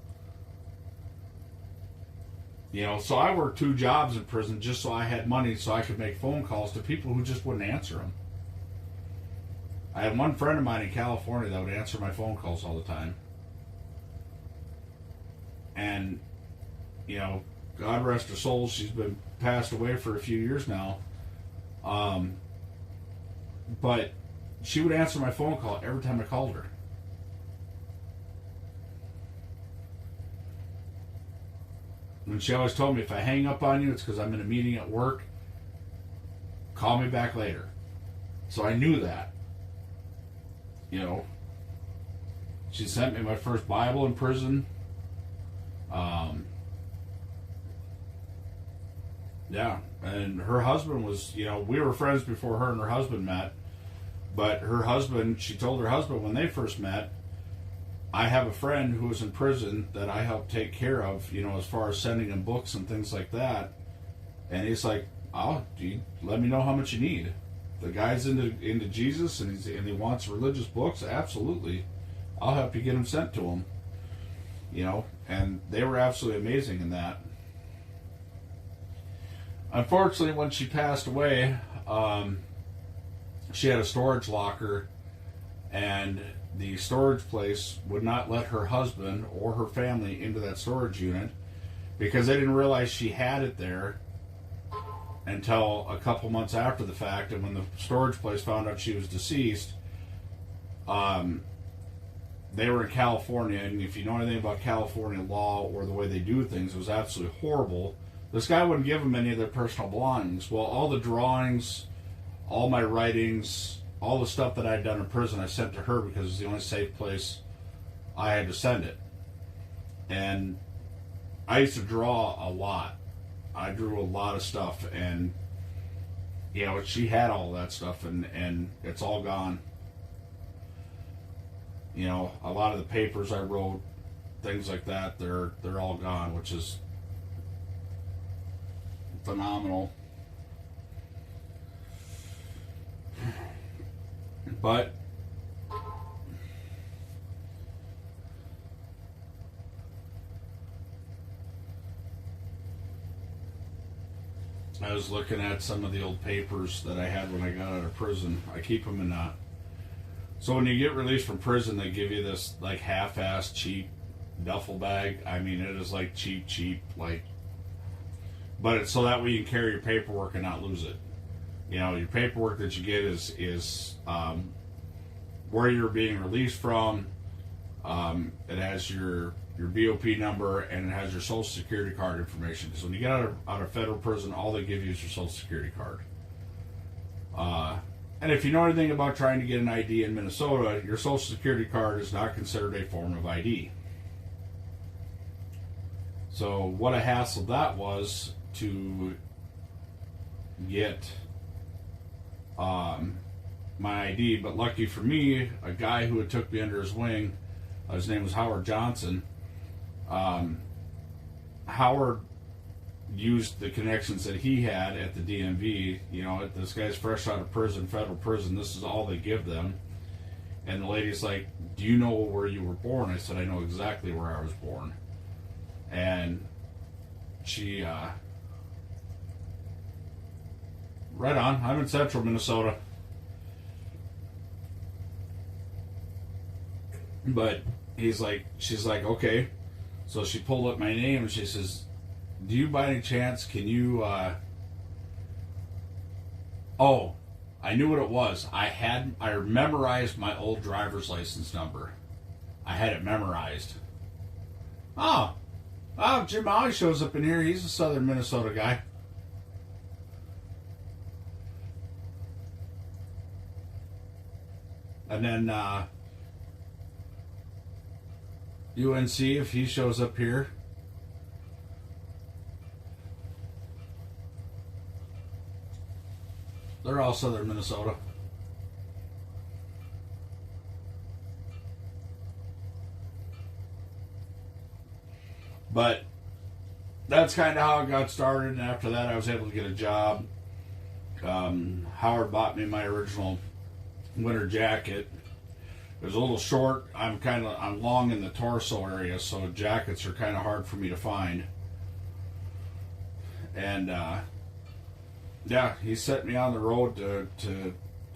You know, so I worked 2 jobs in prison just so I had money so I could make phone calls to people who just wouldn't answer them. I had one friend of mine in California that would answer my phone calls all the time. And, you know, God rest her soul, she's been passed away for a few years now. But she would answer my phone call every time I called her. And she always told me, if I hang up on you, it's because I'm in a meeting at work. Call me back later. So I knew that. You know, she sent me my first Bible in prison. Yeah, and her husband was, you know, we were friends before her and her husband met. But her husband, she told her husband when they first met, I have a friend who was in prison that I helped take care of, you know, as far as sending him books and things like that. And he's like, oh, let me know how much you need. The guy's into Jesus and he wants religious books. Absolutely, I'll help you get them sent to him. You know, and they were absolutely amazing in that. Unfortunately, when she passed away, she had a storage locker, and the storage place would not let her husband or her family into that storage unit because they didn't realize she had it there until a couple months after the fact. And when the storage place found out she was deceased, they were in California, and if you know anything about California law or the way they do things, it was absolutely horrible. This guy wouldn't give them any of their personal belongings. Well, all the drawings, all my writings, all the stuff that I'd done in prison, I sent to her because it was the only safe place I had to send it. And I used to draw a lot. I drew a lot of stuff, and you know, she had all that stuff, and it's all gone. You know, a lot of the papers I wrote, things like that, they're all gone, which is phenomenal. But I was looking at some of the old papers that I had when I got out of prison. I keep them in so when you get released from prison, they give you this like half-assed cheap duffel bag. I mean, it is like cheap, like, but it's so that way you can carry your paperwork and not lose it. You know, your paperwork that you get is where you're being released from. It has your BOP number, and it has your Social Security card information. So when you get out of federal prison, all they give you is your Social Security card. And if you know anything about trying to get an ID in Minnesota, your Social Security card is not considered a form of ID. So what a hassle that was to get my ID. But lucky for me, a guy who had took me under his wing, his name was Howard Johnson. Howard used the connections that he had at the DMV. You know, this guy's fresh out of prison, federal prison, this is all they give them. And the lady's like, do you know where you were born? I said, I know exactly where I was born. And she, right on, I'm in central Minnesota. But she's like, okay. So she pulled up my name and she says, do you by any chance, can you, oh, I knew what it was. I memorized my old driver's license number. I had it memorized. Oh, Jim always shows up in here. He's a Southern Minnesota guy. And then UNC, if he shows up here. They're all Southern Minnesota. But that's kind of how it got started. And after that, I was able to get a job. Howard bought me my original winter jacket. It was a little short. I'm long in the torso area, so jackets are kind of hard for me to find. And yeah, he set me on the road to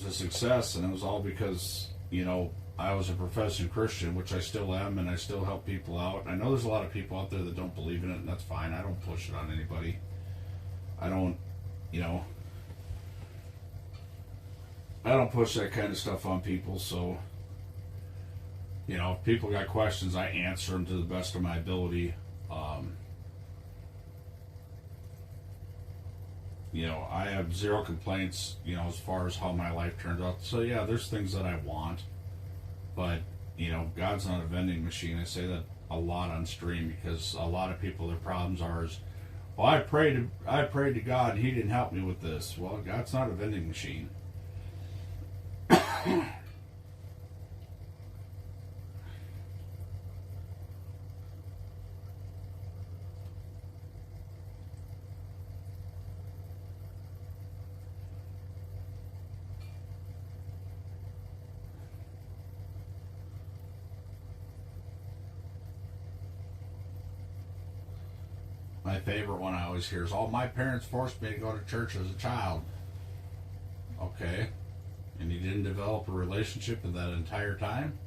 success, and it was all because, you know, I was a professing Christian, which I still am, and I still help people out. I know there's a lot of people out there that don't believe in it, and that's fine. I don't push it on anybody. I don't push that kind of stuff on people, so, you know, if people got questions, I answer them to the best of my ability. You know, I have zero complaints, you know, as far as how my life turns out. So, yeah, there's things that I want, but, you know, God's not a vending machine. I say that a lot on stream because a lot of people, their problems are is, well, I prayed to God and He didn't help me with this. Well, God's not a vending machine. My favorite one I always hear is, "Oh, my parents forced me to go to church as a child." Okay. And you didn't develop a relationship in that entire time?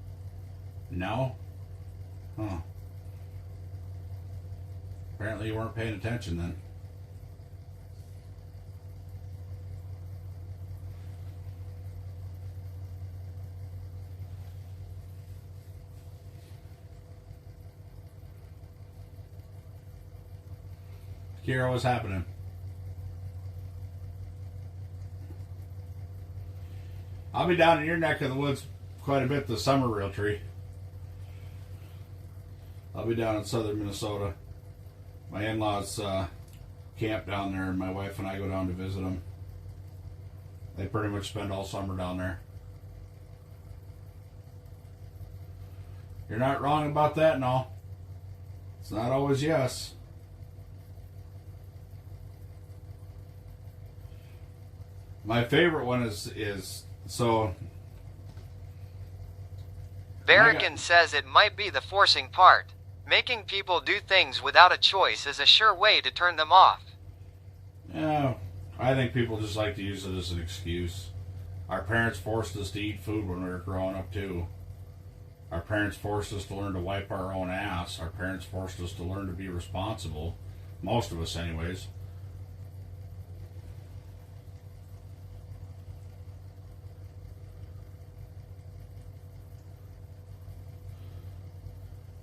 No? Huh. Apparently you weren't paying attention then. Kira, what's happening? I'll be down in your neck of the woods quite a bit this summer, Realtree. I'll be down in southern Minnesota. My in-laws camp down there, and my wife and I go down to visit them. They pretty much spend all summer down there. You're not wrong about that, no. It's not always yes. My favorite one is so. Barrigan says it might be the forcing part. Making people do things without a choice is a sure way to turn them off. Yeah, I think people just like to use it as an excuse. Our parents forced us to eat food when we were growing up too. Our parents forced us to learn to wipe our own ass. Our parents forced us to learn to be responsible. Most of us anyways.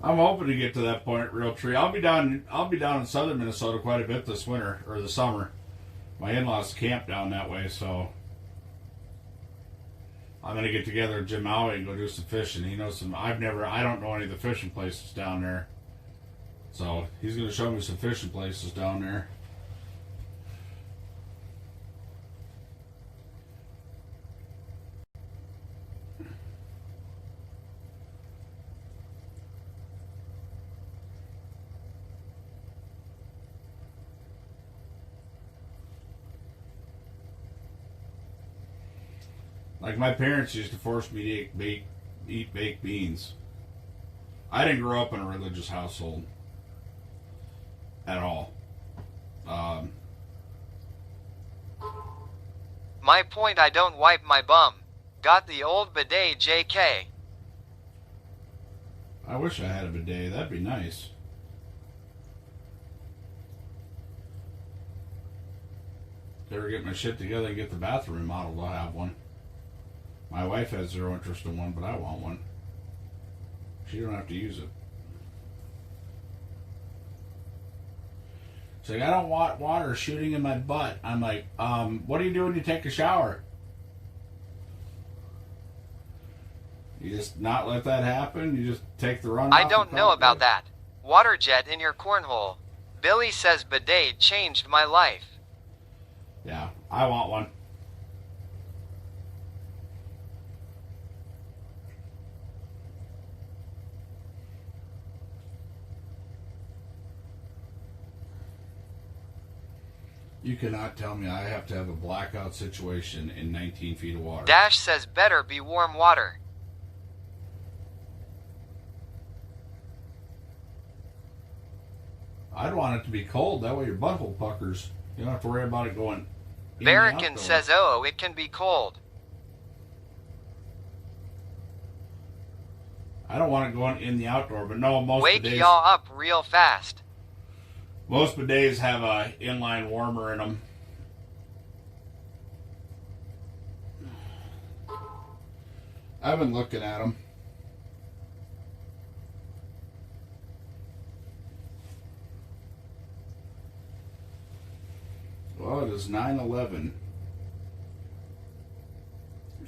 I'm hoping to get to that point, Realtree. I'll be down in southern Minnesota quite a bit this winter or the summer. My in-laws camp down that way, so I'm gonna get together with Jim Maui and go do some fishing. He knows some. I don't know any of the fishing places down there, so he's gonna show me some fishing places down there. Like my parents used to force me to eat baked beans. I didn't grow up in a religious household at all. My point, I don't wipe my bum. Got the old bidet, JK. I wish I had a bidet. That'd be nice. Ever get my shit together and get the bathroom remodeled, I'll have one. My wife has zero interest in one, but I want one. She don't have to use it. She's like, I don't want water shooting in my butt. I'm like, what do you do when you take a shower? You just not let that happen? You just take the run I off don't and know call it about good? that. Water jet in your cornhole. Billy says bidet changed my life. Yeah, I want one. You cannot tell me I have to have a blackout situation in 19 feet of water. Dash says better be warm water. I'd want it to be cold. That way your butthole puckers. You don't have to worry about it going. in the Barrican outdoor. says oh, it can be cold. I don't want it going in the outdoor, but no, Wake y'all up real fast. most bidets have a inline warmer in them. I've been looking at them. Well, it is 9/11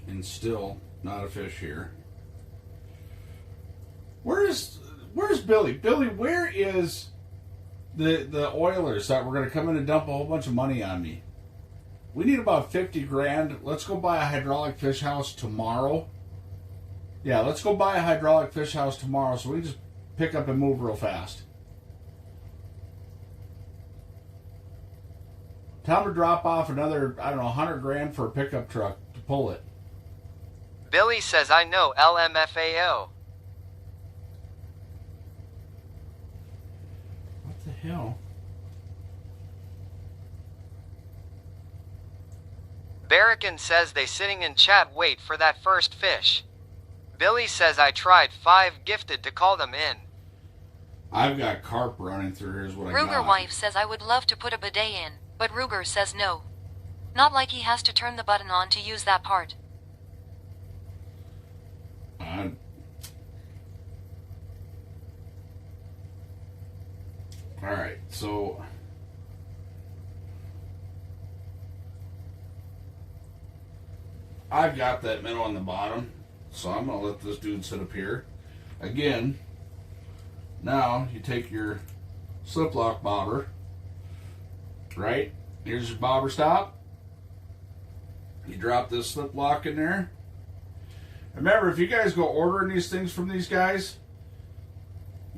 and still not a fish here. Where's Billy? Billy, where is the Oilers that were going to come in and dump a whole bunch of money on me? We need about 50 grand. Let's go buy a hydraulic fish house tomorrow. Yeah, let's go buy a hydraulic fish house tomorrow so we can just pick up and move real fast. Tell them to drop off another, 100 grand for a pickup truck to pull it. Billy says I know LMFAO. What the hell? Barrican says they sitting in chat wait for that first fish. Billy says I tried 5 gifted to call them in. I've got carp running through here is what I Ruger got. wife says I would love to put a bidet in, but Ruger says no. Not like he has to turn the button on to use that part. Alright, so I've got that minnow on the bottom, so I'm going to let this dude sit up here. Again, now you take your slip lock bobber, right? Here's your bobber stop. You drop this slip lock in there. Remember, if you guys go ordering these things from these guys,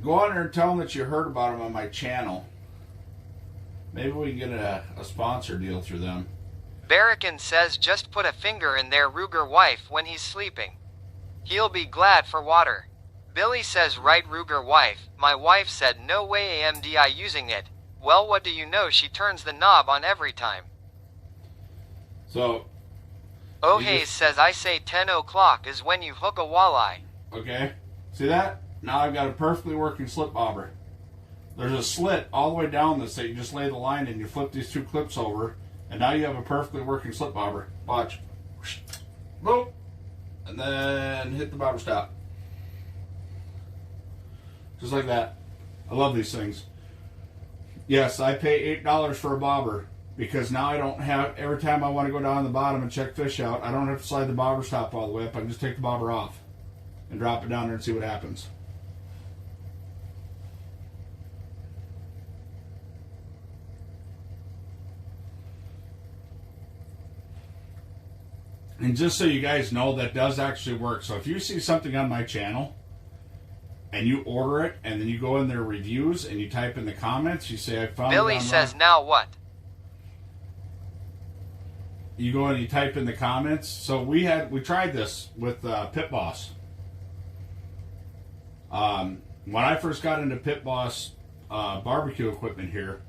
go on there and tell them that you heard about them on my channel. Maybe we can get a sponsor deal through them. Barrican says just put a finger in their Ruger wife when he's sleeping. He'll be glad for water. Billy says right Ruger wife, my wife said no way AMDI using it. Well, what do you know, she turns the knob on every time. So, Oh You Hayes just- says I say 10 o'clock is when you hook a walleye. okay, see that? Now I've got a perfectly working slip bobber. There's a slit all the way down this that you just lay the line in, you flip these two clips over, and now you have a perfectly working slip bobber. Watch. Boom. And then hit the bobber stop. Just like that. I love these things. Yes, I pay $8 for a bobber because now I don't have, every time I want to go down the bottom and check fish out, I don't have to slide the bobber stop all the way up. I can just take the bobber off and drop it down there and see what happens. And just so you guys know, that does actually work. So if you see something on my channel and you order it and then you go in their reviews and you type in the comments, you say I found it Billy online. says now what? You go and you type in the comments. So we tried this with Pit Boss. When I first got into Pit Boss barbecue equipment here,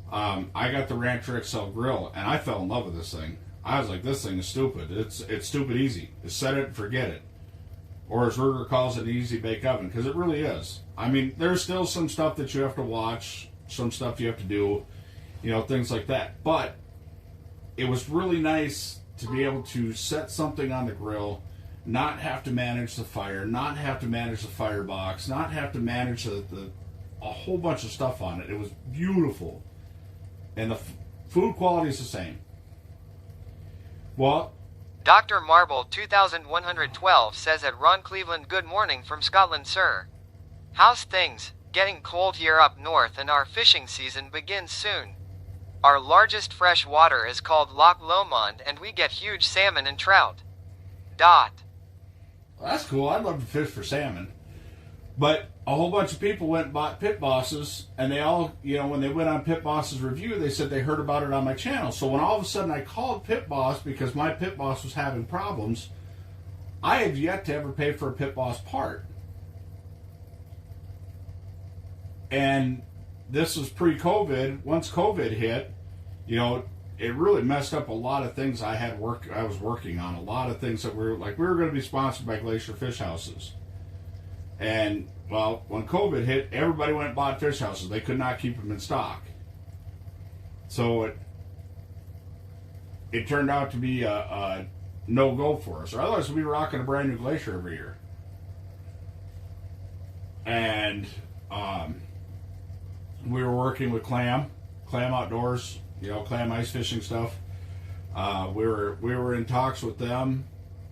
I got the Rancher XL grill and I fell in love with this thing. I was like, this thing is stupid. It's stupid easy. Just set it and forget it. or as Ruger calls it, an easy bake oven, because it really is. I mean, there's still some stuff that you have to watch, some stuff you have to do, things like that. But it was really nice to be able to set something on the grill, not have to manage the fire, not have to manage the firebox, not have to manage a whole bunch of stuff on it. It was beautiful. And the food quality is the same. Well, Dr. Marble 2112 says at Ron Cleveland, good morning from Scotland, sir. How's things? Getting cold here up north and our fishing season begins soon. Our largest fresh water is called Loch Lomond and we get huge salmon and trout. Dot. Well, that's cool. I'd love to fish for salmon. But a whole bunch of people went and bought Pit Bosses, and they all, when they went on Pit Boss's review, they said they heard about it on my channel. So when all of a sudden I called Pit Boss because my Pit Boss was having problems, I have yet to ever pay for a Pit Boss part. And this was pre-COVID. Once COVID hit, it really messed up a lot of things I was working on. A lot of things that we were going to be sponsored by Glacier Fish Houses. And, well, when COVID hit, everybody went and bought fish houses. They could not keep them in stock. So it turned out to be a no-go for us. Or otherwise, we'd be rocking a brand new Glacier every year. And we were working with Clam Outdoors, Clam ice fishing stuff. We were in talks with them.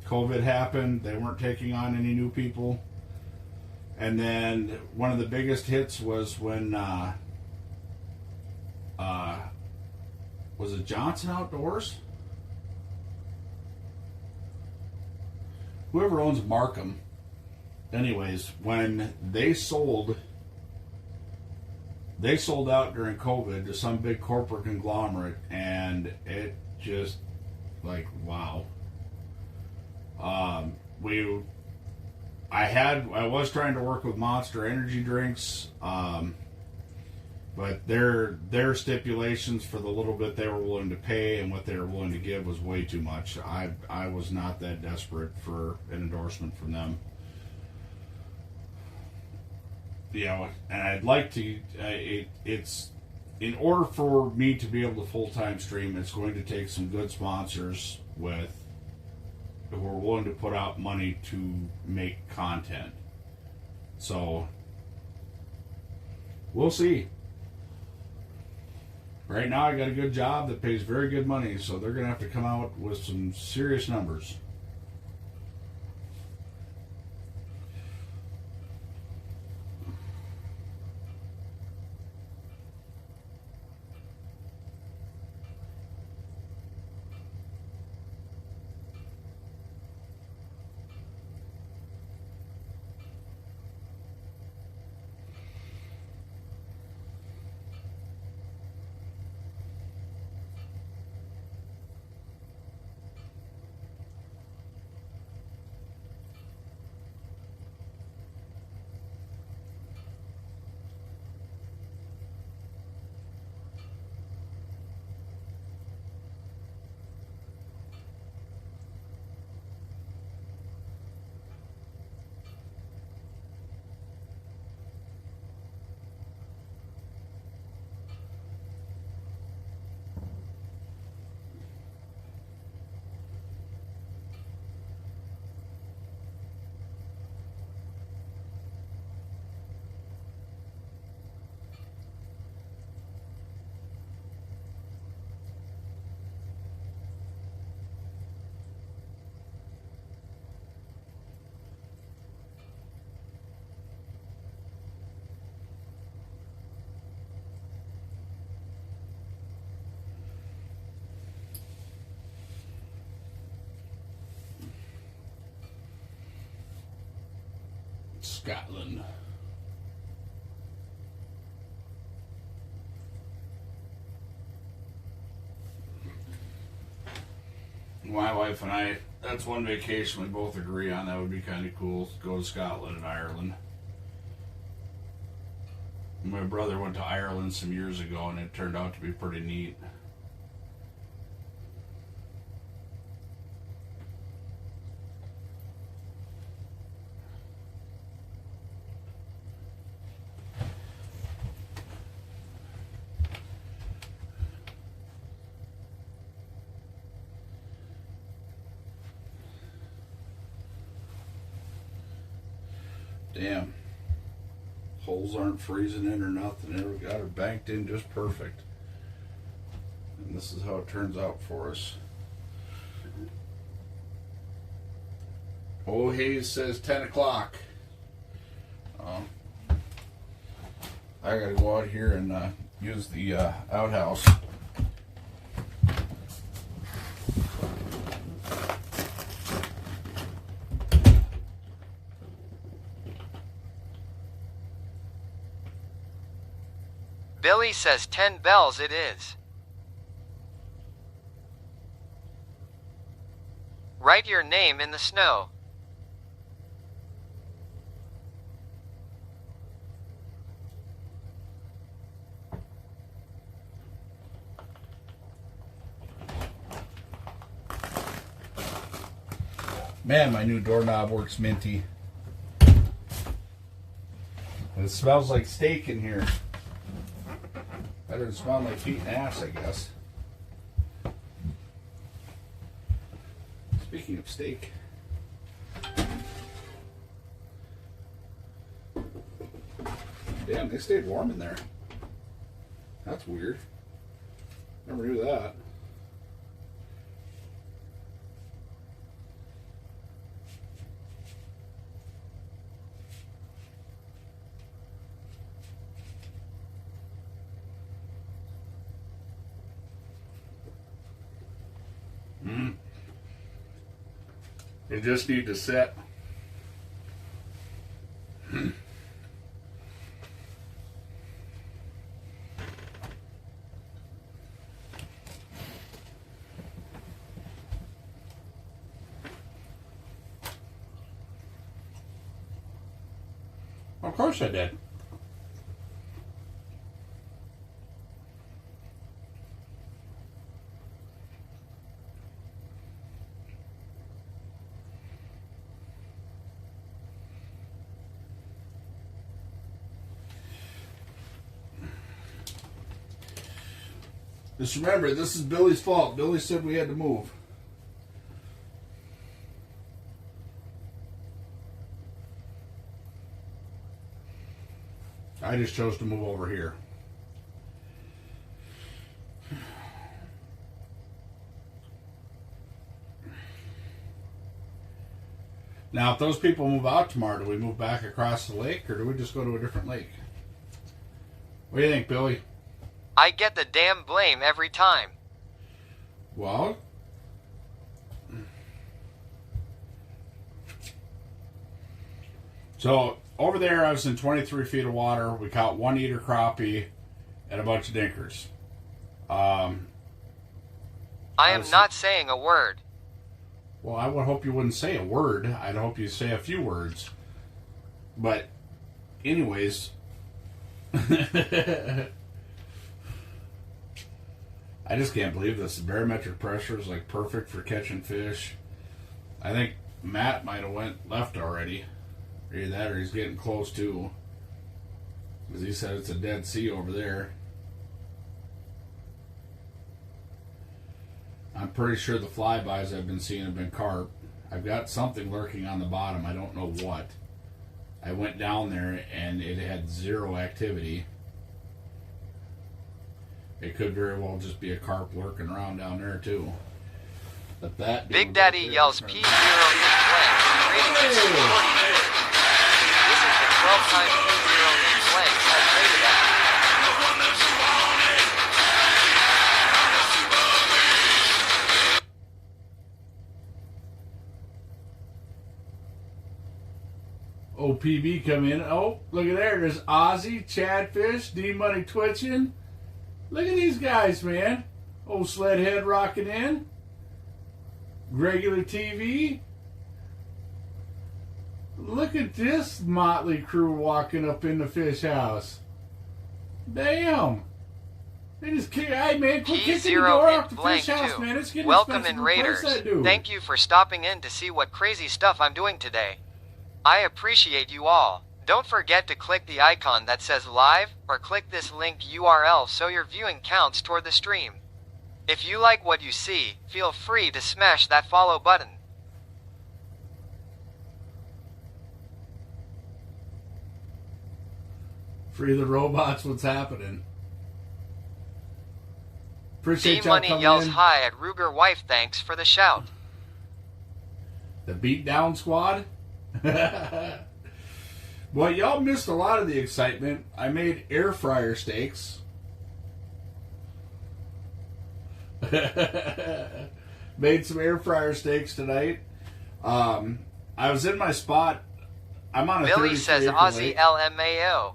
COVID happened. They weren't taking on any new people. And then one of the biggest hits was when was it Johnson Outdoors? Whoever owns Markham. Anyways, when they sold out during COVID to some big corporate conglomerate, and it just wow. I was trying to work with Monster Energy drinks, but their stipulations for the little bit they were willing to pay and what they were willing to give was way too much. I was not that desperate for an endorsement from them. And I'd like to. It's in order for me to be able to full-time stream, it's going to take some good sponsors who are willing to put out money to make content. So we'll see. Right now I got a good job that pays very good money, so they're going to have to come out with some serious numbers. Scotland. My wife and I, that's one vacation we both agree on. That would be kind of cool. Go to Scotland and Ireland. My brother went to Ireland some years ago and it turned out to be pretty neat. Damn. Holes aren't freezing in or nothing. We got her banked in just perfect. And this is how it turns out for us. Oh, Hayes says 10 o'clock. I gotta go out here and use the outhouse. Billy says 10 bells it is. Write your name in the snow. Man, my new doorknob works minty. It smells like steak in here. Better than smelling like feet and ass, I guess. Speaking of steak. Damn, they stayed warm in there. That's weird. Never knew that. They just need to set. Of course I did. Just remember, this is Billy's fault. Billy said we had to move. I just chose to move over here. Now, if those people move out tomorrow, do we move back across the lake, or do we just go to a different lake? What do you think, Billy? I get the damn blame every time. Well, so over there I was in 23 feet of water. We caught 1 eater crappie and a bunch of dinkers. I am not saying a word. Well, I would hope you wouldn't say a word. I'd hope you say a few words. But anyways, I just can't believe this. The barometric pressure is like perfect for catching fish. I think Matt might have went left already. Either that or he's getting close too. Because he said it's a dead sea over there. I'm pretty sure the flybys I've been seeing have been carp. I've got something lurking on the bottom. I don't know what. I went down there and it had zero activity. It could very well just be a carp lurking around down there too. But that Big Daddy yells P0 in flanks. Rating is 42. This is the 12-time P0 in flanks I've rated at. OPB come in. Oh, look at there. There's Ozzy, Chadfish, D-Money twitching. Look at these guys, man. Old Sledhead rocking in. Regular TV. Look at this motley crew walking up in the fish house. Damn. They just kick. Hey, man, quit kicking the door off the fish house, man. It's getting Welcome expensive in to replace Raiders. that dude. Thank you for stopping in to see what crazy stuff I'm doing today. I appreciate you all. Don't forget to click the icon that says live, or click this link URL so your viewing counts toward the stream. If you like what you see, feel free to smash that follow button. Free the robots, what's happening? Appreciate y'all D-Money coming yells in. hi at Ruger wife, thanks for the shout. The beatdown squad? Well, y'all missed a lot of the excitement. I made air fryer steaks. Made some air fryer steaks tonight. I was in my spot. I'm on a Billy 33 says acre Aussie lake. LMAO.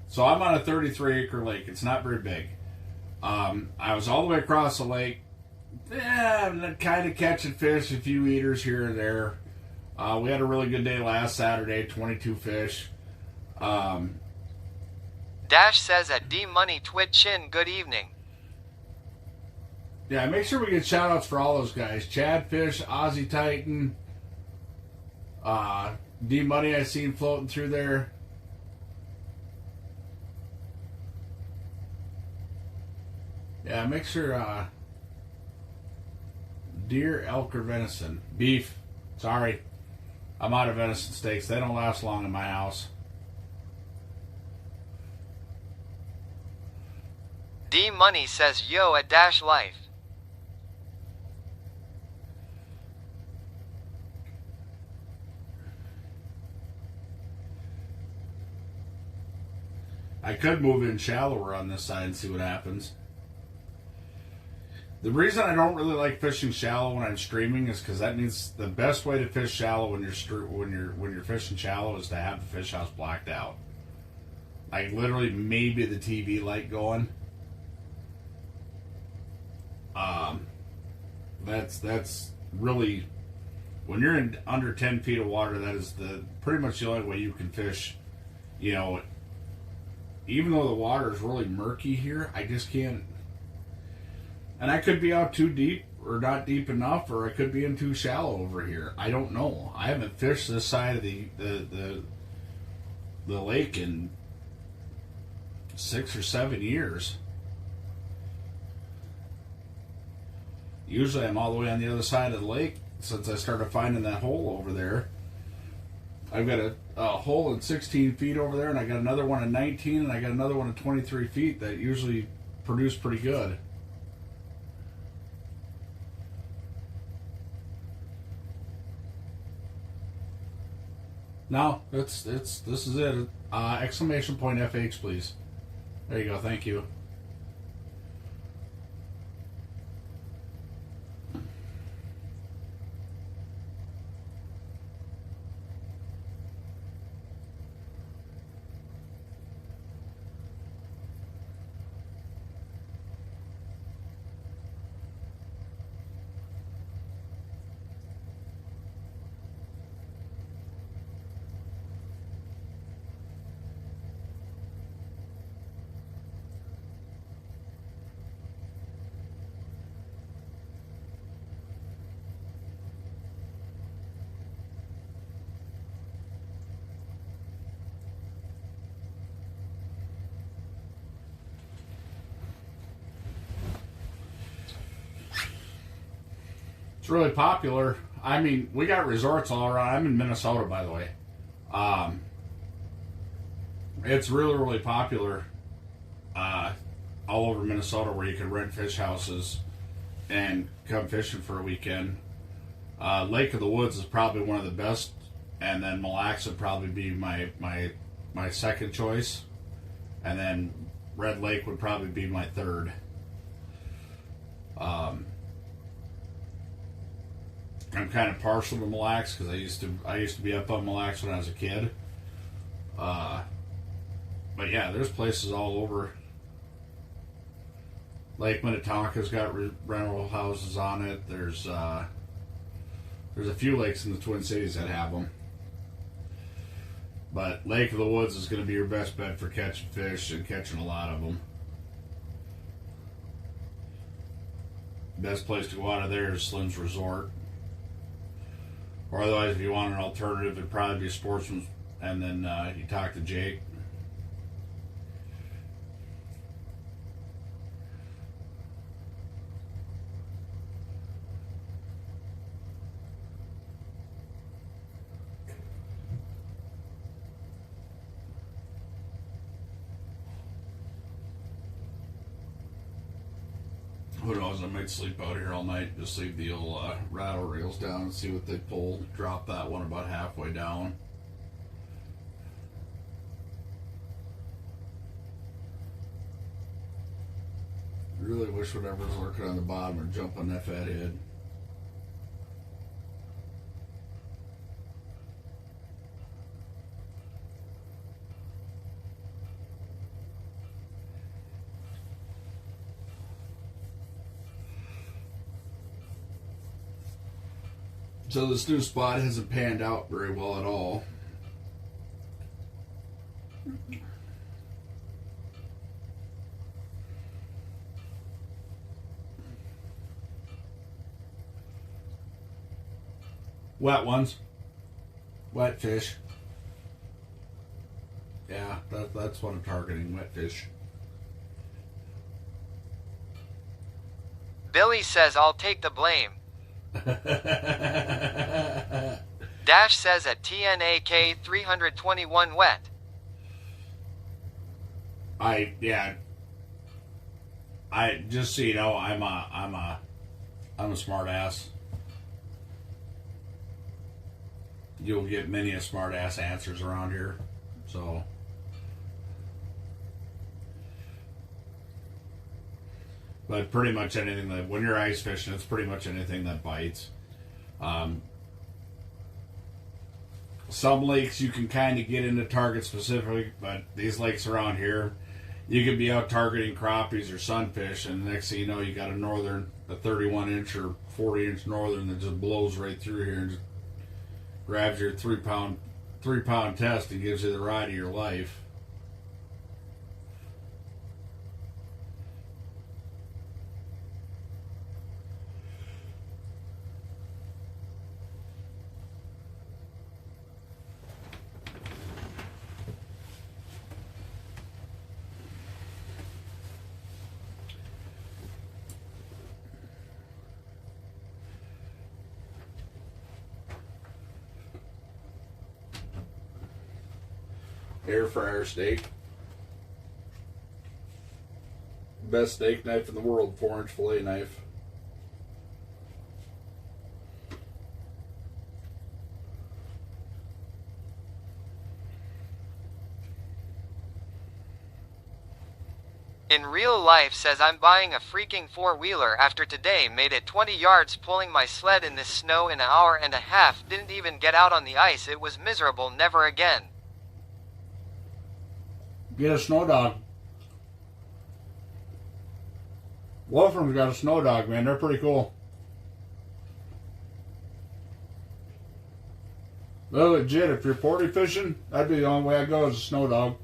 So I'm on a 33 acre lake. It's not very big. I was all the way across the lake. Kind of catching fish, a few eaters here and there. We had a really good day last Saturday, 22 fish. Dash says at D-Money Twitch in, good evening. Yeah, make sure we get shout outs for all those guys. Chad Fish, Aussie Titan, D Money I seen floating through there. Yeah, make sure deer, elk, or venison. Beef. Sorry. I'm out of venison steaks. They don't last long in my house. D-Money says yo at Dash Life. I could move in shallower on this side and see what happens. The reason I don't really like fishing shallow when I'm streaming is because that means the best way to fish shallow when you're fishing shallow is to have the fish house blacked out. Like literally maybe the TV light going. That's really when you're in under 10 feet of water. That is pretty much the only way you can fish. You know, even though the water is really murky here, I just can't. And I could be out too deep or not deep enough, or I could be in too shallow over here. I don't know. I haven't fished this side of the lake in 6 or 7 years. Usually I'm all the way on the other side of the lake since I started finding that hole over there. I've got a hole in 16 feet over there, and I got another one at 19, and I got another one at 23 feet that usually produce pretty good. No, this is it. Exclamation point FH, please. There you go. Thank you. It's really popular. I mean, we got resorts all around. I'm in Minnesota, by the way. It's really, really popular all over Minnesota where you can rent fish houses and come fishing for a weekend. Lake of the Woods is probably one of the best, and then Mille Lacs would probably be my second choice, and then Red Lake would probably be my third. I'm kind of partial to Mille Lacs because I used to be up on Mille Lacs when I was a kid. But yeah, there's places all over. Lake Minnetonka's got rental houses on it. There's a few lakes in the Twin Cities that have them. But Lake of the Woods is going to be your best bet for catching fish and catching a lot of them. Best place to go out of there is Slim's Resort. Or otherwise, if you want an alternative, it'd probably be Sportsman's, and then you talk to Jake. Who knows? I might sleep out here all night. Just leave the old rattle rails down and see what they pull. Drop that one about halfway down. Really wish whatever's lurking on the bottom would jump on that fat head. So this new spot hasn't panned out very well at all. Wet ones. Wet fish. Yeah, that's what I'm targeting, wet fish. Billy says I'll take the blame. Dash says at TNAK 321 wet. I just so you know, I'm a smart ass. You'll get many a smart ass answers around here. So but pretty much anything that when you're ice fishing, it's pretty much anything that bites. Some lakes you can kind of get into target specific, but these lakes around here, you could be out targeting crappies or sunfish, and the next thing you know, you got a 31-inch or 40-inch northern that just blows right through here and just grabs your 3-pound test and gives you the ride of your life. Air fryer steak. Best steak knife in the world, 4-inch fillet knife. In real life says I'm buying a freaking four-wheeler after today made it 20 yards pulling my sled in this snow in an hour and a half, didn't even get out on the ice, it was miserable, never again. Get a snow dog. Wolfram's got a snow dog, man. They're pretty cool. Well, legit, if you're porty fishing, that'd be the only way I go is a snow dog.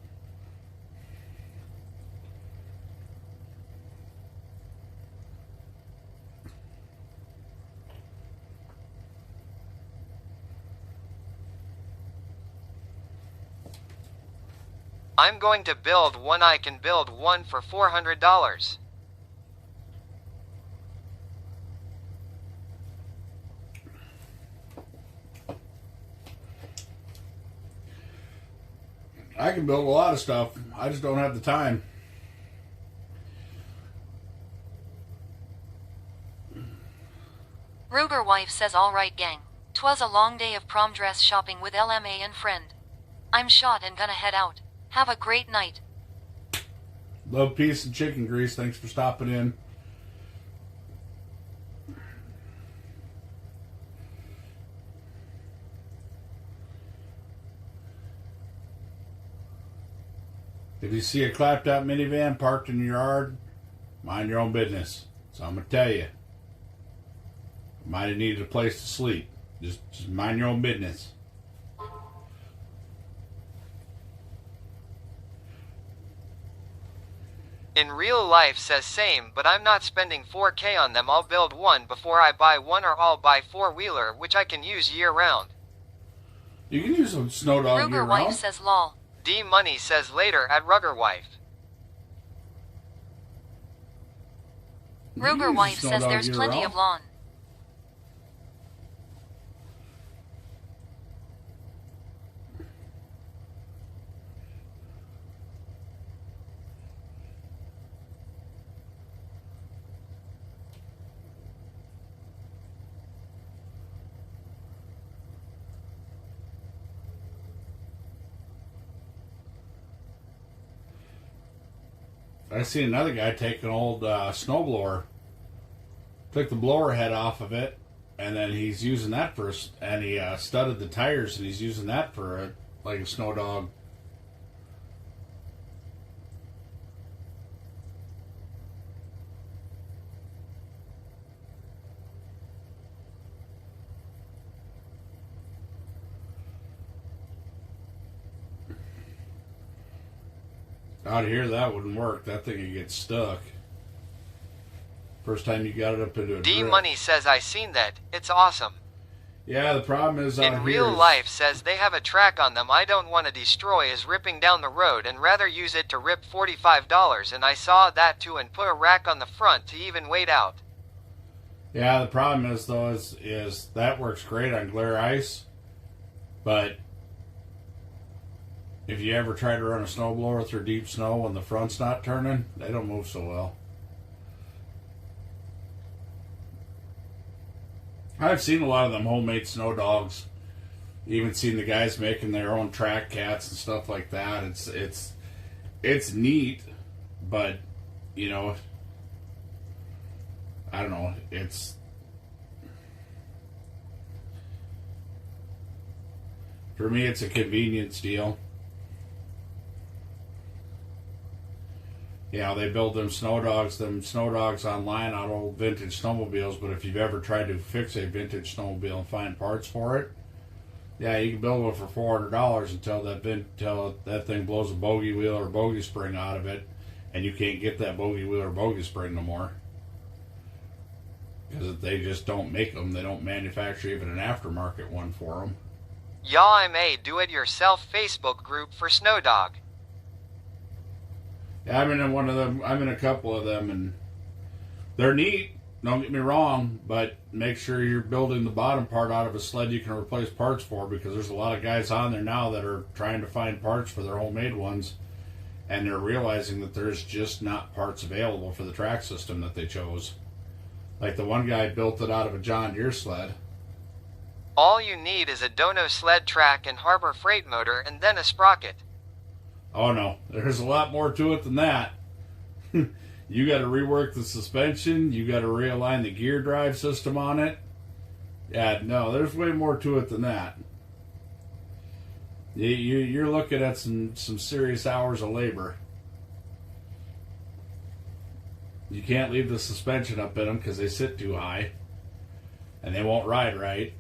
I'm going to build one. I can build one for $400. I can build a lot of stuff. I just don't have the time. Ruger wife says alright gang. 'Twas a long day of prom dress shopping with LMA and friend. I'm shot and gonna head out. Have a great night. Love, peace, and chicken grease. Thanks for stopping in. If you see a clapped out minivan parked in your yard, mind your own business. So I'm going to tell you. Might have needed a place to sleep. Just mind your own business. In real life says same, but I'm not spending 4K on them. I'll build one before I buy one, or I'll buy four-wheeler, which I can use year-round. You can use a snow dog Ruger year-round. wife says lol. D Money says later at Rugger Wife. You can use Ruger a wife snow says dog there's plenty year-round. of lawn. I seen another guy take an old snowblower, took the blower head off of it, and then he's using that and he studded the tires, and he's using that for like a snow dog. Out here, that wouldn't work. That thing would get stuck. First time you got it up into a D drift. Money says I seen that. It's awesome. Yeah, the problem is out In here real is- life says they have a track on them I don't want to destroy is ripping down the road and rather use it to rip $45 and I saw that too and put a rack on the front to even wait out. Yeah, the problem is though is that works great on glare ice, but if you ever try to run a snowblower through deep snow when the front's not turning, they don't move so well. I've seen a lot of them homemade snow dogs. Even seen the guys making their own track cats and stuff like that. It's neat, but you know, I don't know. For me, it's a convenience deal. You know, they build them snow dogs online on old vintage snowmobiles, but if you've ever tried to fix a vintage snowmobile and find parts for it, yeah, you can build one for $400 until that thing blows a bogey wheel or bogey spring out of it, and you can't get that bogey wheel or bogey spring no more. Because they just don't make them. They don't manufacture even an aftermarket one for them. Y'all, I'm a do-it-yourself Facebook group for Snow Dog. Yeah, I'm in one of them. I'm in a couple of them, and they're neat. Don't get me wrong, but make sure you're building the bottom part out of a sled you can replace parts for, because there's a lot of guys on there now that are trying to find parts for their homemade ones, and they're realizing that there's just not parts available for the track system that they chose. Like the one guy built it out of a John Deere sled. All you need is a Dono sled track and Harbor Freight motor and then a sprocket. Oh no, there's a lot more to it than that. You got to rework the suspension. You got to realign the gear drive system on it. Yeah, no, there's way more to it than that. You're looking at some serious hours of labor. You can't leave the suspension up in them because they sit too high, and they won't ride right.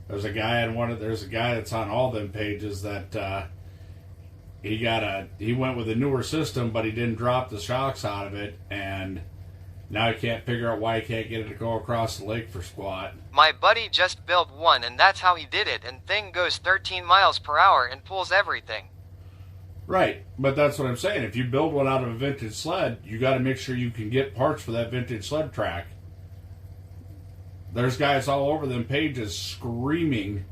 There's a guy that's on all them pages that he went with a newer system, but he didn't drop the shocks out of it, and now he can't figure out why he can't get it to go across the lake for squat. My buddy just built one and that's how he did it, and thing goes 13 miles per hour and pulls everything. Right, but that's what I'm saying. If you build one out of a vintage sled, you got to make sure you can get parts for that vintage sled track. There's guys all over them pages screaming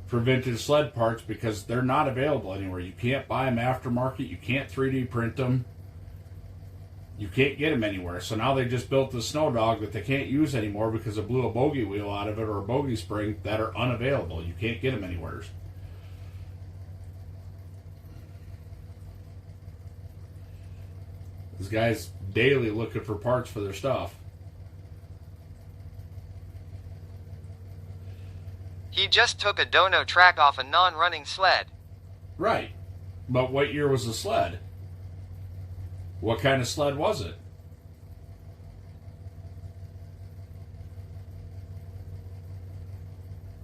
for vintage sled parts because they're not available anywhere. You can't buy them aftermarket. You can't 3D print them. You can't get them anywhere. So now they just built the snow dog that they can't use anymore because it blew a bogey wheel out of it or a bogey spring that are unavailable. You can't get them anywhere. These guys daily looking for parts for their stuff. He just took a Dono track off a non-running sled. Right. But what year was the sled? What kind of sled was it?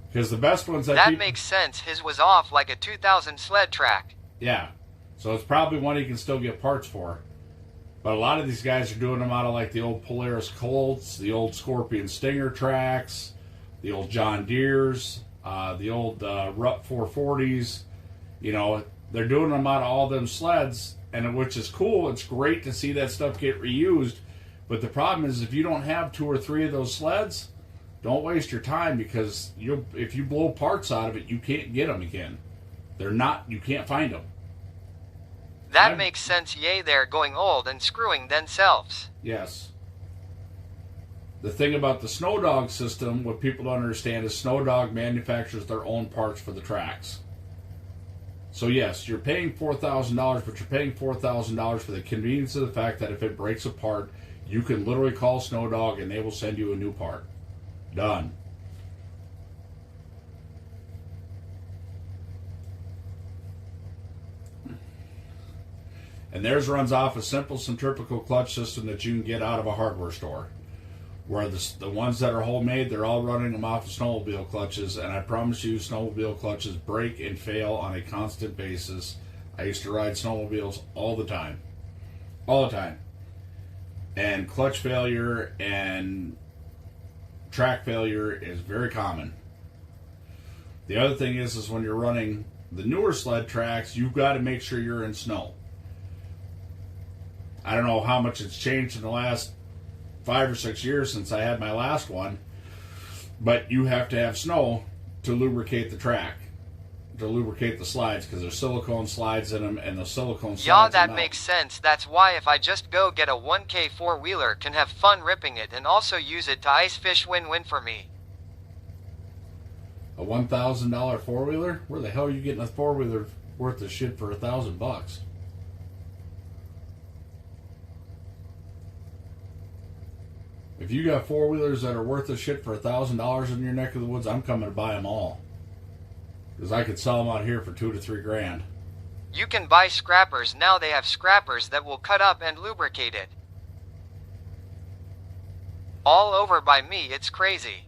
Because the best ones that makes sense. His was off like a 2000 sled track. Yeah. So it's probably one you can still get parts for. But a lot of these guys are doing them out of like the old Polaris Colts, the old Scorpion Stinger tracks, the old John Deere's, the old Rupp 440s. You know, they're doing them out of all them sleds, and which is cool. It's great to see that stuff get reused. But the problem is if you don't have 2 or 3 of those sleds, don't waste your time, because if you blow parts out of it, you can't get them again. You can't find them. That makes sense. Yay, they're going old and screwing themselves. Yes. The thing about the Snow Dog system, what people don't understand, is Snow Dog manufactures their own parts for the tracks. So yes, you're paying $4,000, but you're paying $4,000 for the convenience of the fact that if it breaks apart, you can literally call Snow Dog and they will send you a new part. Done. And theirs runs off a simple centrifugal clutch system that you can get out of a hardware store. Where the ones that are homemade, they're all running them off of snowmobile clutches, and I promise you, snowmobile clutches break and fail on a constant basis. I used to ride snowmobiles all the time. All the time. And clutch failure and track failure is very common. The other thing is when you're running the newer sled tracks, you've got to make sure you're in snow. I don't know how much it's changed in the last 5 or 6 years since I had my last one, but you have to have snow to lubricate the track, to lubricate the slides, because there's silicone slides in them, and the silicone slides Yeah, that melt. makes sense. That's why if I just go get a 1K four-wheeler, can have fun ripping it and also use it to ice fish, win-win for me. A $1,000 four-wheeler? Where the hell are you getting a four-wheeler worth of shit for $1,000? If you got four-wheelers that are worth of shit for $1,000 in your neck of the woods, I'm coming to buy them all. Because I could sell them out here for $2,000 to $3,000. You can buy scrappers now. They have scrappers that will cut up and lubricate it. All over by me, it's crazy.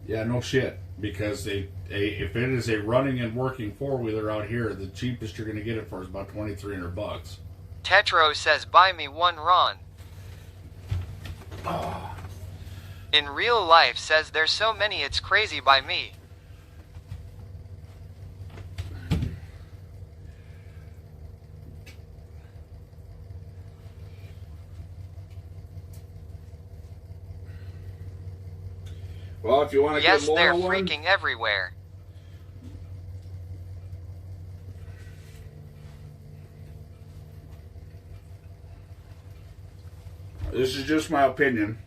Yeah, no shit. Because if it is a running and working four-wheeler out here, the cheapest you're going to get it for is about $2,300. Tetro says buy me one, Ron. In real life says there's so many it's crazy by me. Well, if you want to Yes, get more they're one, freaking everywhere. this is just my opinion.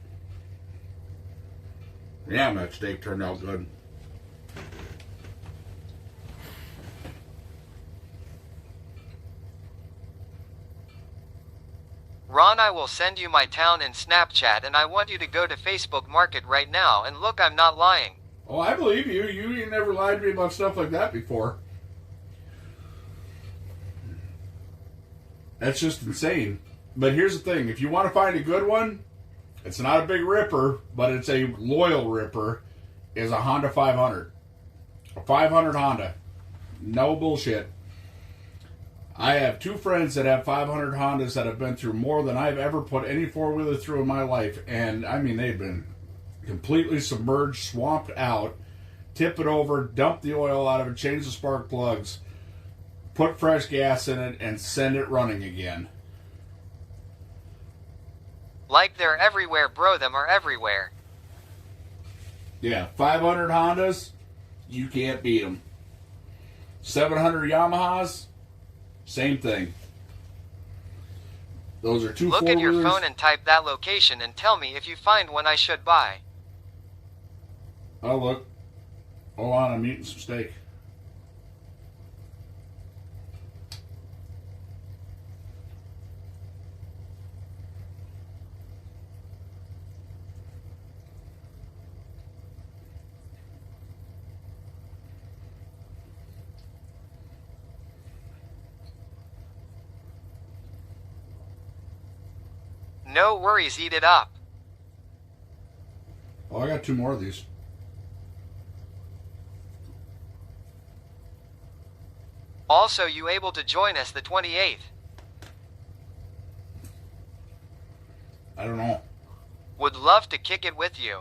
Yeah, that steak turned out good. Ron, I will send you my town in Snapchat, and I want you to go to Facebook Market right now, and look, I'm not lying. Oh, I believe you. You ain't never lied to me about stuff like that before. That's just insane. But here's the thing. If you want to find a good one, it's not a big ripper, but it's a loyal ripper, is a Honda 500. A 500 Honda. No bullshit. I have two friends that have 500 Hondas that have been through more than I've ever put any four-wheeler through in my life. And, I mean, they've been completely submerged, swamped out, tip it over, dump the oil out of it, change the spark plugs, put fresh gas in it, and send it running again. Like they're everywhere, bro, them are everywhere. Yeah, 500 Hondas, you can't beat them. 700 Yamahas, same thing. Those are two Look at your four-wheelers. phone and type that location and tell me if you find one I should buy. Oh, look. Hold on, I'm eating some steak. No worries, eat it up. Oh, I got two more of these. Also, you able to join us the 28th? I don't know. Would love to kick it with you.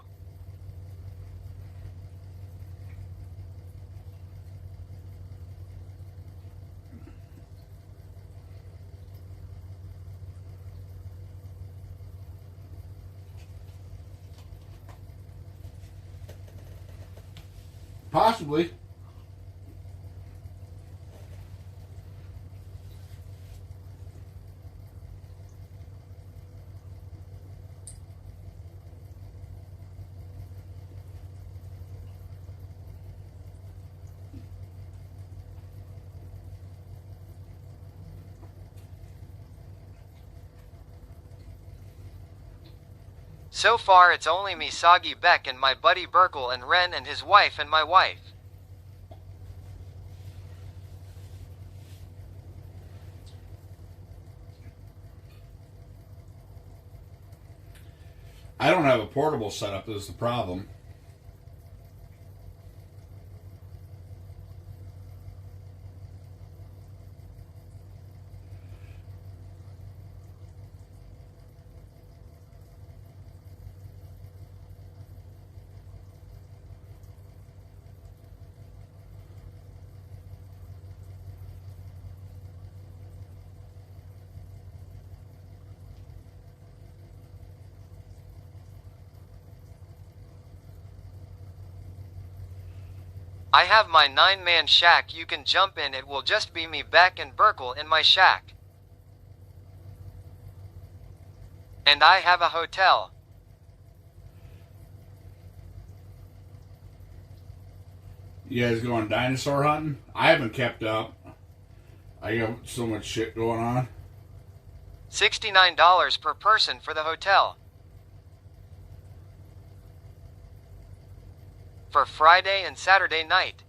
Possibly. So far it's only me, Soggy Beck, and my buddy Burkle, and Ren and his wife, and my wife. I don't have a portable setup is the problem. I have my 9-man shack you can jump in. It will just be me, Beck, and Burkle in my shack. And I have a hotel. You guys going dinosaur hunting? I haven't kept up. I got so much shit going on. $69 per person for the hotel. For Friday and Saturday night.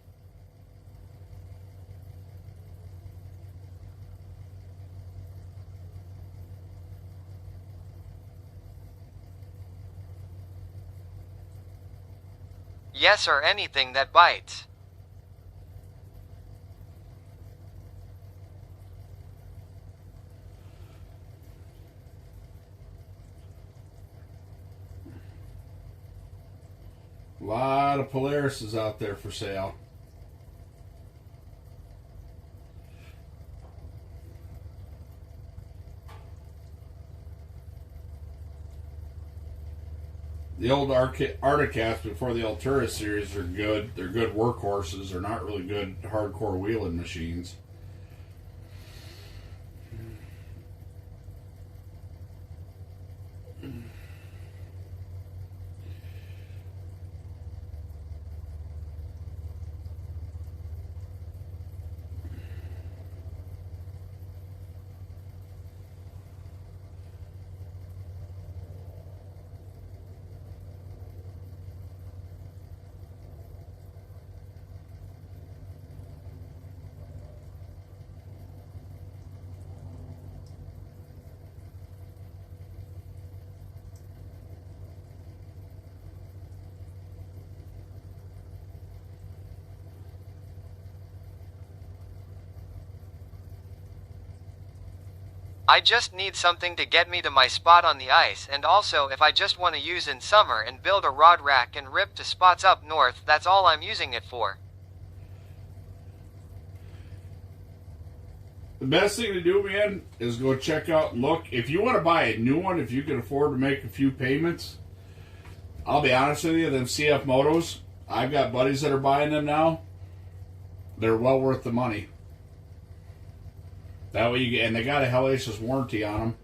Yes, or anything that bites. A lot of Polarises out there for sale. The old Articats before the Altura series are good. They're good workhorses. They're not really good hardcore wheeling machines. I just need something to get me to my spot on the ice, and also if I just want to use in summer and build a rod rack and rip to spots up north, that's all I'm using it for. The best thing to do, man, is go check out and look. If you want to buy a new one, if you can afford to make a few payments, I'll be honest with you, them CF Motos, I've got buddies that are buying them now. They're well worth the money. That way you get, and they got a hellacious warranty on them.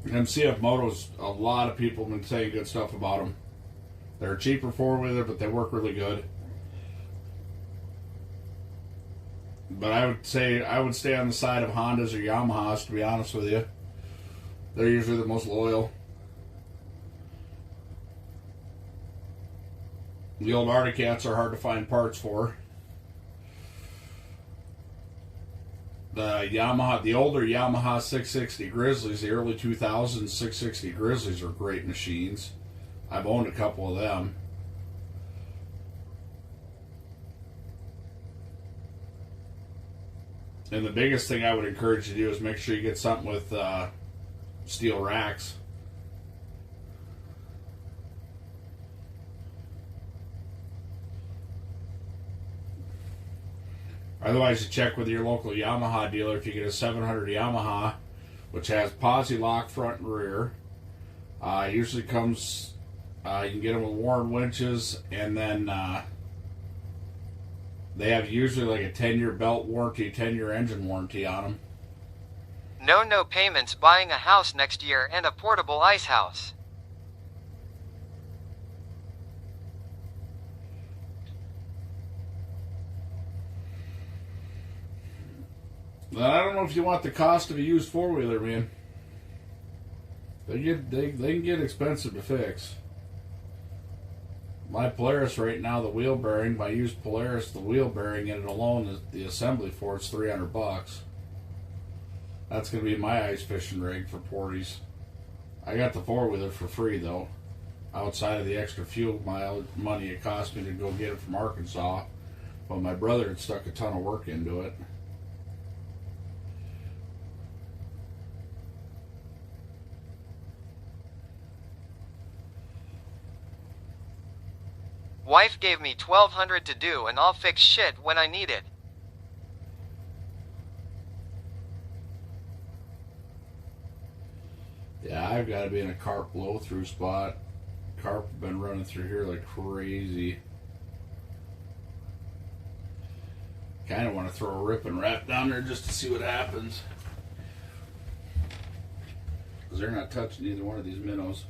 Them CF Motos, a lot of people have been saying good stuff about them. They're a cheaper four-wheeler, but they work really good. But I would say I would stay on the side of Hondas or Yamahas, to be honest with you. They're usually the most loyal. The old Articats are hard to find parts for. The Yamaha, the older Yamaha 660 Grizzlies, the early 2000s 660 Grizzlies are great machines. I've owned a couple of them. And the biggest thing I would encourage you to do is make sure you get something with steel racks. Otherwise, you check with your local Yamaha dealer if you get a 700 Yamaha, which has posi lock front and rear. Usually comes, you can get them with Warren winches, and then they have usually like a 10-year belt warranty, 10-year engine warranty on them. No payments, buying a house next year and a portable ice house. But I don't know if you want the cost of a used four-wheeler, man. They can get expensive to fix. My Polaris right now, the wheel bearing, my used Polaris, the wheel bearing in it alone, the assembly for it's $300. That's gonna be my ice fishing rig for Porties. I got the 4-wheeler for free though, outside of the extra fuel mile money it cost me to go get it from Arkansas. But my brother had stuck a ton of work into it. Wife gave me $1,200 to do and I'll fix shit when I need it. Yeah, I've got to be in a carp blow through spot. Carp have been running through here like crazy. Kind of want to throw a rip and wrap down there just to see what happens. Because they're not touching either one of these minnows.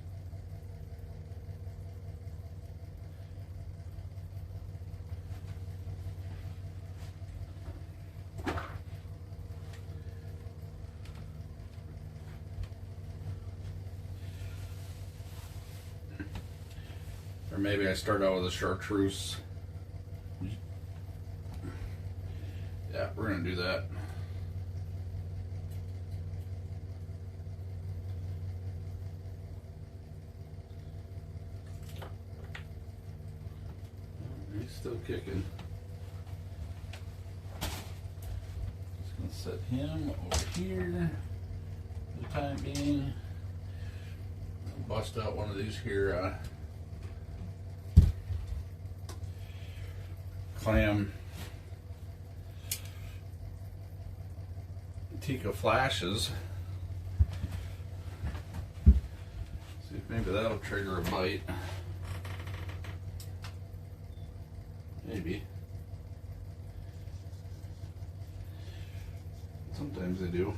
Or maybe I start out with a chartreuse. Yeah, we're gonna do that. He's still kicking. Just gonna set him over here for the time being. I'll bust out one of these here clam Tika flashes. See if maybe that'll trigger a bite. Maybe. Sometimes they do.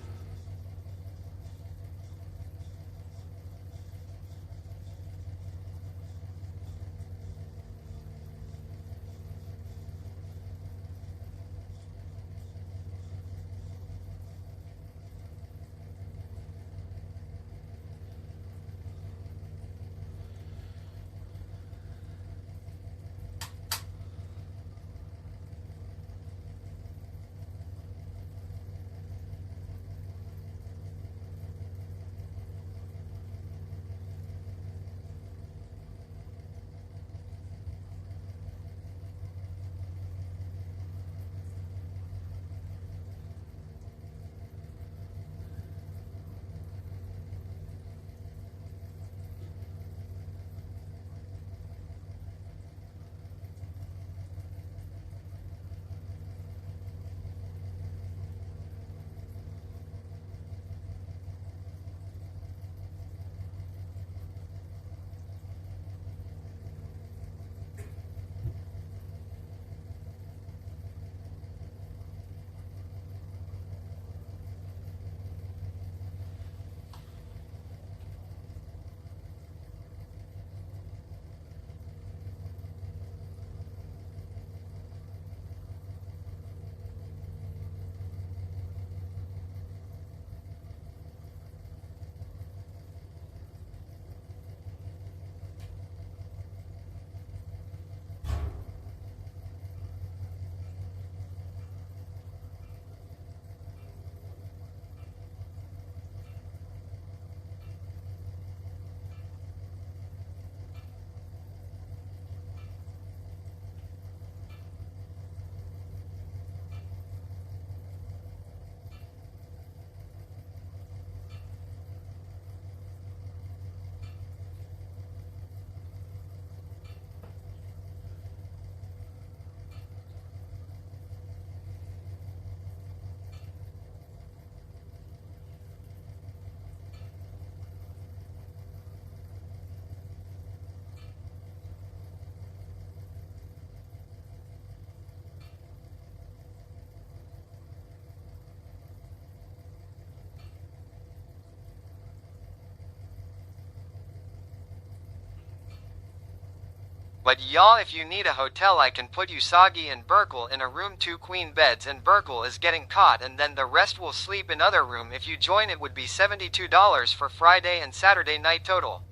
But y'all, if you need a hotel, I can put you Soggy and Burkle in a room, 2 queen beds, and Burkle is getting caught, and then the rest will sleep in other room. If you join, it would be $72 for Friday and Saturday night total.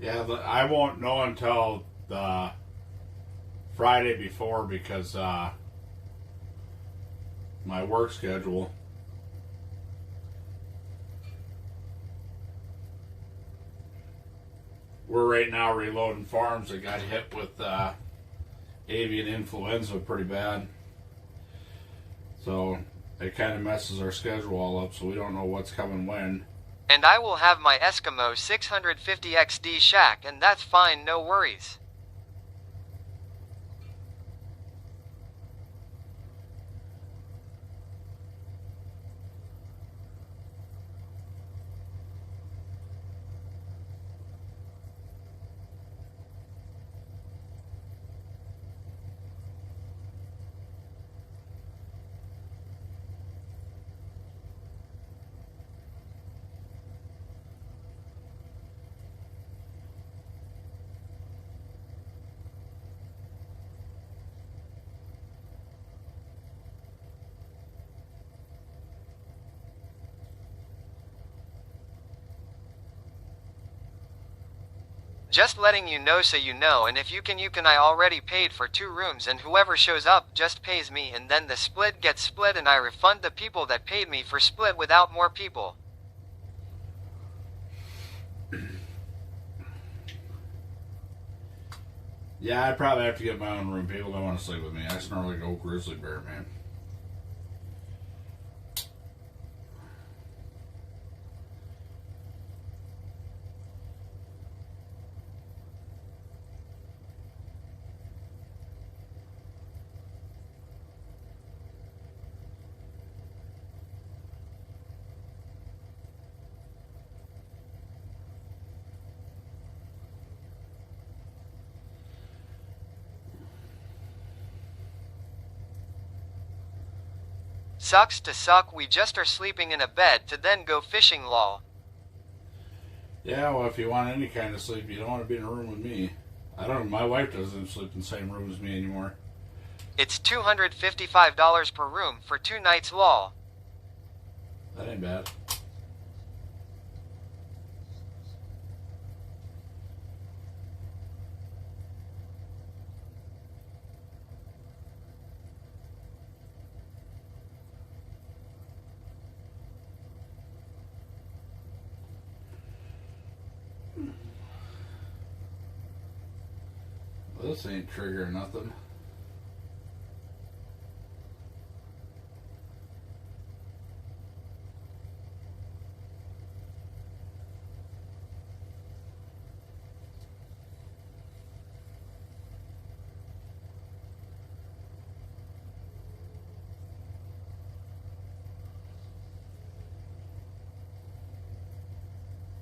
Yeah, I won't know until the Friday before because my work schedule. We're right now reloading farms that got hit with avian influenza pretty bad. So it kind of messes our schedule all up, so we don't know what's coming when. And I will have my Eskimo 650 XD shack, and that's fine, no worries. Just letting you know so you know, and if you can I already paid for 2 rooms, and whoever shows up just pays me, and then the split gets split and I refund the people that paid me for split without more people. Yeah, I probably have to get my own room. People don't want to sleep with me. I snore like an old grizzly bear, man. Sucks to suck, we just are sleeping in a bed to then go fishing, lol. Yeah, well, if you want any kind of sleep, you don't want to be in a room with me. I don't. My wife doesn't sleep in the same room as me anymore. It's $255 per room for 2 nights, lol. That ain't bad. This ain't triggering nothing.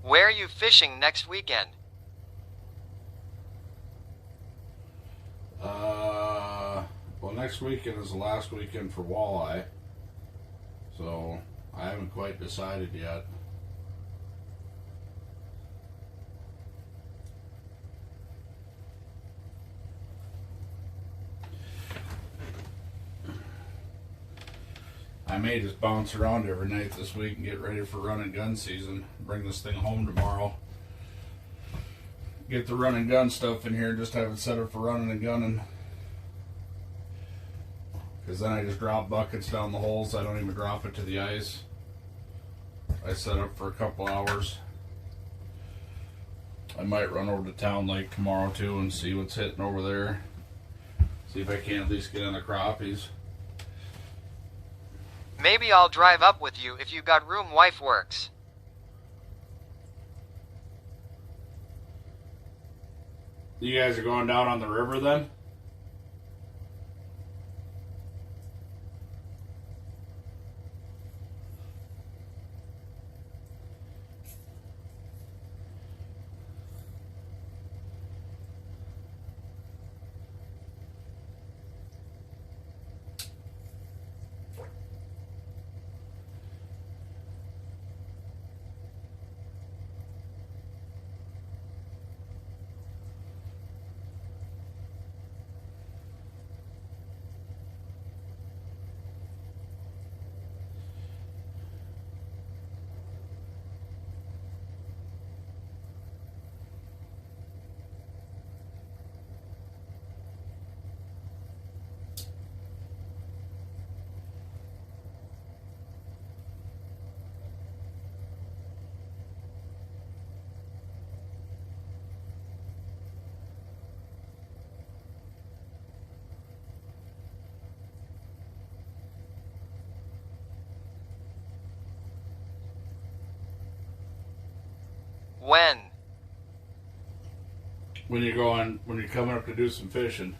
Where are you fishing next weekend? Well, next weekend is the last weekend for walleye, so I haven't quite decided yet. I may just bounce around every night this week and get ready for run and gun season. Bring this thing home tomorrow. Get the run and gun stuff in here, just have it set up for running and gunning. Because then I just drop buckets down the holes. I don't even drop it to the ice. I set up for a couple hours. I might run over to Town Lake tomorrow too and see what's hitting over there. See if I can at least get in the crappies. Maybe I'll drive up with you if you got room, wife works. You guys are going down on the river then? When? When you're coming up to do some fishing.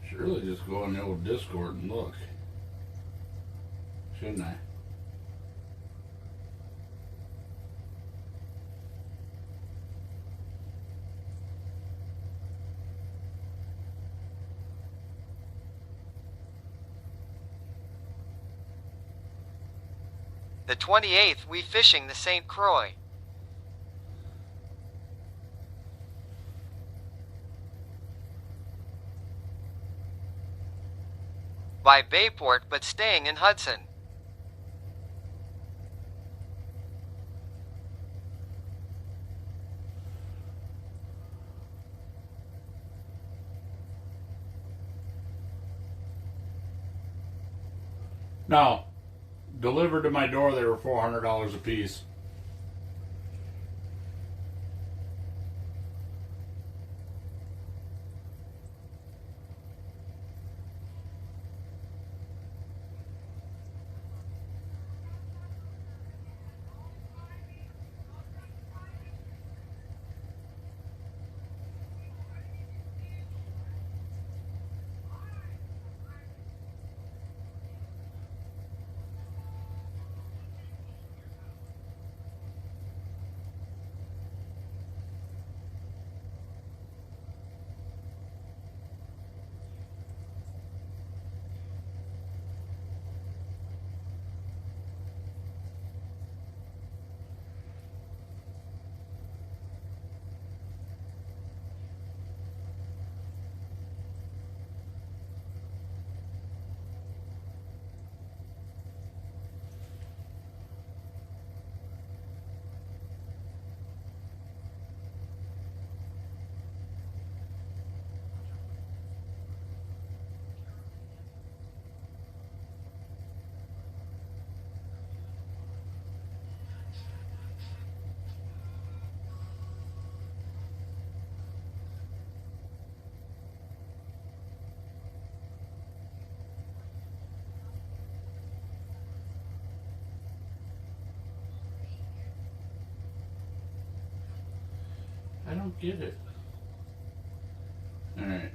Should really just go on the old Discord and look. Shouldn't I? The 28th, we fishing the St. Croix. By Bayport but staying in Hudson. Now, delivered to my door, they were $400 a piece. I don't get it. Alright.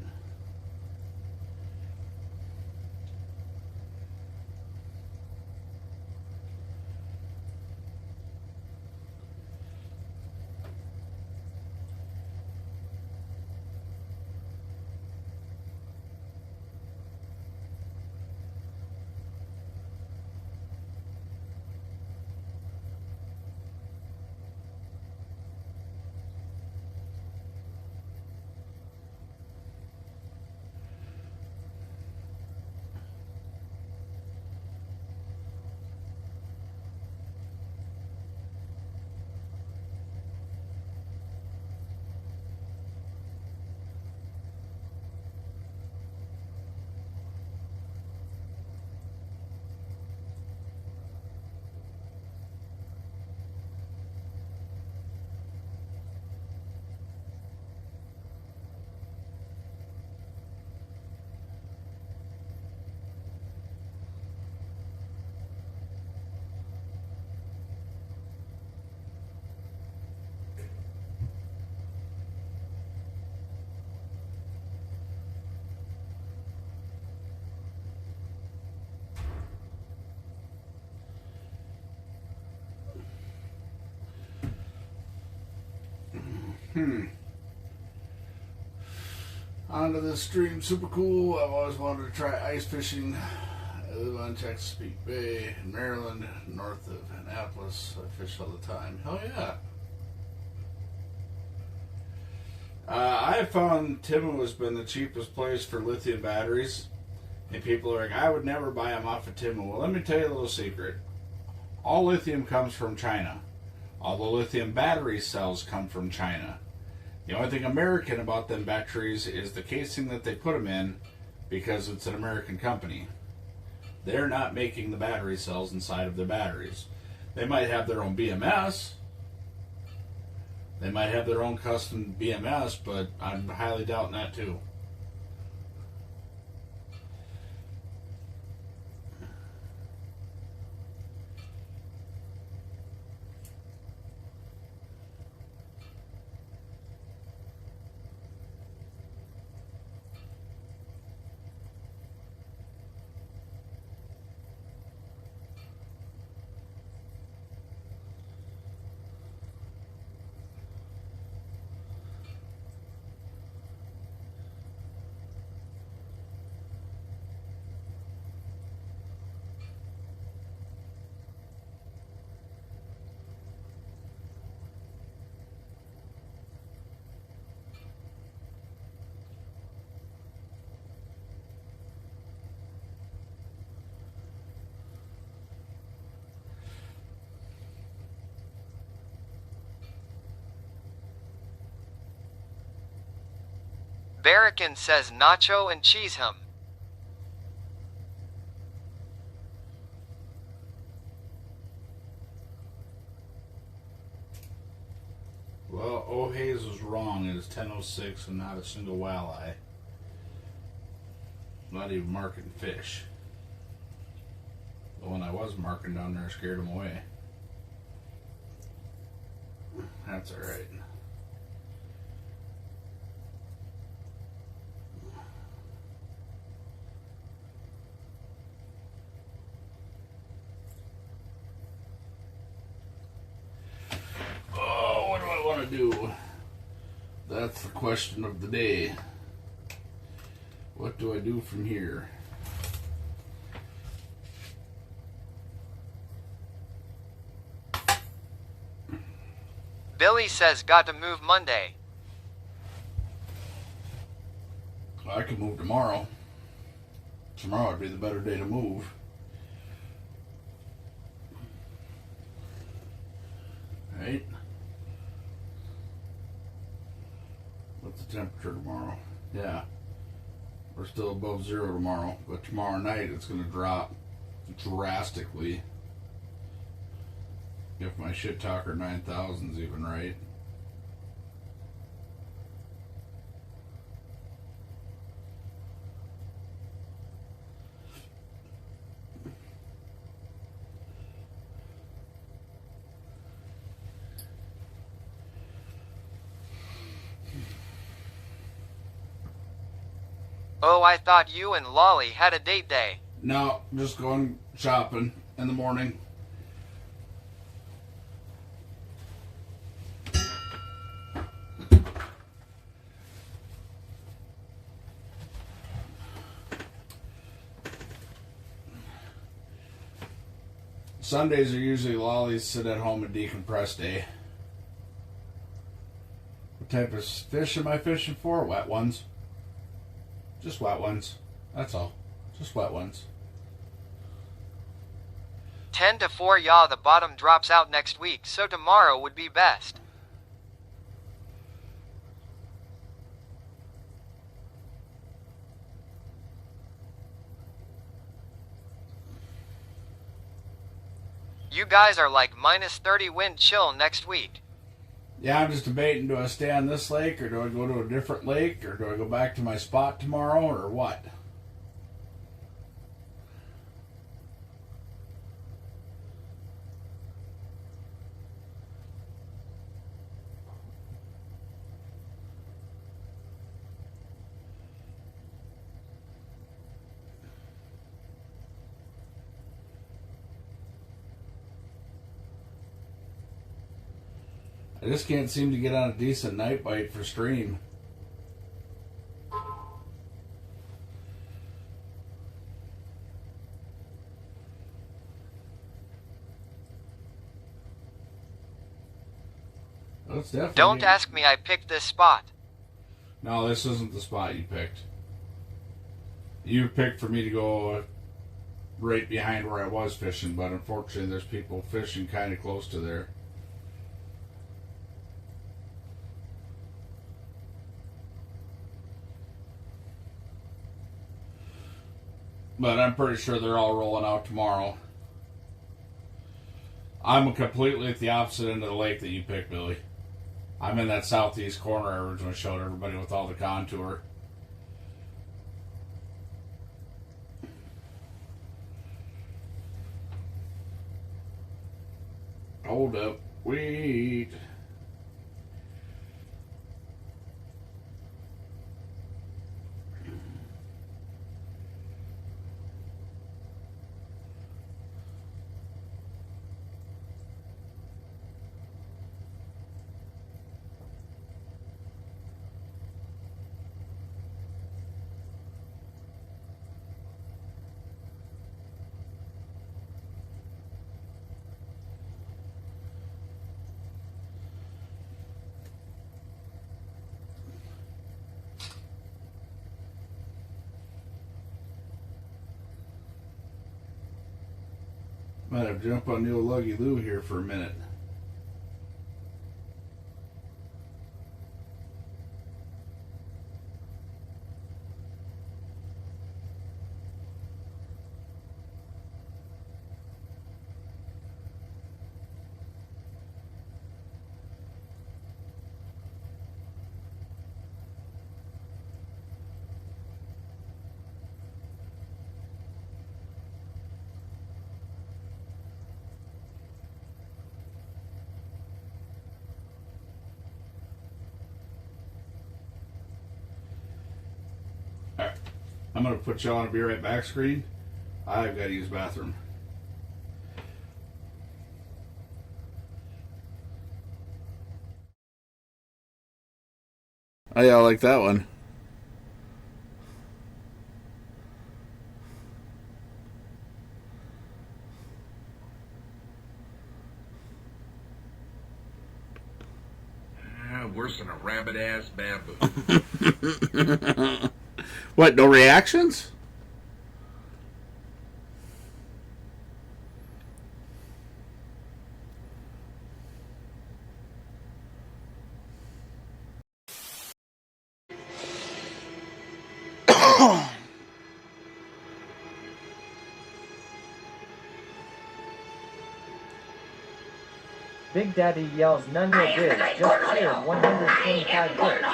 Onto this stream, super cool. I've always wanted to try ice fishing. I live on Chesapeake Bay in Maryland, north of Annapolis. I fish all the time. Hell yeah. I have found Timu has been the cheapest place for lithium batteries. And people are like, I would never buy them off of Timu. Well, let me tell you a little secret. All lithium comes from China. All the lithium battery cells come from China. The only thing American about them batteries is the casing that they put them in, because it's an American company. They're not making the battery cells inside of their batteries. They might have their own BMS. They might have their own custom BMS, but I'm highly doubting that too. Barracan says nacho and cheese him. Well, O'Hays was wrong. It is 10:06 and not a single walleye. Not even marking fish. The one I was marking down there scared him away. That's alright. Oh, what do I want to do? That's the question of the day. What do I do from here? Billy says got to move Monday. I could move tomorrow. Tomorrow would be the better day to move. Right? What's the temperature tomorrow? Yeah. We're still above 0 tomorrow, but tomorrow night it's going to drop drastically. If my shit talker 9000's even right. Oh, I thought you and Lolly had a date day. No, just going shopping in the morning. Sundays are usually Lolly's sit at home and decompress day. What type of fish am I fishing for? Wet ones. Just wet ones. That's all. Just wet ones. 10 to 4 yaw, the bottom drops out next week, so tomorrow would be best. You guys are like minus 30 wind chill next week. Yeah, I'm just debating, do I stay on this lake or do I go to a different lake or do I go back to my spot tomorrow or what? I just can't seem to get on a decent night bite for stream. That's definitely. Don't ask me, I picked this spot. No, this isn't the spot you picked. You picked for me to go right behind where I was fishing, but unfortunately there's people fishing kind of close to there. But I'm pretty sure they're all rolling out tomorrow. I'm completely at the opposite end of the lake that you picked, Billy. I'm in that southeast corner I originally showed everybody with all the contour. Hold up. Wait. Might have to jump on the old Luggy Lou here for a minute. I'm gonna put y'all on a be right back screen. I've got to use the bathroom. Oh yeah, I like that one. Worse than a rabbit-ass bamboo. What, no reactions? Big Daddy yells none no good, just cheer 125 bits.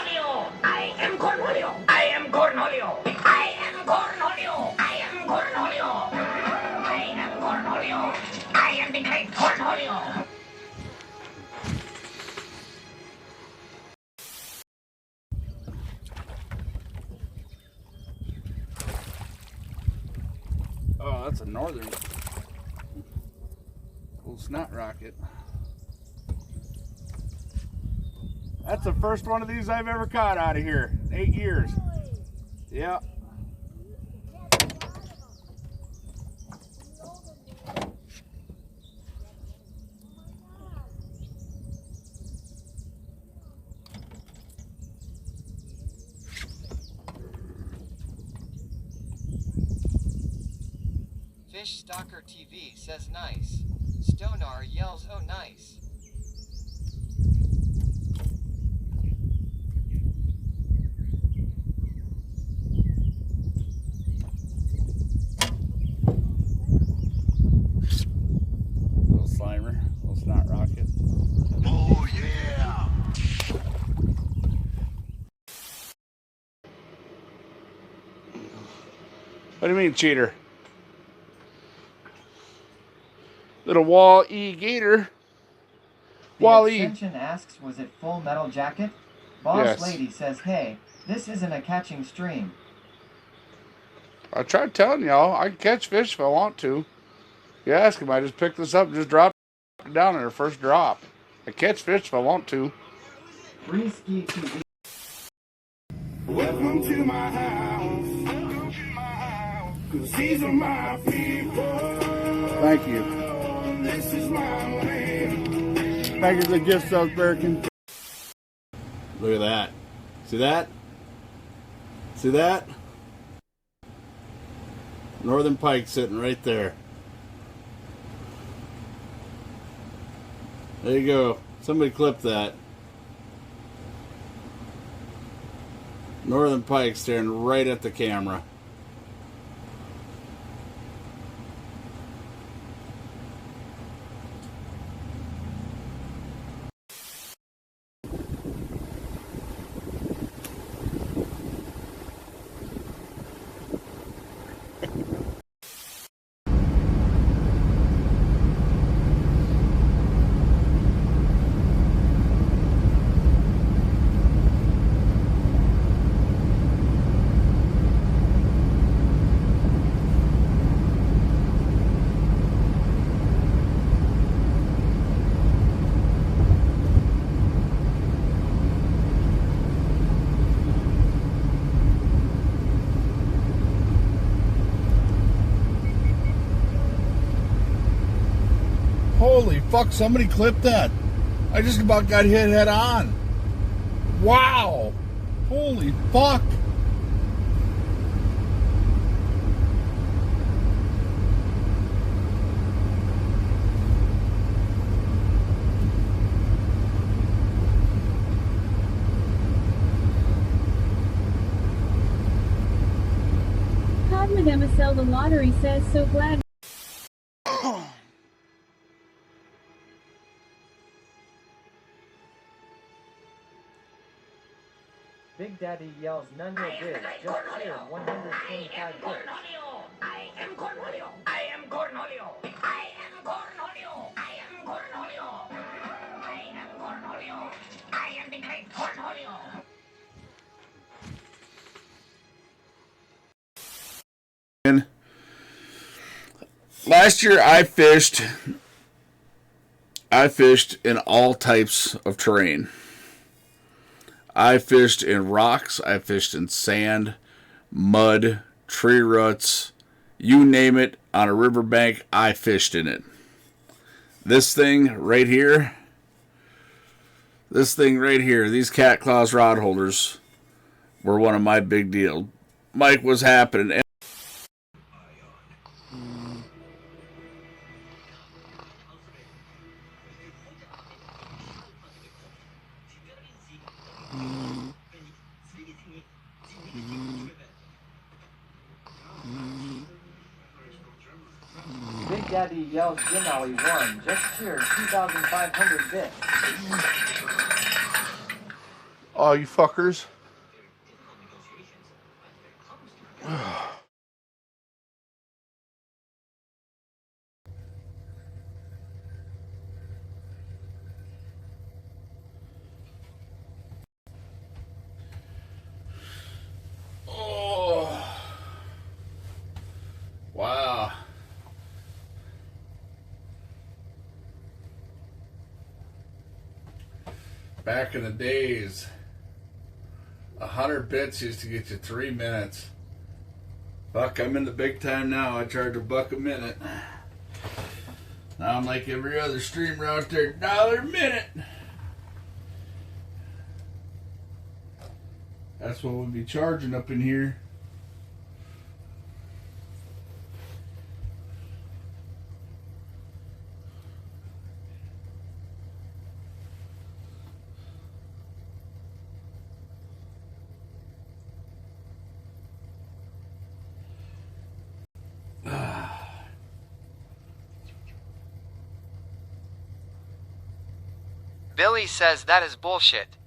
I am Cornholio. I am Cornholio. I am Cornholio. I am Cornholio. I am Cornholio. I am the great Cornholio. Oh, that's a northern. Old snot rocket. That's the first one of these I've ever caught out of here. 8 years. Yeah. Fish Stalker TV says nice. Stonar yells oh nice. Little slimer, little snot rocket. Oh, yeah! What do you mean, cheater? Little Wall-E gator. The Wall-E. extension asks, was it Full Metal Jacket? Boss Yes. Lady says, hey, this isn't a catching stream. I tried telling y'all, I can catch fish if I want to. You ask him, I just pick this up and just drop it down in the first drop. I catch fish if I want to. Reski TV. Welcome to my house. Welcome to my house. 'Cause these are my people. Thank you. This is my land. Thank you for the gift, South American. Look at that. See that? See that? Northern pike sitting right there. There you go. Somebody clip that. Northern pike staring right at the camera. Holy fuck, somebody clipped that. I just about got hit head on. Wow. Holy fuck. Todd Mademacel, the lottery says so glad. Big Daddy yells none no good, just cheer 125 bits. I am Cornholio. I am Cornholio. I am Cornholio. I am Cornholio. I am Cornholio. I am the great Cornholio. last year I fished in all types of terrain. I fished in rocks, I fished in sand, mud, tree roots, you name it, on a riverbank, I fished in it. This thing right here, these Cat Claws rod holders were one of my big deals. Mike was happening. Big Daddy yells Denali won. Just cheer 2,500 bits. Oh, you fuckers. Oh. Wow. Back in the days, 100 bits used to get you 3 minutes. Fuck, I'm in the big time now. I charge $1 a minute. Now I'm like every other streamer out there, $1 a minute. That's what we'll be charging up in here. Billy says that is bullshit.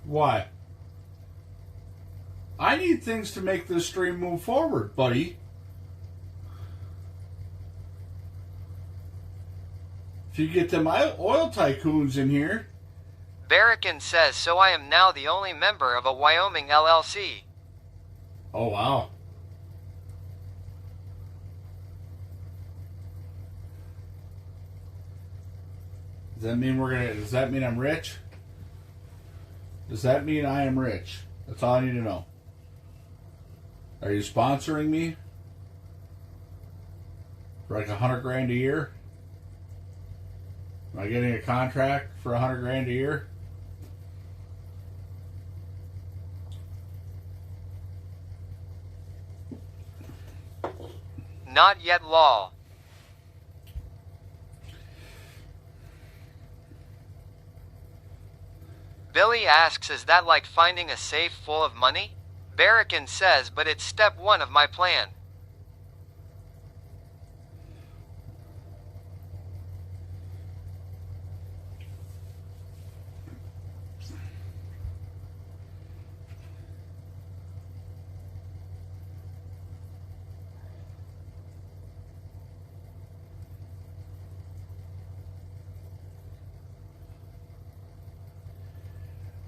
Why? I need things to make this stream move forward, buddy. If you get them oil tycoons in here. Barrican says, so I am now the only member of a Wyoming LLC. Oh, wow. Does that mean I'm rich? Does that mean I am rich? That's all I need to know. Are you sponsoring me? For like $100,000 a year? Am I getting a contract for $100,000 a year? Not yet, lol. Billy asks, is that like finding a safe full of money? Barrican says, but it's step 1 of my plan.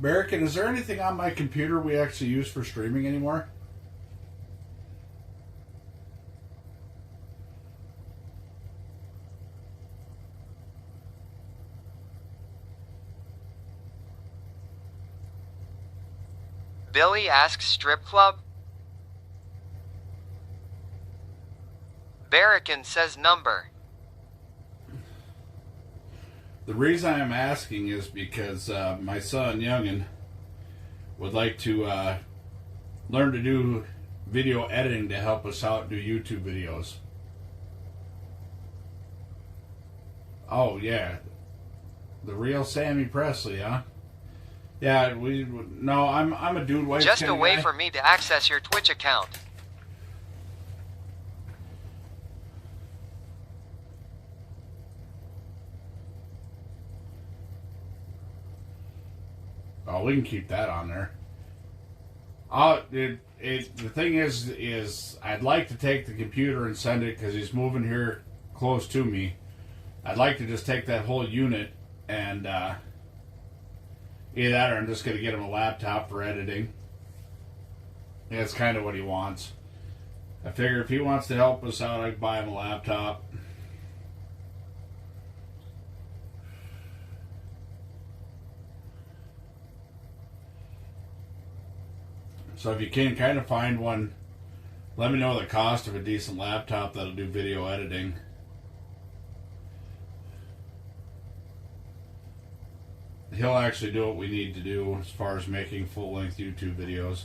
Barrican, is there anything on my computer we actually use for streaming anymore? Billy asks, strip club? Barrican says number. The reason I'm asking is because my son, Youngin, would like to learn to do video editing to help us out do YouTube videos. Oh, yeah. The real Sammy Presley, huh? Yeah, I'm a dude. Just a way for me to access your Twitch account. Oh, we can keep that on there. The thing is I'd like to take the computer and send it because he's moving here close to me. I'd like to just take that whole unit and either that or I'm just going to get him a laptop for editing. Yeah, that's kind of what he wants. I figure if he wants to help us out, I can buy him a laptop. So if you can kind of find one, let me know the cost of a decent laptop that'll do video editing. He'll actually do what we need to do as far as making full-length YouTube videos.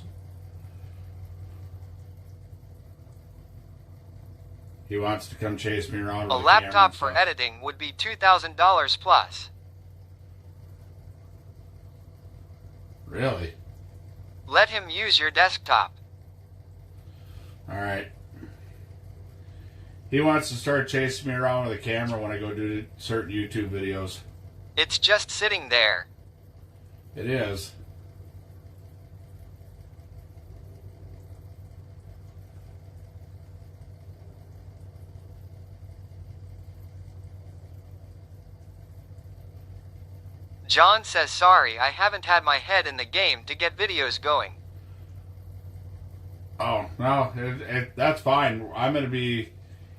He wants to come chase me around with A a laptop for camera and editing would be $2,000 plus. stuff. Really? Let him use your desktop. Alright. He wants to start chasing me around with a camera when I go do certain YouTube videos. It's just sitting there. It is. John says sorry, I haven't had my head in the game to get videos going. Oh, no, that's fine.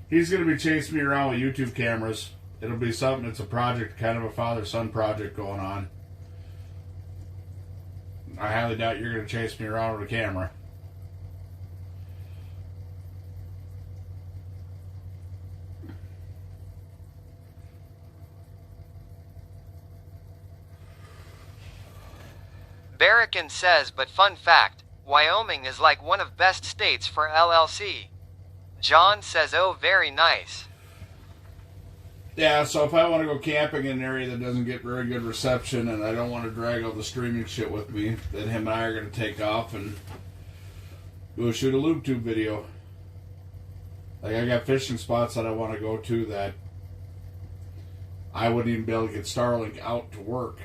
He's going to be chasing me around with YouTube cameras. It'll be something, it's a project, kind of a father-son project going on. I highly doubt you're going to chase me around with a camera. Barrican says, but fun fact, Wyoming is like one of best states for LLC. John says, oh, very nice. Yeah, so if I want to go camping in an area that doesn't get very good reception and I don't want to drag all the streaming shit with me, then him and I are going to take off and go shoot a LubeTube video. Like, I got fishing spots that I want to go to that I wouldn't even be able to get Starlink out to work.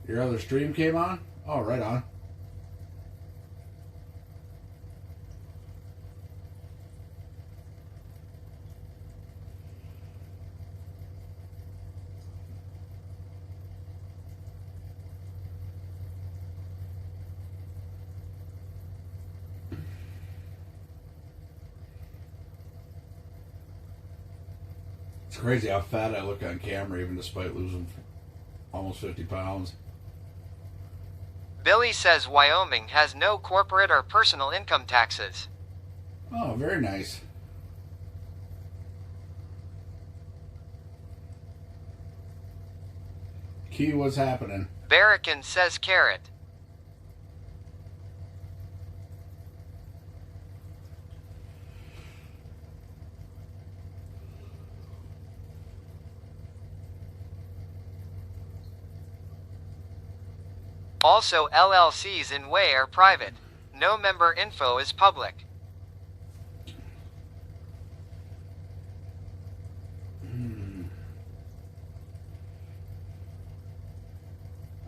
Your other stream came on? Oh, right on. It's crazy how fat I look on camera, even despite losing almost 50 pounds. Billy says Wyoming has no corporate or personal income taxes. Oh, very nice. Key, what's happening? Barrican says carrot. Also, LLCs in Way are private. No member info is public.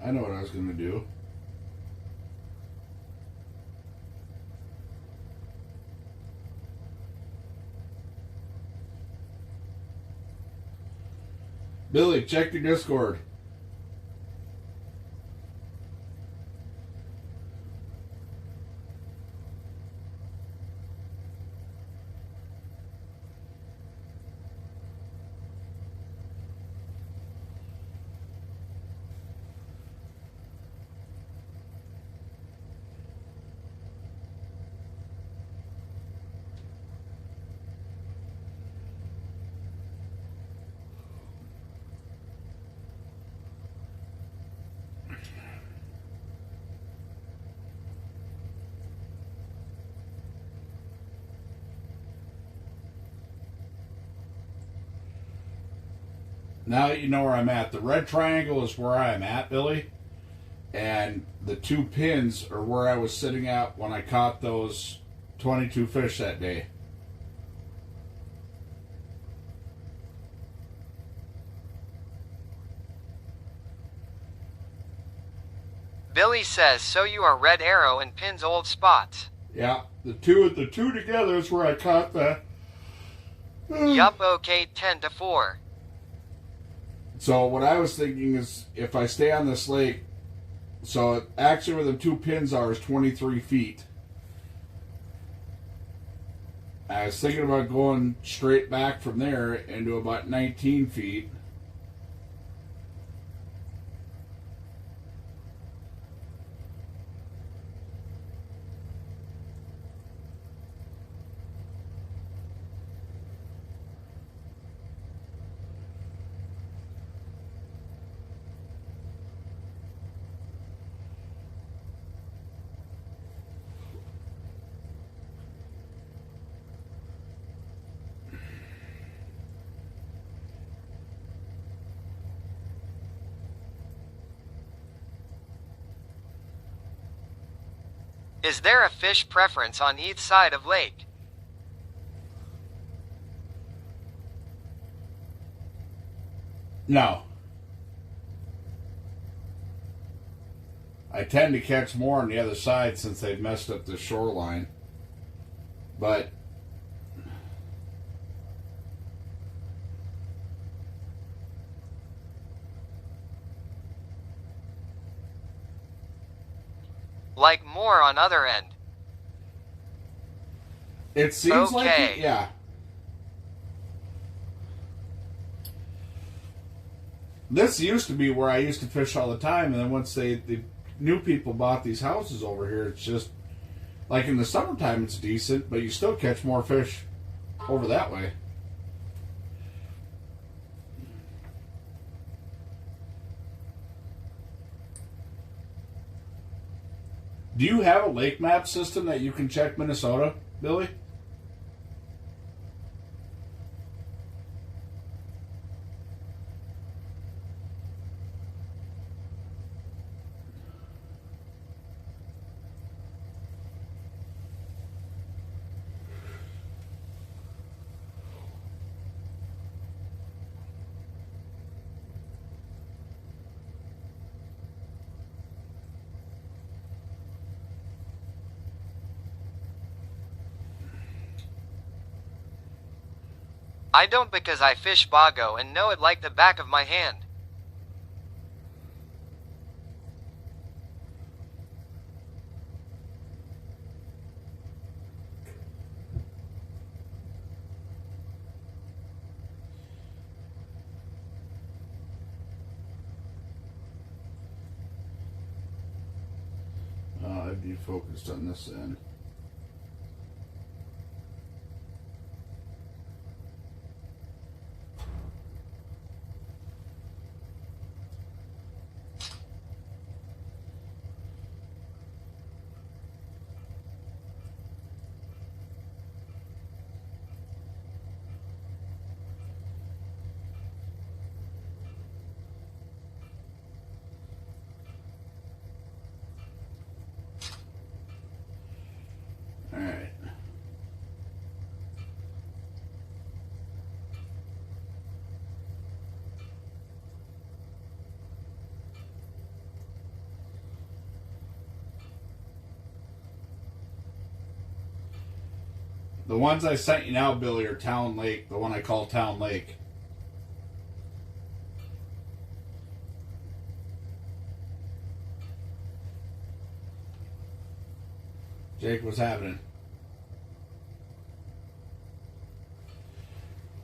I know what I was going to do. Billy, check your Discord. Now that you know where I'm at, the red triangle is where I'm at, Billy. And the two pins are where I was sitting at when I caught those 22 fish that day. Billy says, so you are Red Arrow and pins old spots. Yeah, the two together is where I caught the... Yup, okay, 10-4. So what I was thinking is, if I stay on this lake So actually where the two pins are is 23 feet. I was thinking about going straight back from there into about 19 feet. Is there a fish preference on each side of lake? No. I tend to catch more on the other side since they've messed up the shoreline. But like more on other end. it seems like Okay. it, yeah. This used to be where I used to fish all the time, and then once the new people bought these houses over here, it's just like in the summertime it's decent, but you still catch more fish over that way. Do you have a lake map system that you can check Minnesota, Billy? I don't because I fish Bago and know it like the back of my hand. I'd be focused on this end. Alright. The ones I sent you now, Billy, are Town Lake, the one I call Town Lake. Jake, what's happening?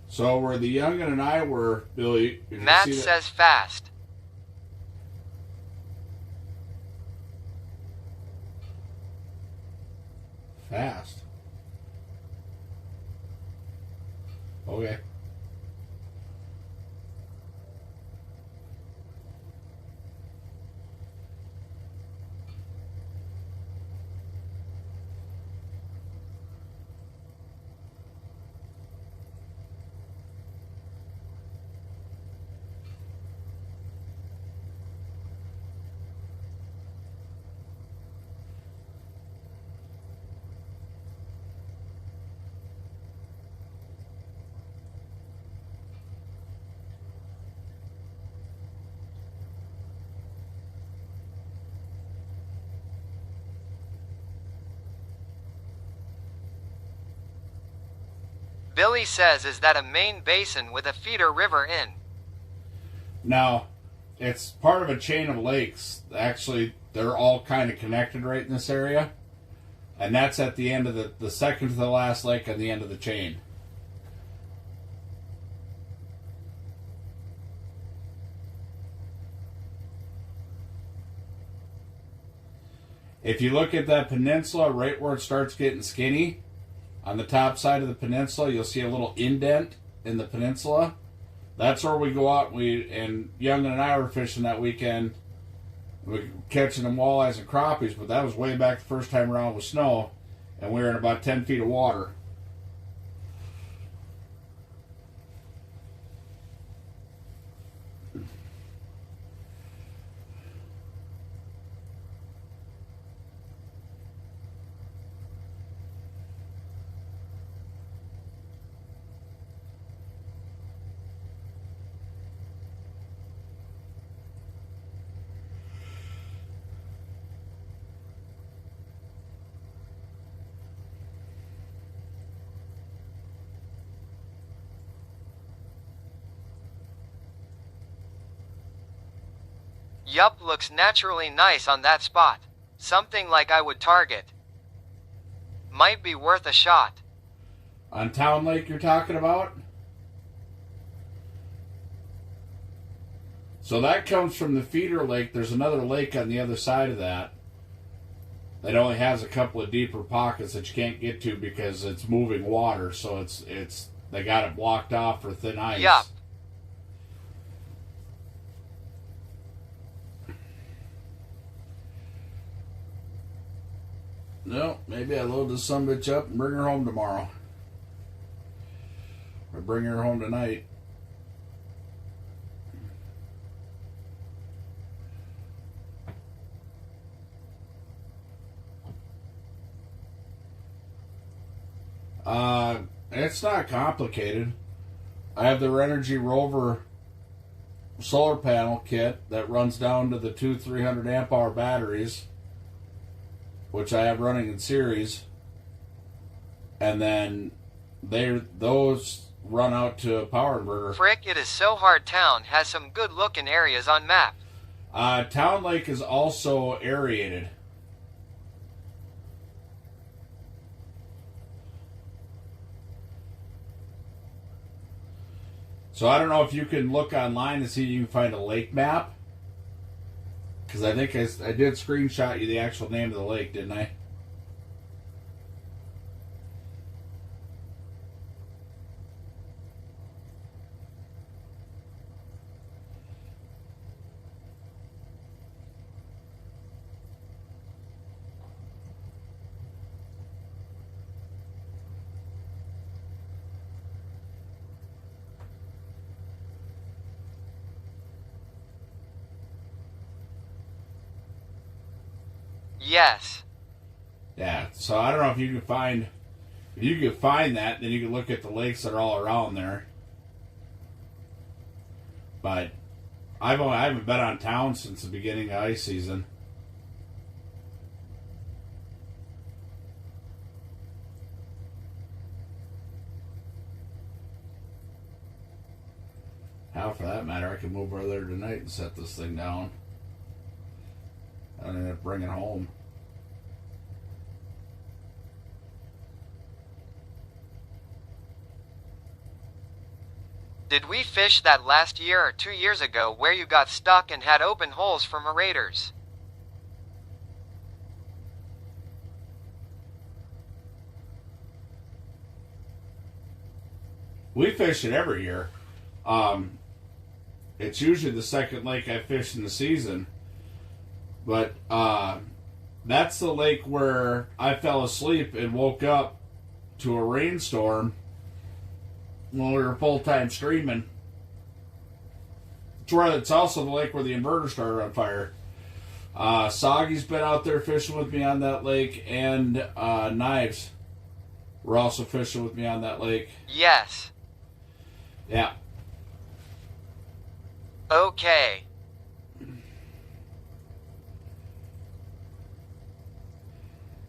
So where the youngin and I were, Billy, did you Matt see that? says fast. Fast. Okay. Billy says, is that a main basin with a feeder river in? Now, it's part of a chain of lakes. Actually, they're all kind of connected right in this area. And that's at the end of the second to the last lake on the end of the chain. If you look at that peninsula right where it starts getting skinny, on the top side of the peninsula, you'll see a little indent in the peninsula. That's where we go out. And Young and I were fishing that weekend. We were catching them walleyes and crappies, but that was way back the first time around with snow, and we were in about 10 feet of water. Yup, looks naturally nice on that spot. Something like I would target. Might be worth a shot. On Town Lake you're talking about? So that comes from the feeder lake. There's another lake on the other side of that. That only has a couple of deeper pockets that you can't get to because it's moving water. So it's they got it blocked off for thin ice. Yup. No, maybe I load this sumbitch up and bring her home tomorrow. Or bring her home tonight. It's not complicated. I have the Renogy Rover solar panel kit that runs down to the two 300 amp hour batteries, which I have running in series, and then those run out to a power inverter. Frick, it is so hard. Town has some good looking areas on map. Town Lake is also aerated. So I don't know if you can look online and see if you can find a lake map. Because I think I did screenshot you the actual name of the lake, didn't I? Yes. Yeah, so I don't know if you can find... If you can find that, then you can look at the lakes that are all around there. But I haven't been on town since the beginning of ice season. Hell, for that matter, I could move over there tonight and set this thing down. And then bring it home. Did we fish that last year or 2 years ago where you got stuck and had open holes from aerators? We fish it every year. It's usually the second lake I fish in the season. But that's the lake where I fell asleep and woke up to a rainstorm when we were full-time streaming. It's also the lake where the inverter started on fire. Soggy's been out there fishing with me on that lake, and Knives were also fishing with me on that lake. Yes. Yeah. Okay.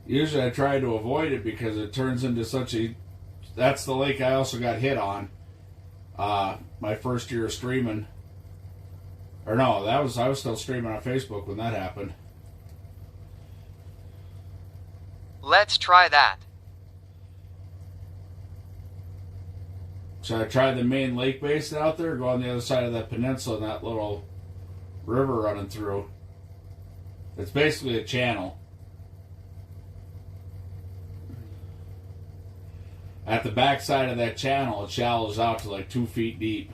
Usually I try to avoid it because it turns into such a... That's the lake I also got hit on my first year of streaming. Or no, I was still streaming on Facebook when that happened. Let's try that. So I tried the main lake basin out there, go on the other side of that peninsula and that little river running through. It's basically a channel. At the back side of that channel, it shallows out to like 2 feet deep.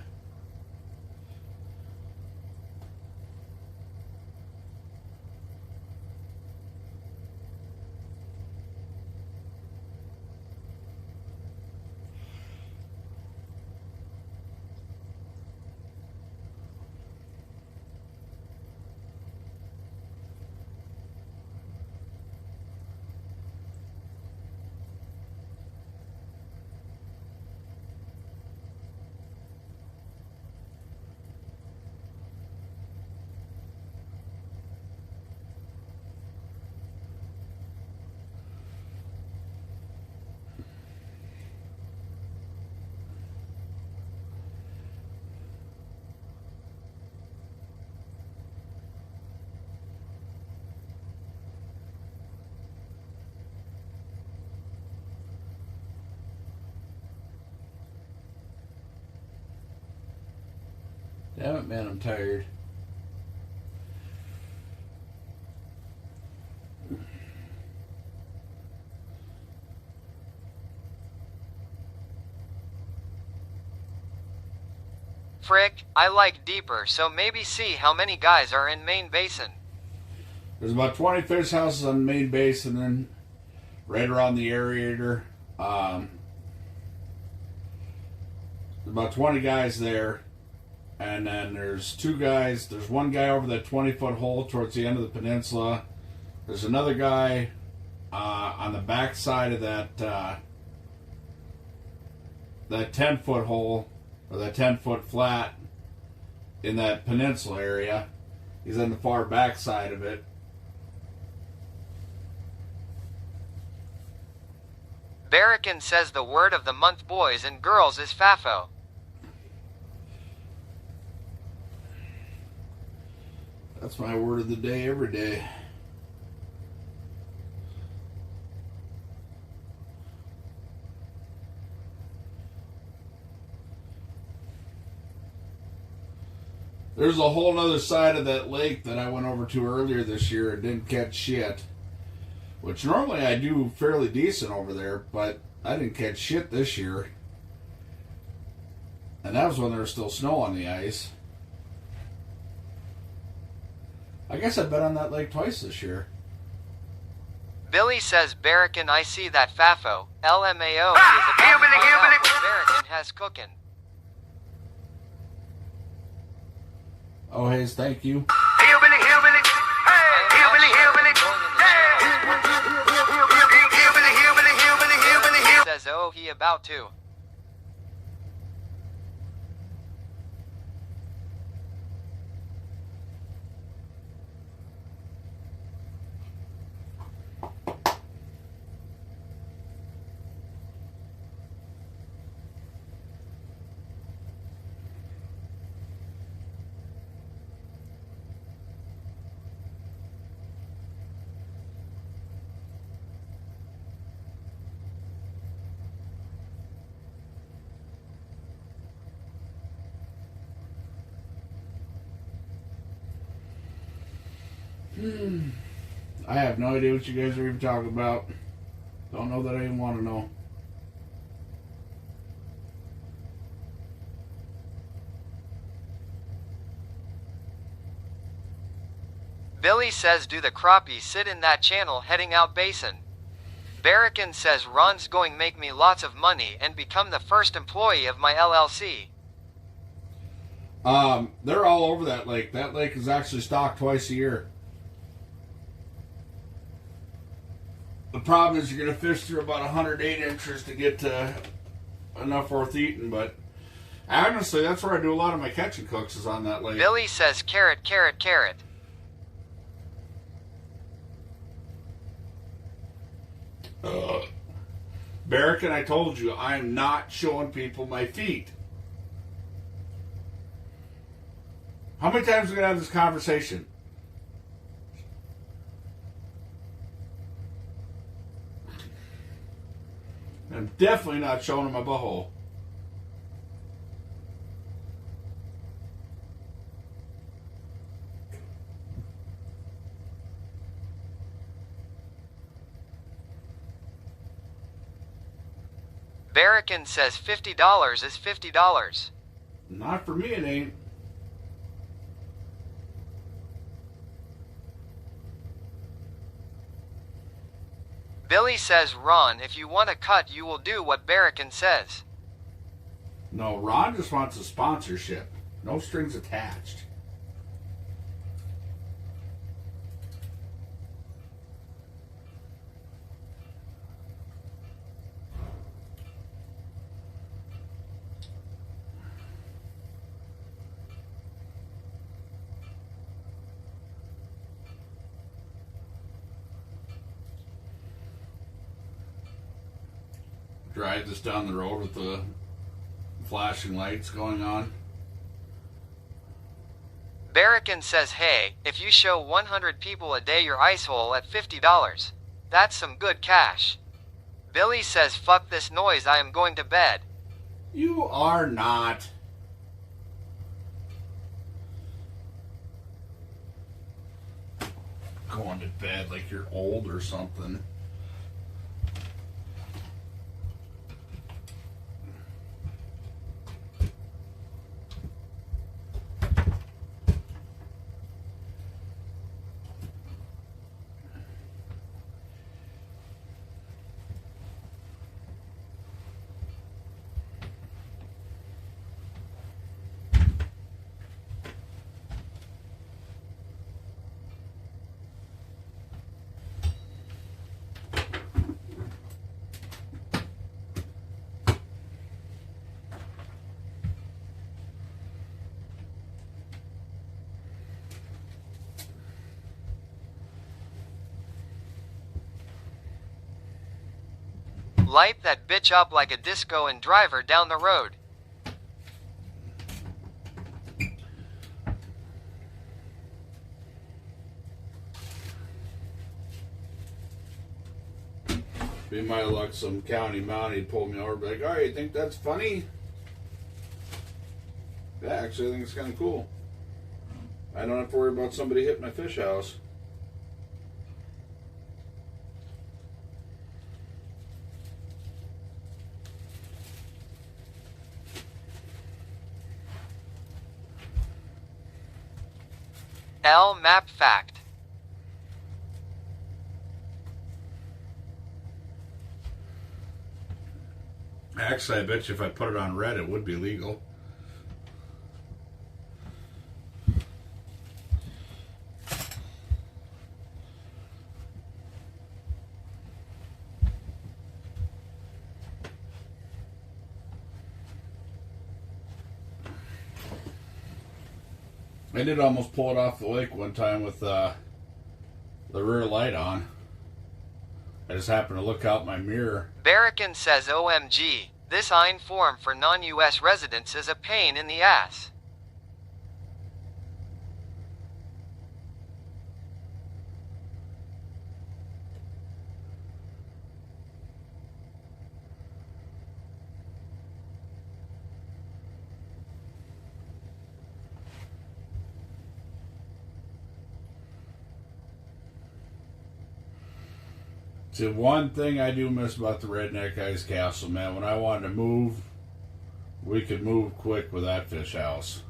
Damn it, man, I'm tired. Frick, I like deeper, so maybe see how many guys are in main basin. There's about 20 fish houses on the main basin, and then right around the aerator. About 20 guys there. And then there's 2 guys. There's one guy over that 20-foot hole towards the end of the peninsula. There's another guy on the back side of that 10-foot hole, or that 10-foot flat in that peninsula area. He's on the far back side of it. Barracan says the word of the month, boys and girls, is FAFO. That's my word of the day every day. There's a whole other side of that lake that I went over to earlier this year and didn't catch shit. Which normally I do fairly decent over there, but I didn't catch shit this year. And that was when there was still snow on the ice. I guess I've been on that lake twice this year. Billy says, Barracan, I see that FAFO. LMAO is about to find out what Barracan has cooking. Oh, Hayes, thank you. Hillbilly, hillbilly, hey, hillbilly, hillbilly, hillbilly, hillbilly, hillbilly, hillbilly. Says, oh, he about to. I have no idea what you guys are even talking about. Don't know that I even want to know. Billy says, do the crappies sit in that channel heading out basin? Barracan says, Ron's going make me lots of money and become the first employee of my LLC. They're all over that lake. That lake is actually stocked twice a year. The problem is you're going to fish through about 108 inches to get to enough worth eating, but honestly, that's where I do a lot of my catch and cooks is on that lake. Billy says, carrot, carrot, carrot. Barracan, I told you, I am not showing people my feet. How many times are we going to have this conversation? I'm definitely not showing him my butthole. Barrican says $50 is $50. Not for me, it ain't. Billy says, Ron, if you want a cut, you will do what Barrican says. No, Ron just wants a sponsorship. No strings attached. Drive this down the road with the flashing lights going on. Barrican says, hey, if you show 100 people a day your ice hole at $50, that's some good cash. Billy says, fuck this noise, I am going to bed. You are not. Going to bed like you're old or something. Light that bitch up like a disco and drive her down the road. Be my luck, some county mountie pulled me over, be like, all right, you think that's funny? Yeah, actually, I think it's kind of cool. I don't have to worry about somebody hitting my fish house. L map fact. Actually, I bet you if I put it on red, it would be legal. I did almost pull it off the lake one time with the rear light on. I just happened to look out my mirror. Barrican says OMG, this IN form for non-US residents is a pain in the ass. It's the one thing I do miss about the Redneck Ice Castle, man. When I wanted to move, we could move quick with that fish house.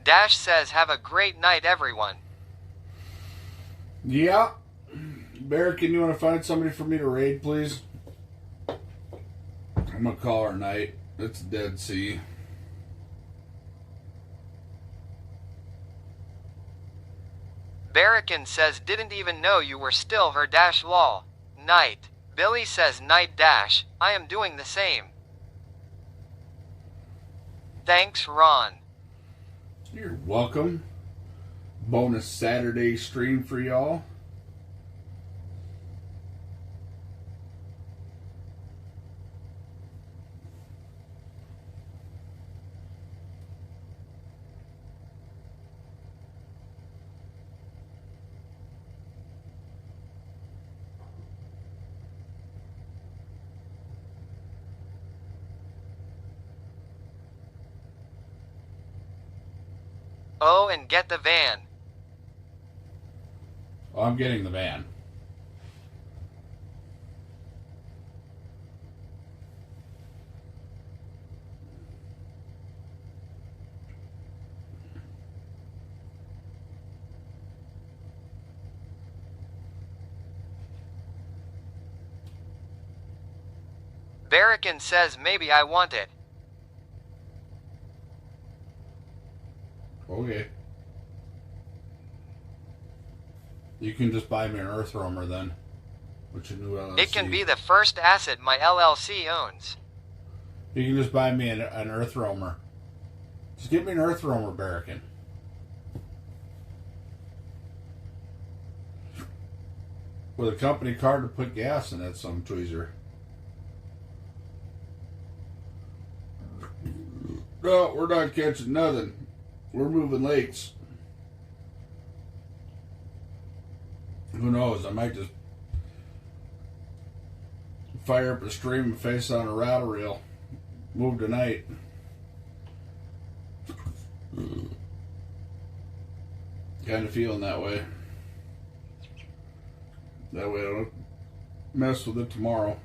Dash says, have a great night, everyone. Yeah. Bear, can you want to find somebody for me to raid, please? I'm going to call her night. It's Dead Sea. Barrican says, didn't even know you were still her dash lol. Night. Billy says, night dash, I am doing the same. Thanks, Ron. You're welcome. Bonus Saturday stream for y'all. Oh, and get the van. Oh, I'm getting the van. Barrican says maybe I want it. Okay. You can just buy me an Earth Roamer then. Which is new LLC. It can be the first asset my LLC owns. You can just buy me an Earth Roamer. Just get me an Earth Roamer, Barrican. With a company card to put gas in, that's some tweezer. No, we're not catching nothing. We're moving lakes. Who knows? I might just fire up a stream and face on a rattle reel. Move tonight. Kind of feeling that way. That way I don't mess with it tomorrow.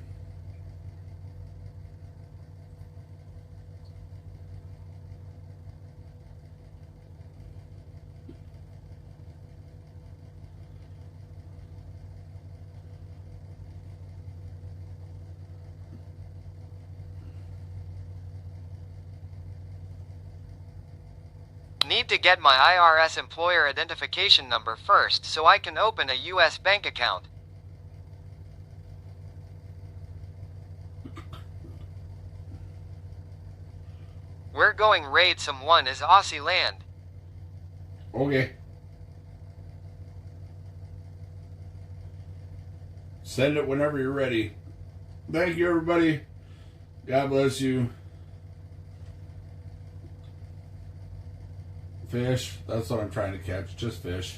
Need to get my IRS employer identification number first so I can open a US bank account. We're going raid someone is Aussie land. Okay. Send it whenever you're ready. Thank you, everybody. God bless you. Fish. That's what I'm trying to catch. Just fish.